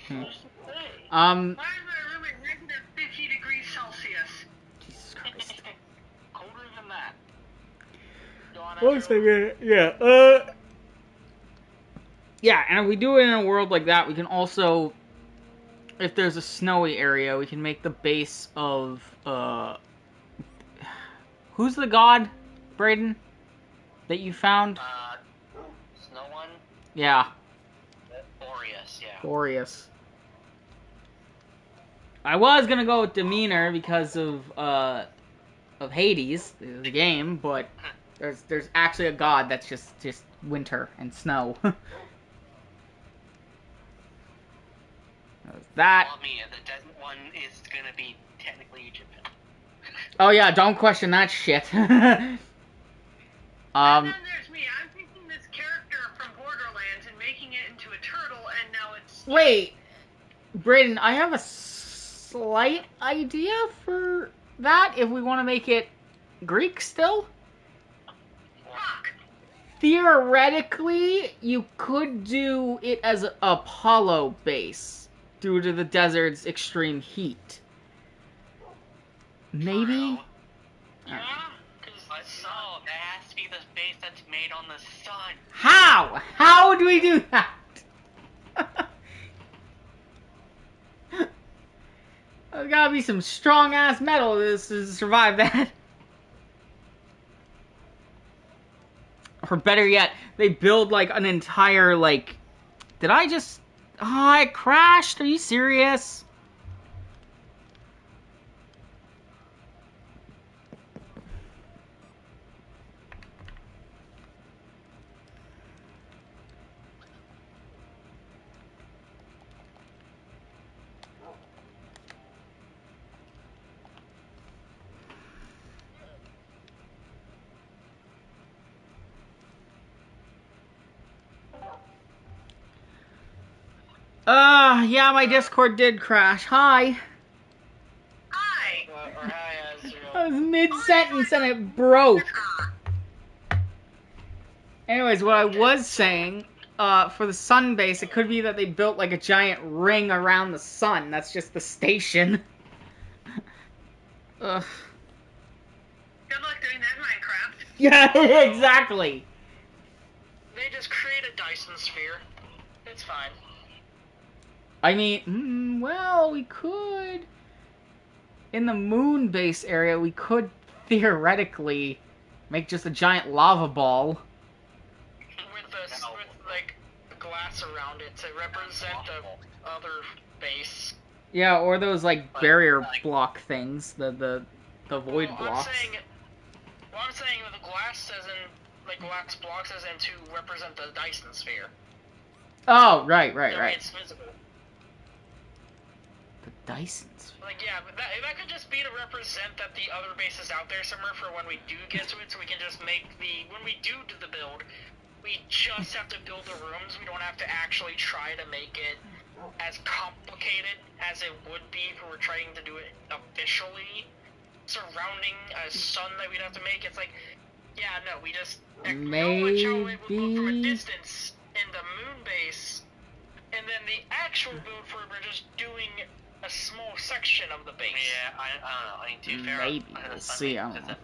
Who's to say? Why is my room at negative 50 degrees Celsius? Jesus Christ. Colder than that. Go on, One Andrew. second. Yeah. Yeah, and if we do it in a world like that, we can also, if there's a snowy area, we can make the base of, who's the god, Brayden, that you found? Snow one? Yeah, Boreas, yeah. Boreas. I was gonna go with Demeanor because of Hades, the game, but there's actually a god that's just winter and snow. That. Well, me, the desert one is gonna be technically Egypt. Oh yeah, don't question that shit. And then there's me. I'm taking this character from Borderlands and making it into a turtle, and now it's... Wait, Brayden, I have a slight idea for that. If we want to make it Greek still, Fuck. theoretically, you could do it as a Apollo base due to the desert's extreme heat. Maybe. Yeah, because But no, that has to be the base that's made on the sun. How? How do we do that? There's gotta be some strong ass metal to survive that. Or better yet, they build like an entire like. Did I just? Oh, I crashed. Are you serious? Yeah, my Discord did crash. Hi. Hi. or hi, Azrael. I was mid-sentence and it broke. Anyways, what I was saying, for the sun base, it could be that they built like a giant ring around the sun. That's just the station. Ugh. Good luck doing that in Minecraft. Yeah, exactly. They just create a Dyson sphere. It's fine. I mean, well, we could... In the moon base area, we could theoretically make just a giant lava ball. With like glass around it to represent the other base. Yeah, or those like barrier block things, the void blocks. I'm saying with the glass as in like glass blocks as in to represent the Dyson sphere. Oh, right. It's visible. The Dyson sphere. Like yeah, but that could just be to represent that the other base is out there somewhere for when we do get to it, so we can just make when we do the build, we just have to build the rooms. We don't have to actually try to make it as complicated as it would be if we were trying to do it officially, surrounding a sun that we'd have to make. It's like, yeah, no, we just acknowledge how it would look from a distance in the moon base, and then the actual build for it, we're just doing a small section of the base. Yeah, I don't know. I need to figure Maybe. out. We'll see, I don't know.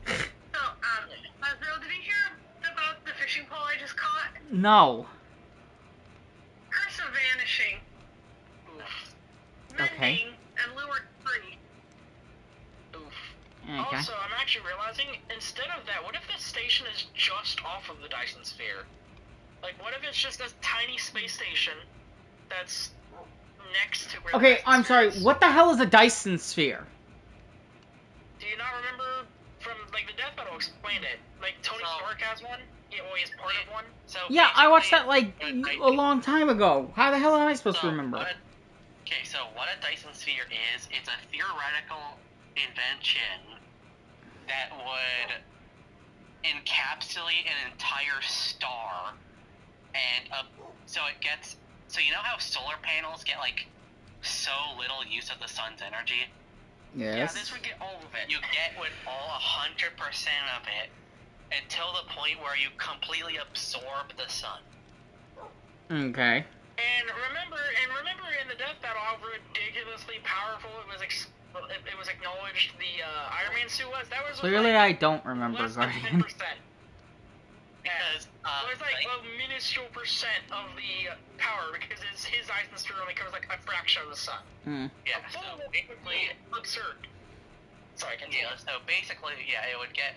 So, Azrael, did you hear about the fishing pole I just caught? No. Curse of vanishing. Oof. Mending Okay. and lure 3. Oof. Okay. Also, I'm actually realizing, instead of that, what if the station is just off of the Dyson sphere? Like, what if it's just a tiny space station that's next to where. Okay, the I'm sorry. is. What the hell is a Dyson sphere? Do you not remember from like the Death Battle explained it? Like Tony Stark has one. Yeah, well, he's part of one. So Yeah, I watched that basically, like a long time ago. How the hell am I supposed to remember? Okay, so what a Dyson sphere is, it's a theoretical invention that would encapsulate an entire star, and so it gets. So you know how solar panels get like so little use of the sun's energy? Yes. Yeah, this would get all of it. You get with all 100% of it until the point where you completely absorb the sun. Okay. And remember in the Death Battle how ridiculously powerful it was. It was acknowledged the Iron Man suit was. That was Clearly, like, I don't remember, less than Guardian. 10%. Because it was like a minuscule percent of the power because his Dyson sphere only covers like a fraction of the sun. Yeah, so basically absurd. Sorry, continue. Yeah, so basically, yeah, it would get.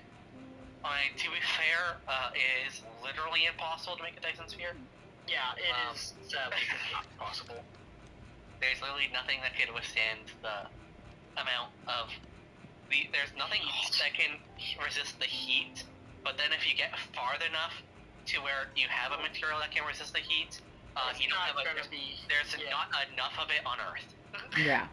To be fair, it is literally impossible to make a Dyson sphere. Yeah, it is sadly not possible. There's literally nothing that could withstand the amount of. There's nothing that can resist the heat, but then if you get far enough to where you have a material that can resist the heat, you don't have there's not enough of it on Earth. Yeah.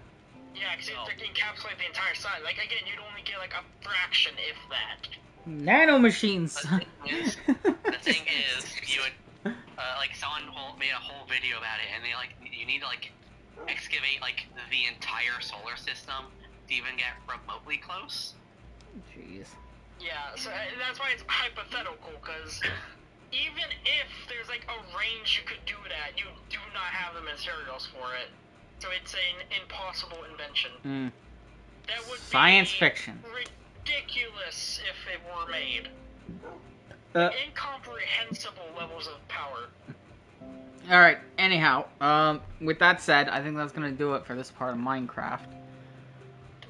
Yeah, because it encapsulates the entire sun. Like, again, you'd only get, like, a fraction, if that. Nanomachines! The thing is, you would, like, someone made a whole video about it, and they, like, you need to, like, excavate, like, the entire solar system to even get remotely close. Jeez. Yeah, so that's why it's hypothetical, because even if there's, like, a range you could do it at, you do not have the materials for it. So it's an impossible invention. That would Science be fiction. Ridiculous if it were made. Incomprehensible levels of power. Alright, anyhow, with that said, I think that's gonna do it for this part of Minecraft.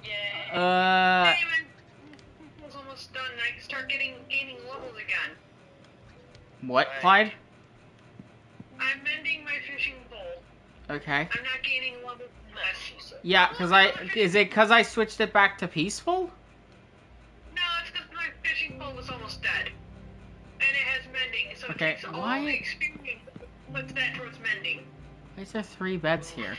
Yeah. Anyway, it's almost done. I can start gaining levels again. What, Clyde? I'm mending my fishing pole. Okay. I'm not gaining levels less. Yeah, is it because I switched it back to peaceful? No, it's because my fishing pole was almost dead. And it has mending, so it Okay, takes all why- the experience and puts that towards mending. Why is there 3 beds here?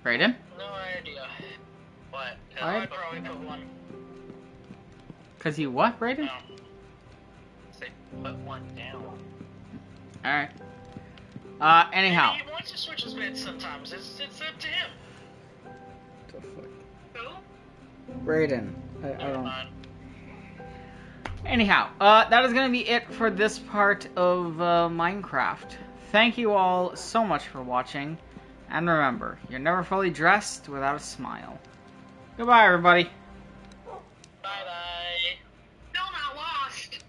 Brayden? No idea. What? I'd probably put one. Cause you what, Brayden? No. Say put one down. Alright. Anyhow. He wants to switch his beds sometimes. It's up to him. Who? Brayden. I Never don't. mind. Anyhow, that is going to be it for this part of Minecraft. Thank you all so much for watching. And remember, you're never fully dressed without a smile. Goodbye, everybody. Bye-bye. Still not lost.